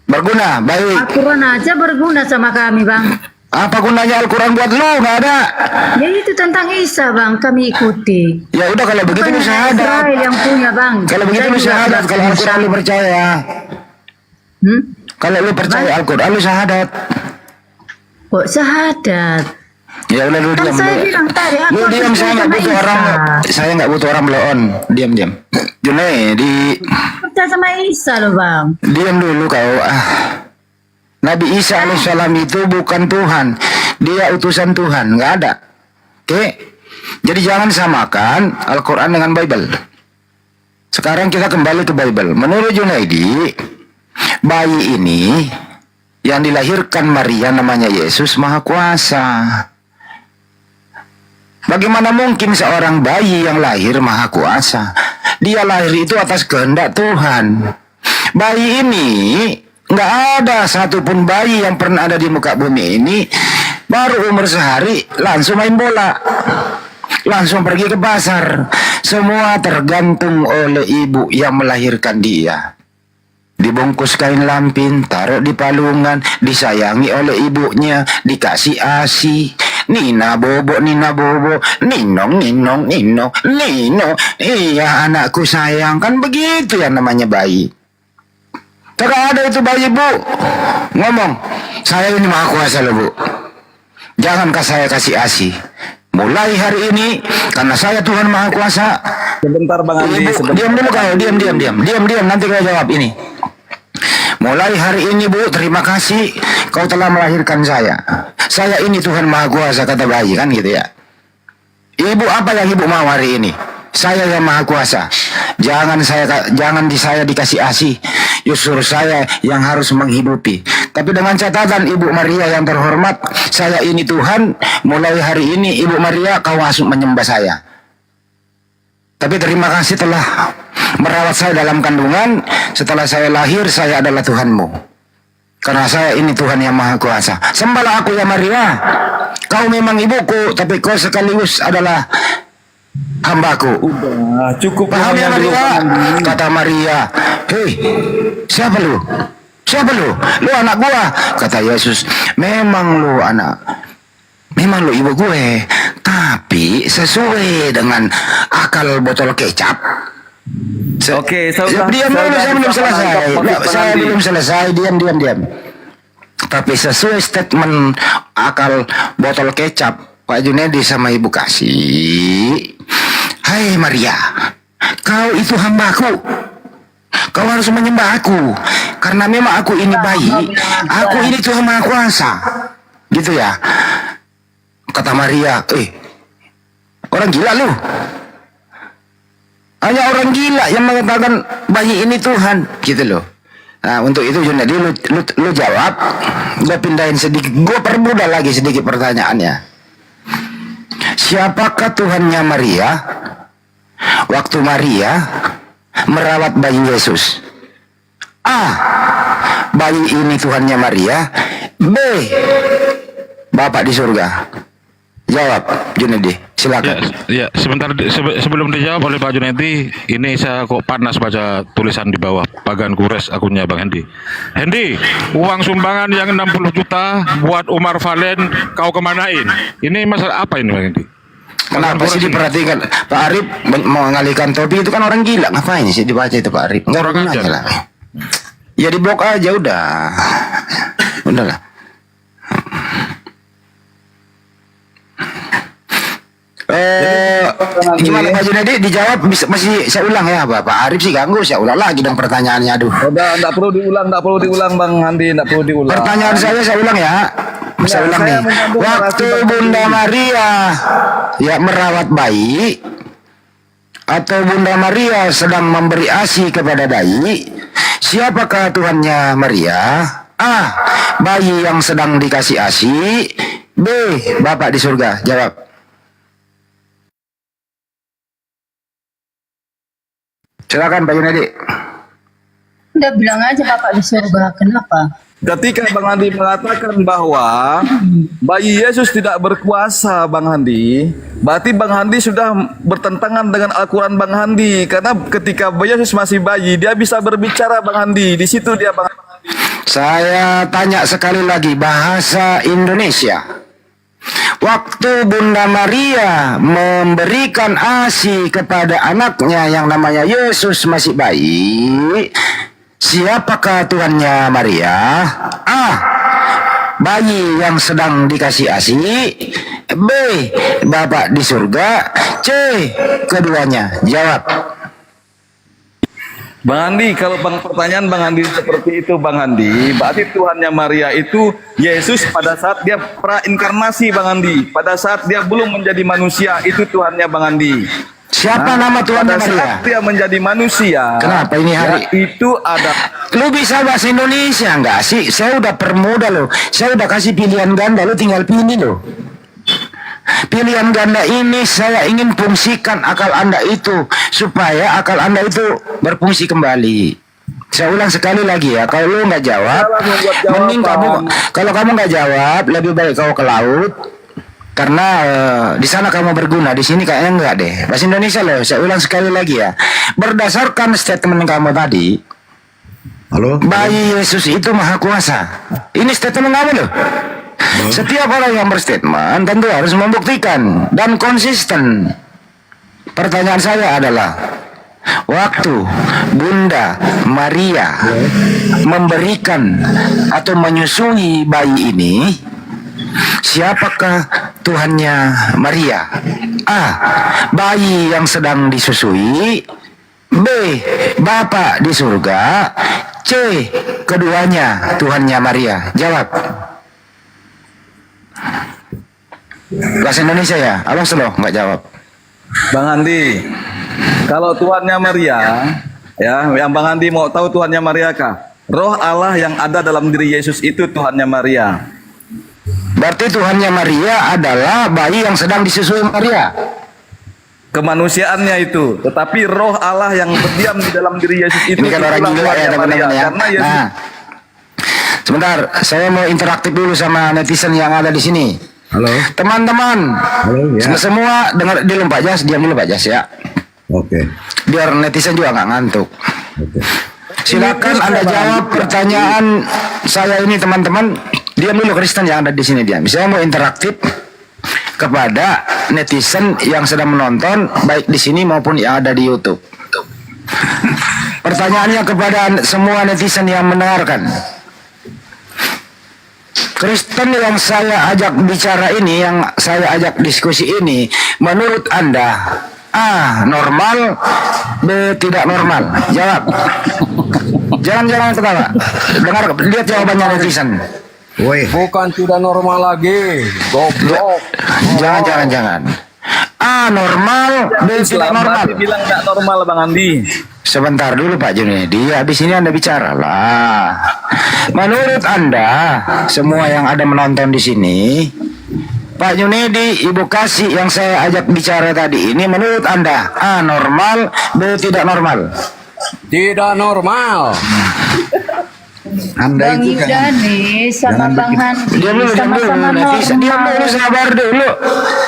Berguna, baik. Al-Quran aja berguna sama kami Bang. Apa gunanya Al-Quran buat lu? Nggak ada. Ya itu tentang Isa Bang, kami ikuti. Ya udah kalau begitu lu syahadat. Israel yang punya Bang. Kalau begitu lu syahadat, kalau Al-Quran lu percaya. Kalau lu percaya Al-Quran lu syahadat. Kok syahadat? Ya udah lu Kan diam saya lu. bilang tadi aku Lu diam, percaya saya nggak sama butuh Isa. orang. Saya nggak butuh orang bloon. Diam. Junedi, Percaya sama Isa loh bang. diam dulu kau. Nabi Isa alaihissalam itu bukan Tuhan. Dia utusan Tuhan, nggak ada. Oke. Jadi jangan samakan Al-Quran dengan Bible. Sekarang kita kembali ke Bible. Menurut Junaidi, bayi ini yang dilahirkan Maria namanya Yesus Maha Kuasa. Bagaimana mungkin seorang bayi yang lahir Maha Kuasa? Dia lahir itu atas kehendak Tuhan. Bayi ini, nggak ada satupun bayi yang pernah ada di muka bumi ini baru umur sehari langsung main bola, langsung pergi ke pasar. Semua tergantung oleh ibu yang melahirkan dia. Dibungkus kain lampin, taruh di palungan, disayangi oleh ibunya, dikasih ASI. Nina bobo, ninong, nino. Iya anakku sayang, kan begitu ya namanya bayi. Tidak ada itu bayi bu ngomong, saya ini Maha Kuasa loh bu. Jangankah saya kasih ASI? Mulai hari ini, karena saya Tuhan Maha Kuasa. Sebentar Bang Andi, Diam dulu kau, diam. Nanti kau jawab ini. Mulai hari ini bu, terima kasih kau telah melahirkan saya. Saya ini Tuhan Maha Kuasa, kata bayi kan gitu ya. Ibu apa yang ibu mau hari ini? Saya yang Maha Kuasa. Jangan saya dikasih ASI. Justru saya yang harus menghidupi. Tapi dengan catatan Ibu Maria yang terhormat, saya ini Tuhan. Mulai hari ini Ibu Maria kau masuk menyembah saya. Tapi terima kasih telah merawat saya dalam kandungan. Setelah saya lahir, saya adalah Tuhanmu. Karena saya ini Tuhan yang Maha Kuasa. Sembahlah aku ya Maria. Kau memang ibuku, tapi kau sekaligus adalah hambaku. Udah, cukup. Paham ya Maria? Kata Maria, hei, siapa lu? Lu anak gua. Kata Yesus, memang lu ibu gue, tapi sesuai dengan akal botol kecap. Oke, saya belum selesai. Diam. Tapi sesuai statement akal botol kecap Pak Junedi sama Ibu Kasih. Hai Maria, kau itu hambaku. Kau harus menyembah aku. Karena memang aku ini bayi. Aku ini Tuhan Maha Kuasa. Gitu ya. Kata Maria, orang gila lu. Hanya orang gila yang mengatakan bayi ini Tuhan. Gitu loh. Nah untuk itu Junedi lu jawab. Gue pindahin sedikit. Gue permudah lagi sedikit pertanyaannya. Siapakah Tuhannya Maria waktu Maria merawat bayi Yesus? A. Bayi ini Tuhannya Maria. B. Bapak di surga. Jawab Junedi, silakan. Ya, sebentar sebelum dijawab oleh Pak Junedi, ini saya kok panas baca tulisan di bawah. Pagan Kures akunnya Bang Hendi. Hendi, uang sumbangan yang 60 juta buat Umar Valen kau kemanain? Ini masalah apa ini Bang Hendi? Kenapa sih diperhatikan Pak Arif mengalihkan topi itu kan orang gila, ngapain sih dibaca itu Pak Arif? Enggak orang aja lah. Ya di blok aja udahlah. Gimana Pak Junedi dijawab masih saya ulang ya Pak Arif sih ganggu, saya ulang lagi dong pertanyaannya. Aduh. Udah, enggak perlu diulang Bang Andi, enggak perlu diulang. Pertanyaan saya ulang ya. Saya ulang nih. Waktu Bunda Maria ya merawat bayi atau Bunda Maria sedang memberi ASI kepada bayi, siapakah Tuhannya Maria? A. Bayi yang sedang dikasih ASI. B. Bapak di surga. Jawab. Silakan Pak Junedi. Udah bilang aja Bapak di surga. Kenapa? Ketika Bang Andi mengatakan bahwa bayi Yesus tidak berkuasa Bang Andi, berarti Bang Andi sudah bertentangan dengan Al-Quran Bang Andi. Karena ketika Yesus masih bayi, dia bisa berbicara Bang Andi. Di situ dia Bang Andi. Saya tanya sekali lagi bahasa Indonesia. Waktu Bunda Maria memberikan ASI kepada anaknya yang namanya Yesus masih bayi, siapakah Tuhannya Maria? A. Bayi yang sedang dikasih ASI. B. Bapa di surga. C. Keduanya. Jawab. Bang Andi, kalau pertanyaan Bang Andi seperti itu Bang Andi, berarti Tuhannya Maria itu Yesus pada saat dia prainkarnasi Bang Andi, pada saat dia belum menjadi manusia itu Tuhannya Bang Andi. Siapa nama Tuhannya pada Maria? saat dia menjadi manusia. Kenapa ini hari? Ya, itu ada. Lu bisa bahasa Indonesia nggak sih? Saya udah permudah loh. Saya udah kasih pilihan ganda, lu tinggal pilih loh. Pilihan ganda ini saya ingin fungsikan akal Anda itu supaya akal Anda itu berfungsi kembali. Saya ulang sekali lagi ya, kalau lu nggak jawab, mending kalau kamu nggak jawab, lebih baik kau ke laut karena di sana kamu berguna, di sini kayaknya enggak deh. Bahasa Indonesia loh, saya ulang sekali lagi ya. Berdasarkan statement kamu tadi, bayi Yesus itu maha kuasa. Ini statement kamu loh. Setiap orang yang berstatement tentu harus membuktikan dan konsisten. Pertanyaan saya adalah, waktu Bunda Maria memberikan atau menyusui bayi ini, siapakah Tuhannya Maria? A. Bayi yang sedang disusui. B. Bapa di surga. C. Keduanya Tuhannya Maria. Jawab. Bahasa Indonesia ya, abang slow nggak jawab. Bang Andi, kalau Tuhannya Maria, ya, yang Bang Andi mau tahu Tuhannya Maria kah? Roh Allah yang ada dalam diri Yesus itu Tuhannya Maria. Berarti Tuhannya Maria adalah bayi yang sedang disusui Maria. Kemanusiaannya itu, tetapi Roh Allah yang berdiam di dalam diri Yesus itu. Ini kan orang gila ya teman-teman ya. Karena Yesus. Nah, sebentar, saya mau interaktif dulu sama netizen yang ada di sini. Halo. Teman-teman. Halo, ya. Semua dengar dulu Pak Jas, diam dulu Pak Jas ya. Oke. Biar netizen juga nggak ngantuk. Oke. Silakan Anda jawab pertanyaan saya ini teman-teman. Diam dulu Kristen yang ada di sini diam. Saya mau interaktif kepada netizen yang sedang menonton baik di sini maupun yang ada di YouTube. Pertanyaannya kepada semua netizen yang mendengarkan. Kristen yang saya ajak bicara ini, yang saya ajak diskusi ini, menurut Anda A. normal, B. tidak normal? Jawab. Jangan ketawa. Dengar, lihat jawabannya netizen. Woi. Bukan tidak normal lagi. Goblok. Jangan. A. normal, B. tidak normal. Bilang tidak normal Bang Andi. Sebentar dulu Pak Junedi, habis ini Anda bicara lah. Menurut Anda, semua yang ada menonton di sini, Pak Junedi, Ibu Kasih yang saya ajak bicara tadi ini, menurut Anda A. normal, B. tidak normal? Tidak normal. Anda Bang itu kan Ibrani sama Bang Handi Diam dulu, sama-sama netizen. Diam normal. dulu, sabar dulu.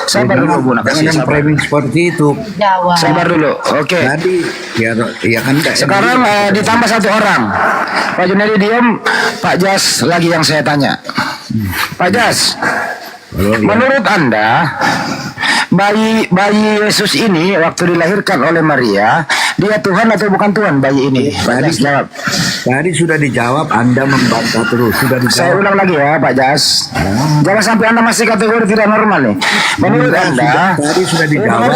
Sabar dulu, Bu Nakasi. jangan framing seperti itu. Jawab. Sabar dulu, oke. Tadi ya kan enggak. Sekarang ditambah satu orang. Pak Junedi diam, Pak Jas lagi yang saya tanya. Pak Jas, menurut Anda bayi Yesus ini waktu dilahirkan oleh Maria, dia Tuhan atau bukan Tuhan bayi ini? Pak Jas jawab. Tadi sudah dijawab, Anda membantah terus. Sudah dijawab. Saya ulang lagi ya Pak Jas. Jangan sampai Anda masih kategori tidak normal nih. Menurut Anda, tadi sudah dijawab.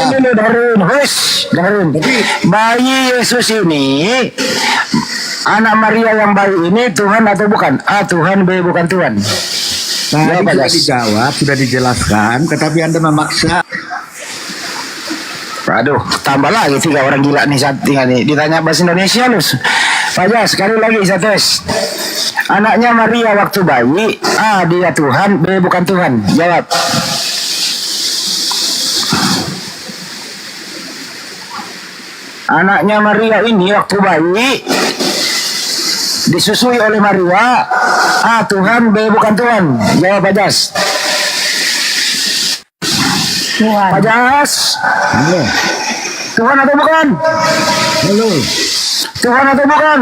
Dengerin. Bayi Yesus ini, anak Maria yang bayi ini Tuhan atau bukan? A. Tuhan, B. bukan Tuhan. Tadi sudah dijawab, sudah dijelaskan, tetapi Anda memaksa. Aduh, tambah lagi 3 orang gila nih saat tinggal nih. Ditanya bahasa Indonesia lu. Pak Jas, sekali lagi saya tes. Anaknya Maria waktu bayi, A. dia Tuhan, B. bukan Tuhan. Jawab. Anaknya Maria ini waktu bayi disusui oleh Maria, A. Tuhan, B. bukan Tuhan. Jawab Pak Jas. Tuhan. Pak Jas. Halo. Tuhan atau bukan? Halo. Tuhan atau bukan?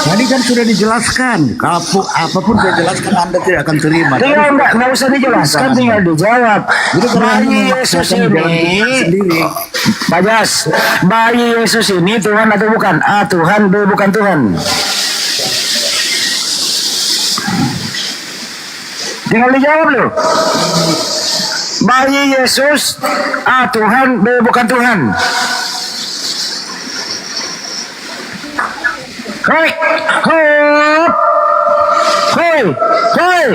Tadi kan sudah dijelaskan. Apapun saya jelaskan, Anda tidak akan terima. Tinggal nggak usah dijelaskan, tinggal dijawab. Bayi Yesus ini, Pak Jas, bayi Yesus ini Tuhan atau bukan? A. Tuhan, B. bukan Tuhan. Tinggal dijawab loh. Bayi Yesus A. Tuhan, B. bukan Tuhan. Hoi, hop, hoi, hoi,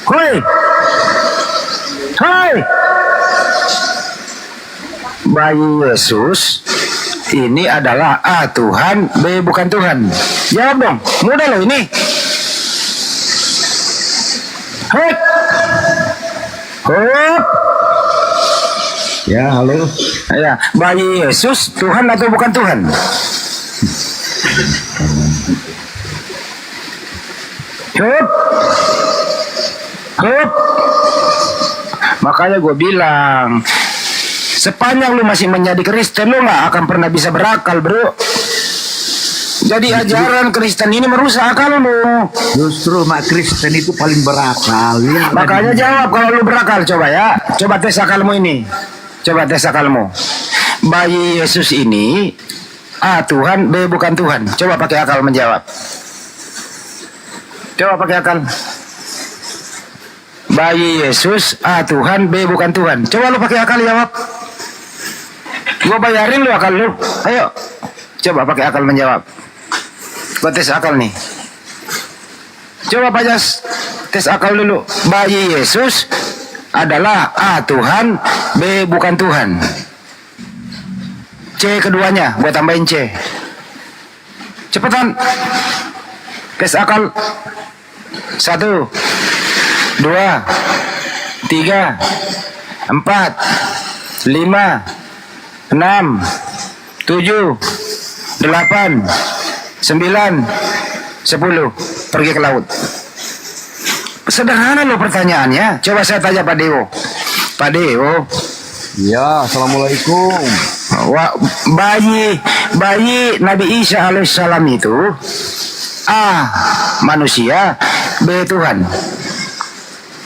hoi, hoi. Bayi Yesus ini adalah A. Tuhan, B. bukan Tuhan. Jawab dong, mudah loh ini. Hoi, hop. Ya, halo. Ya, bayi Yesus Tuhan atau bukan Tuhan? Hup. Hup. Makanya gue bilang, sepanjang lu masih menjadi Kristen, lu gak akan pernah bisa berakal, bro. Jadi ajaran Kristen ini merusak akal lu. Justru mak Kristen itu paling berakal. Ya, Makanya jawab kalau lu berakal, coba ya. Coba tes akalmu ini. Coba tes akalmu. Bayi Yesus ini A. Tuhan, B. bukan Tuhan. Coba pakai akal menjawab. Coba pakai akal. Bayi Yesus A. Tuhan, B. bukan Tuhan. Coba lu pakai akal jawab. Gua bayarin lu akal lu. Ayo. Coba pakai akal menjawab. Gua tes akal nih. Coba Pak Jas, tes akal dulu. Bayi Yesus adalah A. Tuhan, B. bukan Tuhan. C keduanya, gua tambahin C. Cepetan. Tes akal. 1, 2, 3, 4, 5, 6, 7, 8, 9, 10. Pergi ke laut. Sederhana loh pertanyaannya. Coba saya tanya Pak Dewo. Pak Dewo. Ya, assalamualaikum. Bayi Nabi Isa alaihissalam itu A. manusia, B. Tuhan.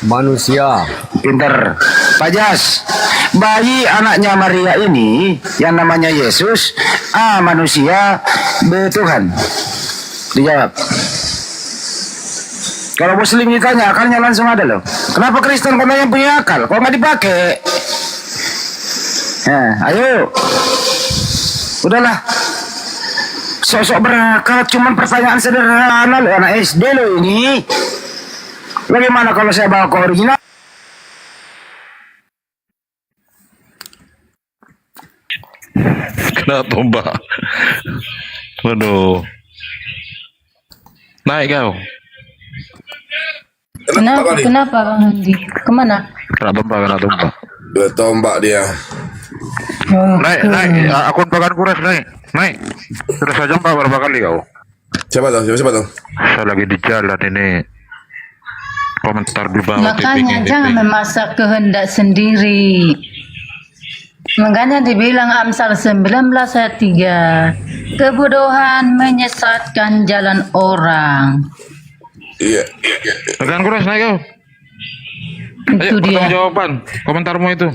Manusia. Pinter. Pak Jas, bayi anaknya Maria ini yang namanya Yesus A. manusia, B. Tuhan. Dijawab. Kalau Muslim ditanya akalnya langsung ada loh. Kenapa Kristen katanya punya akal? Kok nggak dipakai? Ayo. Udahlah. Sosok berakal, cuman pertanyaan sederhana loh, anak SD loh ini. Bagaimana kalau saya bawa ke original? Kenapa Mbak? Waduh. Naik kau. Kenapa Bang Handi? Kemana? Kena tombak. Dia tombak dia. Naik. Akun Pagan Kures naik. Sudah saja Mbak berapa kali kau? Siapa tuh? Saya lagi di jalan ini. Komentar di bawah. Makanya jangan memaksa kehendak sendiri. Makanya dibilang Amsal 19 ayat 3, kebodohan menyesatkan jalan orang. Iya. Pagan Kures naik kau. Ayo, jawaban komentarmu itu.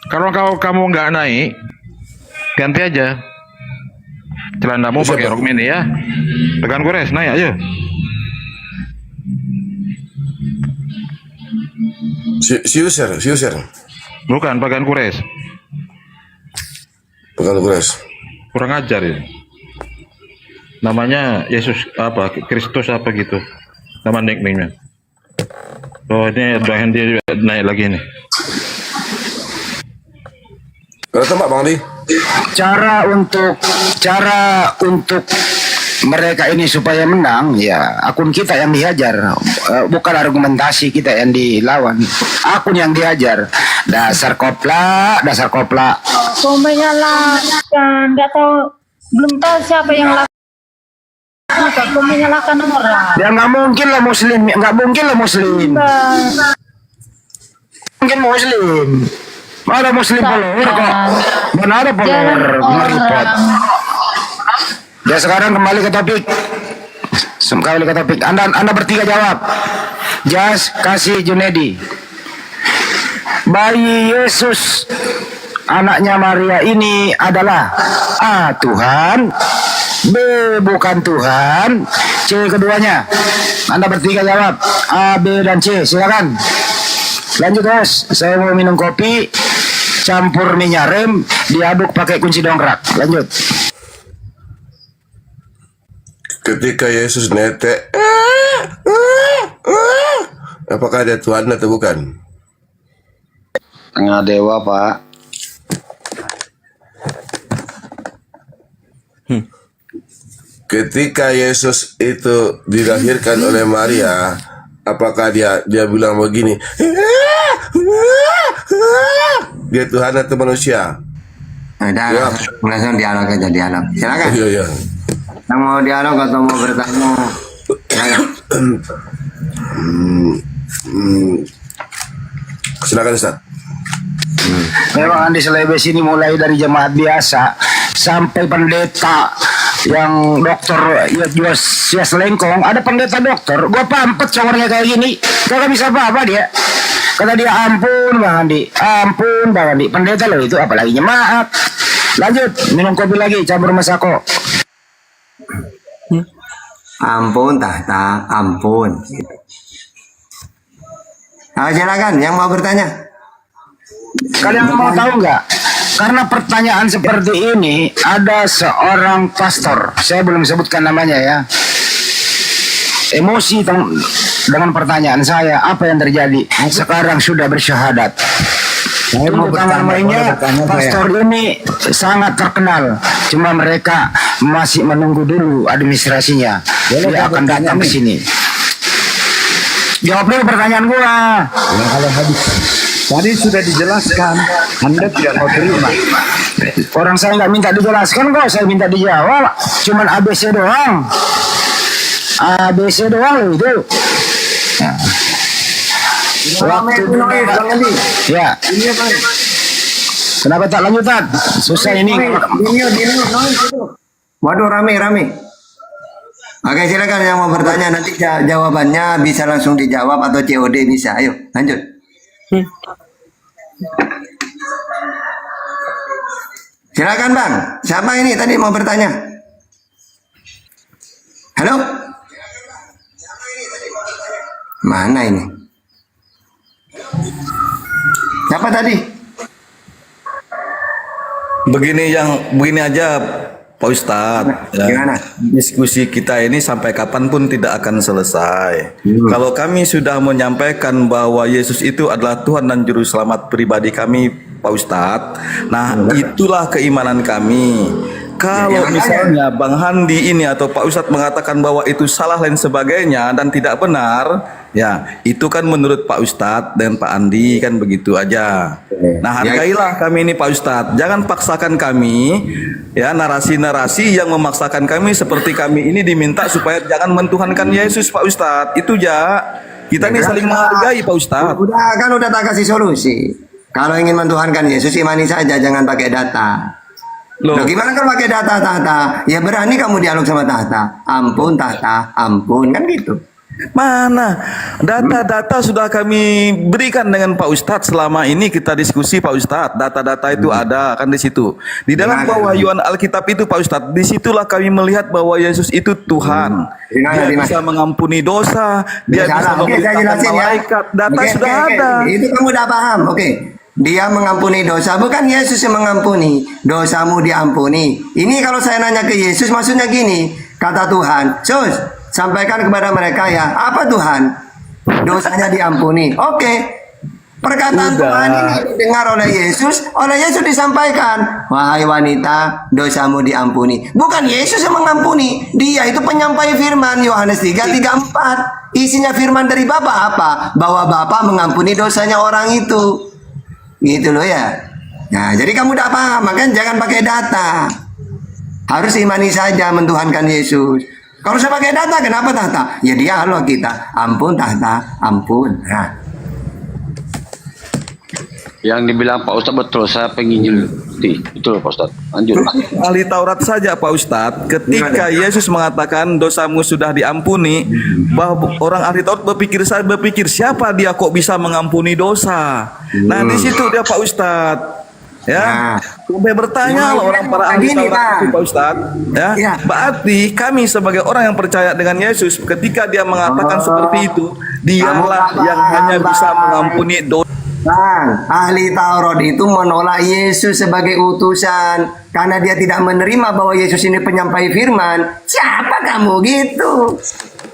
Kalau kamu nggak naik, ganti aja. Celanamu pakai rok mini ya. Pagan Kures naik ayo. Si user. Bukan Pagan Kures. Kurang ajar ini. Namanya Yesus apa? Kristus apa gitu. Nama nickname-nya. Oh ini Bang Hendi naik lagi nih. Kalau tembak Bang Di. Cara untuk mereka ini supaya menang, ya akun kita yang dihajar, bukan argumentasi kita yang dilawan. Akun yang dihajar. Dasar koplak. Komennya lah, nggak tahu, belum tahu siapa yang lakukan. Kau menyalahkan orang. Ya nggak mungkin lah Muslim. Mungkin Muslim. Mana Muslim follower kok? Mana ada follower nge-report. Ya sekarang kembali ke topik. Anda bertiga jawab. Jas, Kasih, Junedi. Bayi Yesus anaknya Maria ini adalah A. Tuhan, B. bukan Tuhan, C. keduanya. Anda bertiga jawab A, B, dan C. Silakan. Lanjut Mas, saya mau minum kopi, campur minyak rem, diaduk pakai kunci dongkrak. Lanjut. Ketika Yesus netek, apakah dia Tuhan atau bukan? Tengah dewa, Pak. Ketika Yesus itu dilahirkan oleh Maria, apakah dia bilang begini, dia Tuhan atau manusia? Udah, langsung dialog aja, dialog. Silakan. Iya. Yang mau dialog atau mau bertanya? Silakan Ustaz. Memang Andi Selebes ini mulai dari jemaat biasa sampai pendeta yang dokter ya selengkong, ada pendeta dokter, gua pampet cowornya kayak gini, kagak bisa apa-apa dia. Kata dia, ampun Bang Andi, pendeta loh itu, apalagi jemaat. Lanjut, minum kopi lagi, campur masako. Ampun tahta, ampun. Silakan, yang mau bertanya. Kalian mau tahu nggak? Karena pertanyaan seperti ini ada seorang pastor, saya belum sebutkan namanya ya. Emosi dengan pertanyaan saya, apa yang terjadi? Sekarang sudah bersyahadat. Untuk kamar mainnya, pastor ini sangat terkenal. Cuma mereka masih menunggu dulu administrasinya. Dia akan datang ke sini. Jawab dulu pertanyaan gua. Ya, kalau habis tadi sudah dijelaskan, Anda tidak mau terima. Orang saya nggak minta dijelaskan kok, saya minta dijawab. Cuman ABC doang. ABC doang loh itu. Ya. Waktu ya. Kenapa tak lanjut Tad? Susah ini. Waduh, rame. Oke, silakan yang mau bertanya, nanti jawabannya bisa langsung dijawab atau COD bisa. Ayo, lanjut. Silakan Bang. Siapa ini tadi mau bertanya? Halo? Mana ini? Siapa tadi? Begini aja Pak Ustadz, ya, diskusi kita ini sampai kapanpun tidak akan selesai. Kalau kami sudah menyampaikan bahwa Yesus itu adalah Tuhan dan Juru Selamat pribadi kami, Pak Ustadz, nah itulah keimanan kami. Kalau misalnya Bang Handi ini atau Pak Ustadz mengatakan bahwa itu salah dan sebagainya dan tidak benar, ya itu kan menurut Pak Ustadz dan Pak Andi kan begitu aja. Nah hargailah kami ini Pak Ustadz, jangan paksakan kami ya narasi-narasi yang memaksakan kami seperti kami ini diminta supaya jangan mentuhankan Yesus Pak Ustadz. Itu ya kita ini saling menghargai Pak Ustadz. Udah tak kasih solusi. Kalau ingin mentuhankan Yesus, imani saja, jangan pakai data. Loh, gimana kalau pakai data tahta? Ya berani kamu dialog sama tahta. Ampun tahta, ampun, kan gitu. Mana data-data sudah kami berikan dengan Pak Ustadz selama ini kita diskusi Pak Ustadz. Data-data itu ada kan di situ. Di dalam pewahyuan Alkitab itu Pak Ustadz, disitulah kami melihat bahwa Yesus itu Tuhan. Dia bisa mengampuni dosa, dia bisa memerintahkan malaikat. Data sudah ada. Itu kamu udah paham, oke. Dia mengampuni dosa, bukan Yesus yang mengampuni. Dosamu diampuni. Ini kalau saya nanya ke Yesus, maksudnya gini, kata Tuhan, Sus, sampaikan kepada mereka ya, apa Tuhan? Dosanya diampuni. Oke. Perkataan Tuhan ini didengar oleh Yesus disampaikan, wahai wanita, dosamu diampuni. Bukan Yesus yang mengampuni, dia itu penyampai firman. Yohanes 3:34. Isinya firman dari Bapa apa? Bahwa Bapa mengampuni dosanya orang itu. Gitu loh ya. Nah, jadi kamu udah paham, makanya jangan pakai data. Harus imani saja mentuhankan Yesus. Kalau saya pakai data, kenapa tahta? Ya dia Allah kita. Ampun tahta, ampun. Nah. Yang dibilang Pak Ustadz betul, saya penginjil. Betul Pak Ustadz. Lanjut. Ahli Taurat saja Pak Ustadz, ketika Yesus mengatakan dosamu sudah diampuni, bahwa orang ahli Taurat berpikir siapa dia kok bisa mengampuni dosa. Nah di situ dia Pak Ustadz. Ya, sampai bertanya loh orang para ahli Taurat itu Pak Ustadz. Ya, berarti kami sebagai orang yang percaya dengan Yesus, ketika dia mengatakan seperti itu, Dialah yang hanya bisa mengampuni dosa. Bang, ahli Taurat itu menolak Yesus sebagai utusan karena dia tidak menerima bahwa Yesus ini penyampai firman. Siapa kamu gitu?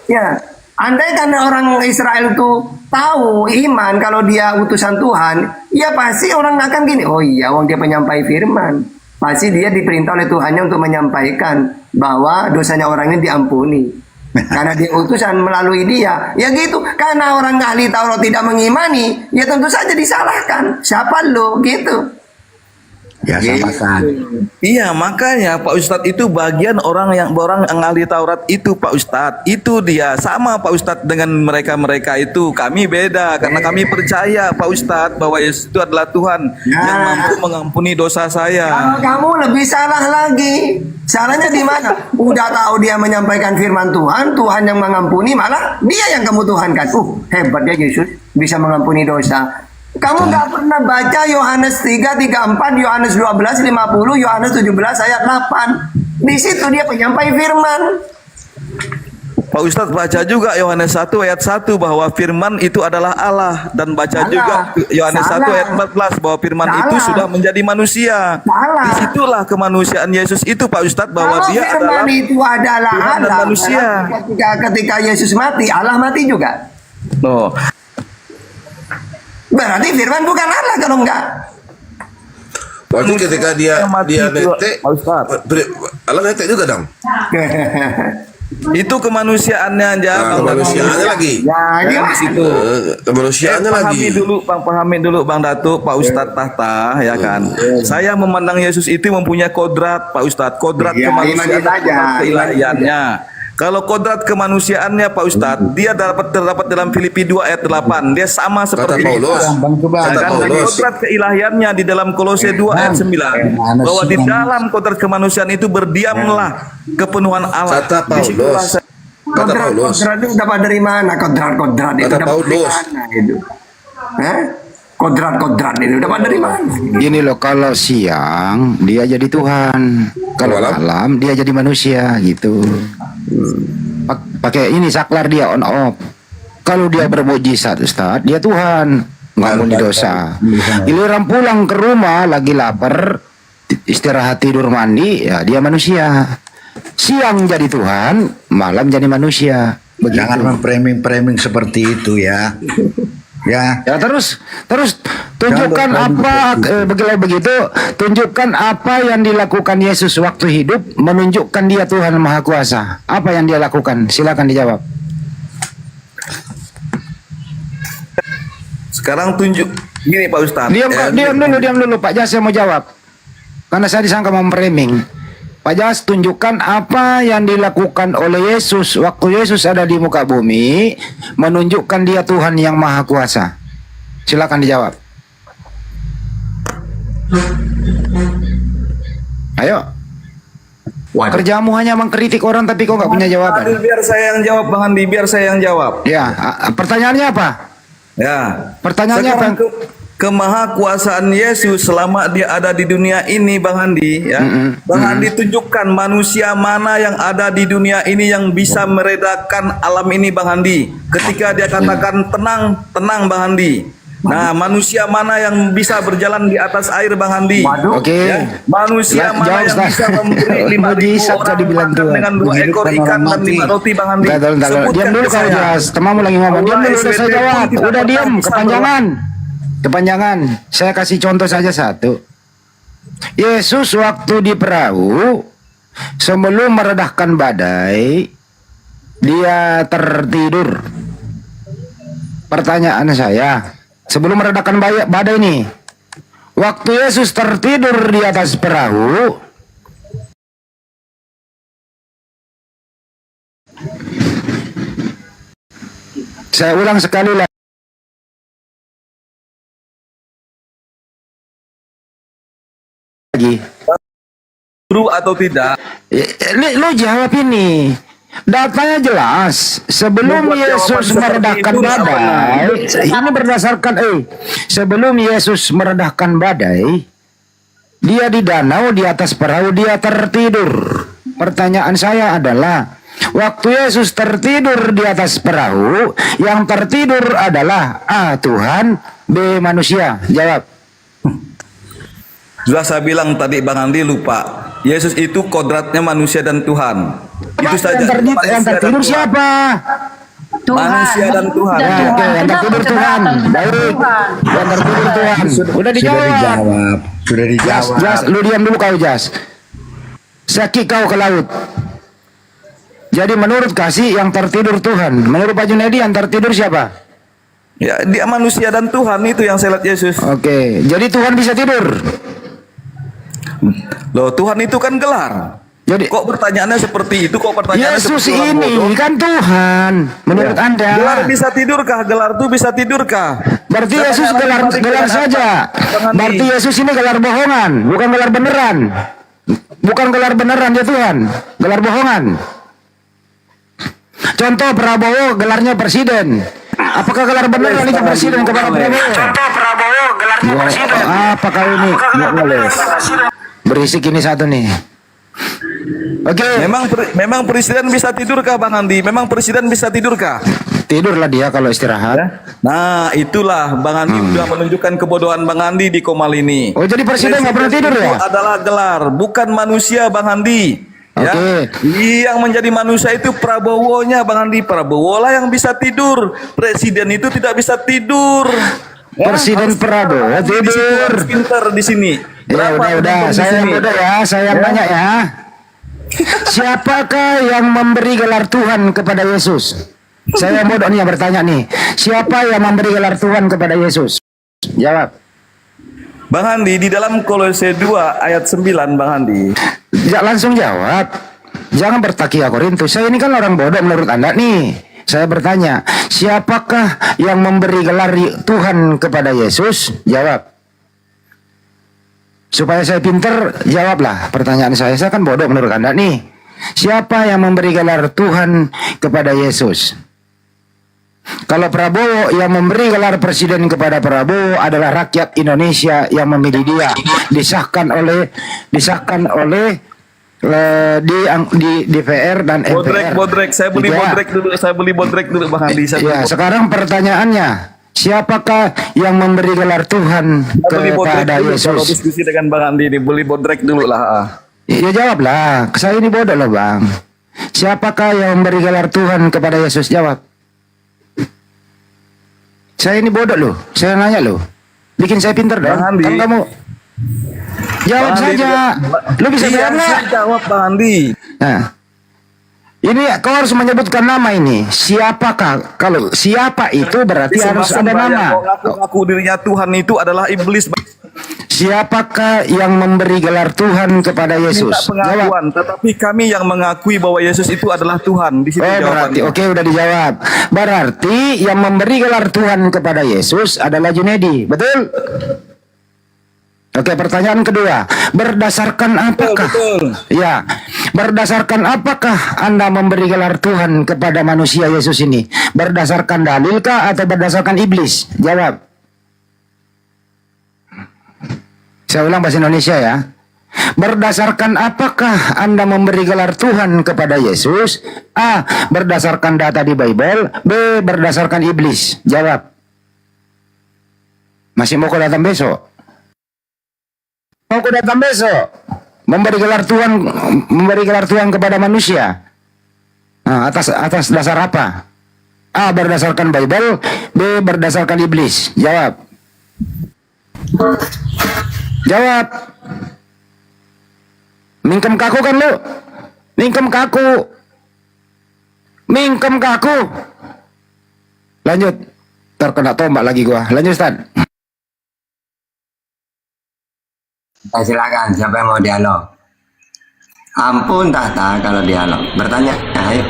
Ya, andai karena orang Israel itu tahu iman kalau dia utusan Tuhan, ya pasti orang akan gini. Oh iya, dia penyampai firman. Pasti dia diperintah oleh Tuhannya untuk menyampaikan bahwa dosanya orang ini diampuni. Karena dia utusan melalui dia, ya gitu. Karena orang ahli Taurat tidak mengimani, ya tentu saja disalahkan. Siapa lo gitu? Ya sama Iya, makanya Pak Ustadz itu bagian orang yang ahli Taurat itu, Pak Ustadz. Itu dia sama Pak Ustadz dengan mereka itu. Kami beda karena kami percaya Pak Ustadz bahwa Yesus itu adalah Tuhan yang mampu mengampuni dosa saya. Kalau kamu lebih salah lagi. Salahnya di mana? Udah tahu dia menyampaikan firman Tuhan, Tuhan yang mengampuni, malah dia yang kamu tuhankan. Hebat ya Yesus bisa mengampuni dosa. Kamu nggak pernah baca Yohanes 3, 34, Yohanes 12, 50, Yohanes 17 ayat 8. Di situ dia penyampai firman. Pak Ustadz baca juga Yohanes 1 ayat 1 bahwa firman itu adalah Allah, dan baca juga Yohanes 1 ayat 14 bahwa firman itu sudah menjadi manusia. Disitulah kemanusiaan Yesus itu Pak Ustadz, bahwa Kalau dia firman adalah itu adalah Tuhan dan Allah, manusia. Ketika Yesus mati, Allah mati juga. No. Berarti firman bukan Allah kalau enggak. Berarti ketika dia netek, Allah netek juga dong. Itu kemanusiaannya aja. Kemanusiaannya lagi. Ya, situ. Kemanusiaannya lagi. Pahami dulu Bang Datuk, Pak Ustadz Tahta, ya kan. Saya memandang Yesus itu mempunyai kodrat, Pak Ustadz, kodrat kemanusiaan, kodrat keilahiannya. Kalau kodrat kemanusiaannya Pak Ustadz, dia terdapat dalam Filipi 2 ayat 8. Dia sama seperti Paulus. Sedangkan kodrat keilahiannya di dalam Kolose 2 ayat 9, bahwa di dalam kodrat kemanusiaan itu berdiamlah kepenuhan Allah. Kata Paulus. Kodrat itu dapat dari mana? Kodrat itu dapat dari mana itu? Kodrat itu dapat dari mana? Gini loh, kalau siang dia jadi Tuhan, kalau malam dia jadi manusia gitu. Pakai ini saklar dia on off. Kalau dia bermujizat Ustaz, dia Tuhan, ngampuni dosa. Giliran pulang ke rumah lagi lapar, istirahat tidur mandi, ya dia manusia. Siang jadi Tuhan, malam jadi manusia. Begitu. Jangan memframing seperti itu ya. Ya terus tunjukkan apa begitu tunjukkan apa yang dilakukan Yesus waktu hidup menunjukkan dia Tuhan Maha Kuasa. Apa yang dia lakukan? Silakan dijawab. Sekarang tunjuk gini Pak Ustadz. Diam dulu Pak Jas, saya mau jawab. Karena saya disangka memframing. Pak Jas, tunjukkan apa yang dilakukan oleh Yesus waktu Yesus ada di muka bumi, menunjukkan dia Tuhan yang Maha Kuasa. Silakan dijawab. Ayo. Kerjamu hanya mengkritik orang tapi kok nggak punya jawaban. Biar saya yang jawab Bang Andi, biar saya yang jawab. Ya, pertanyaannya apa? Ya. Pertanyaannya apa? Kemahakuasaan Yesus selama dia ada di dunia ini, Bang Andi, ya. Bang Andi tunjukkan manusia mana yang ada di dunia ini yang bisa meredakan alam ini, Bang Andi. Ketika dia katakan tenang, Bang Andi. Nah, manusia mana yang bisa berjalan di atas air, Bang Andi? Oke. Ya? Manusia mana yang bisa memberi 5.000 orang makan dengan 2 ekor ikan dan 5 roti, Bang Andi? Diam dulu kau Jas. Temamu lagi ngomong. Diam dulu, saya jawab. Udah diam, kepanjangan. Saya kasih contoh saja satu. Yesus waktu di perahu, sebelum meredahkan badai, dia tertidur. Pertanyaan saya, sebelum meredahkan badai ini, waktu Yesus tertidur di atas perahu, saya ulang sekali lagi. Guru atau tidak? Lu jawab ini. Datanya jelas. Sebelum Yesus meredahkan badai, ini berdasarkan sebelum Yesus meredahkan badai, dia di danau di atas perahu, dia tertidur. Pertanyaan saya adalah, Waktu Yesus tertidur di atas perahu, yang tertidur adalah A. Tuhan, B. manusia. Jawab. Sudah saya bilang tadi Bang Andi lupa. Yesus itu kodratnya manusia dan Tuhan. Itu saja. Yang tertidur siapa? Manusia dan Tuhan. Ya, oke, yang tertidur Tuhan. Baik. Yang tertidur Tuhan. Udah dijawab. Sudah dijawab. Jas, lu diam dulu kau, Jas. Saki kau ke laut. Jadi menurut Kasih yang tertidur Tuhan. Menurut Pak Junedi yang tertidur siapa? Ya, dia manusia dan Tuhan, itu yang saya lihat Yesus. Oke, jadi Tuhan bisa tidur. Loh, Tuhan itu kan gelar. Jadi kok pertanyaannya seperti itu? Kok pertanyaannya Yesus seperti orang ini bodoh? kan Tuhan. Menurut Anda. Gelar bisa tidurkah? Gelar itu bisa tidurkah? Berarti Yesus gelar saja. Berarti Yesus ini gelar bohongan, bukan gelar beneran. Bukan gelar beneran ya Tuhan, gelar bohongan. Contoh Prabowo gelarnya presiden. Apakah gelar beneran itu presiden kepada Prabowo? Contoh Prabowo gelarnya presiden. Apakah ini? Nggak boleh. Berisik ini satu nih. Oke. Memang presiden bisa tidurkah Bang Andi? Memang presiden bisa tidurkah? Tidurlah dia kalau istirahat. Nah, itulah Bang Andi sudah menunjukkan kebodohan Bang Andi di Komal ini. Oh, jadi presiden nggak pernah tidur ya? Itu adalah gelar, bukan manusia Bang Andi. Ya, yang menjadi manusia itu Prabowo-nya Bang Andi. Prabowo lah yang bisa tidur. Presiden itu tidak bisa tidur. Ya, Presiden Prabowo tidur. Harus pintar di sini. Ya udah, saya yang tanya ya. Siapakah yang memberi gelar Tuhan kepada Yesus? Saya bodoh nih yang bertanya nih. Siapa yang memberi gelar Tuhan kepada Yesus? Jawab. Bang Andi, di dalam Kolose 2 ayat 9 Bang Andi. Ya, langsung jawab. Jangan bertakia Korintus. Saya ini kan orang bodoh menurut Anda nih. Saya bertanya, siapakah yang memberi gelar Tuhan kepada Yesus? Jawab. Supaya saya pinter, jawablah pertanyaan saya. Saya kan bodoh menurut Anda nih. Siapa yang memberi gelar Tuhan kepada Yesus? Kalau Prabowo, yang memberi gelar presiden kepada Prabowo adalah rakyat Indonesia yang memilih dia. Disahkan oleh di DPR dan MPR. Bodrek, saya beli bodrek dulu Bang Andi. Ya, sekarang pertanyaannya, siapakah yang memberi gelar Tuhan kepada Yesus? Kalau diskusi dengan Bang Andi ini, beli bodrek dulu lah. Ya jawablah, saya ini bodoh loh Bang. Siapakah yang memberi gelar Tuhan kepada Yesus? Jawab. Saya ini bodoh loh, saya nanya loh. Bikin saya pinter dong. Kan kamu jawab saja. Lu bisa jawab nggak? Jawab Bang Andi. Nah, ini kau harus menyebutkan nama ini. Siapakah? Kalau siapa itu berarti harus ada nama. Ngaku dirinya Tuhan itu adalah iblis. Siapakah yang memberi gelar Tuhan kepada Yesus? Pengakuan, tetapi kami yang mengakui bahwa Yesus itu adalah Tuhan. Di situ berarti oke, udah dijawab. Berarti yang memberi gelar Tuhan kepada Yesus adalah Junedi, betul? Oke, pertanyaan kedua. Berdasarkan apakah? Betul. Ya, berdasarkan apakah Anda memberi gelar Tuhan kepada manusia Yesus ini? Berdasarkan dalilkah atau berdasarkan iblis? Jawab. Saya ulang bahasa Indonesia ya. Berdasarkan apakah Anda memberi gelar Tuhan kepada Yesus? A. Berdasarkan data di Bible. B. Berdasarkan iblis. Jawab. Masih mau kau datang besok? Mau kau datang besok? Memberi gelar Tuhan kepada manusia. Nah, atas dasar apa? A. Berdasarkan Bible. B. Berdasarkan iblis. Jawab. Jawab. Mingkem kaku kan lu? Mingkem kaku. Mingkem kaku. Lanjut. Terkena tombak lagi gua. Lanjut Ustaz. Silakan, siapa yang mau dialog? Ampun Tahta kalau dialog. Bertanya, ayo.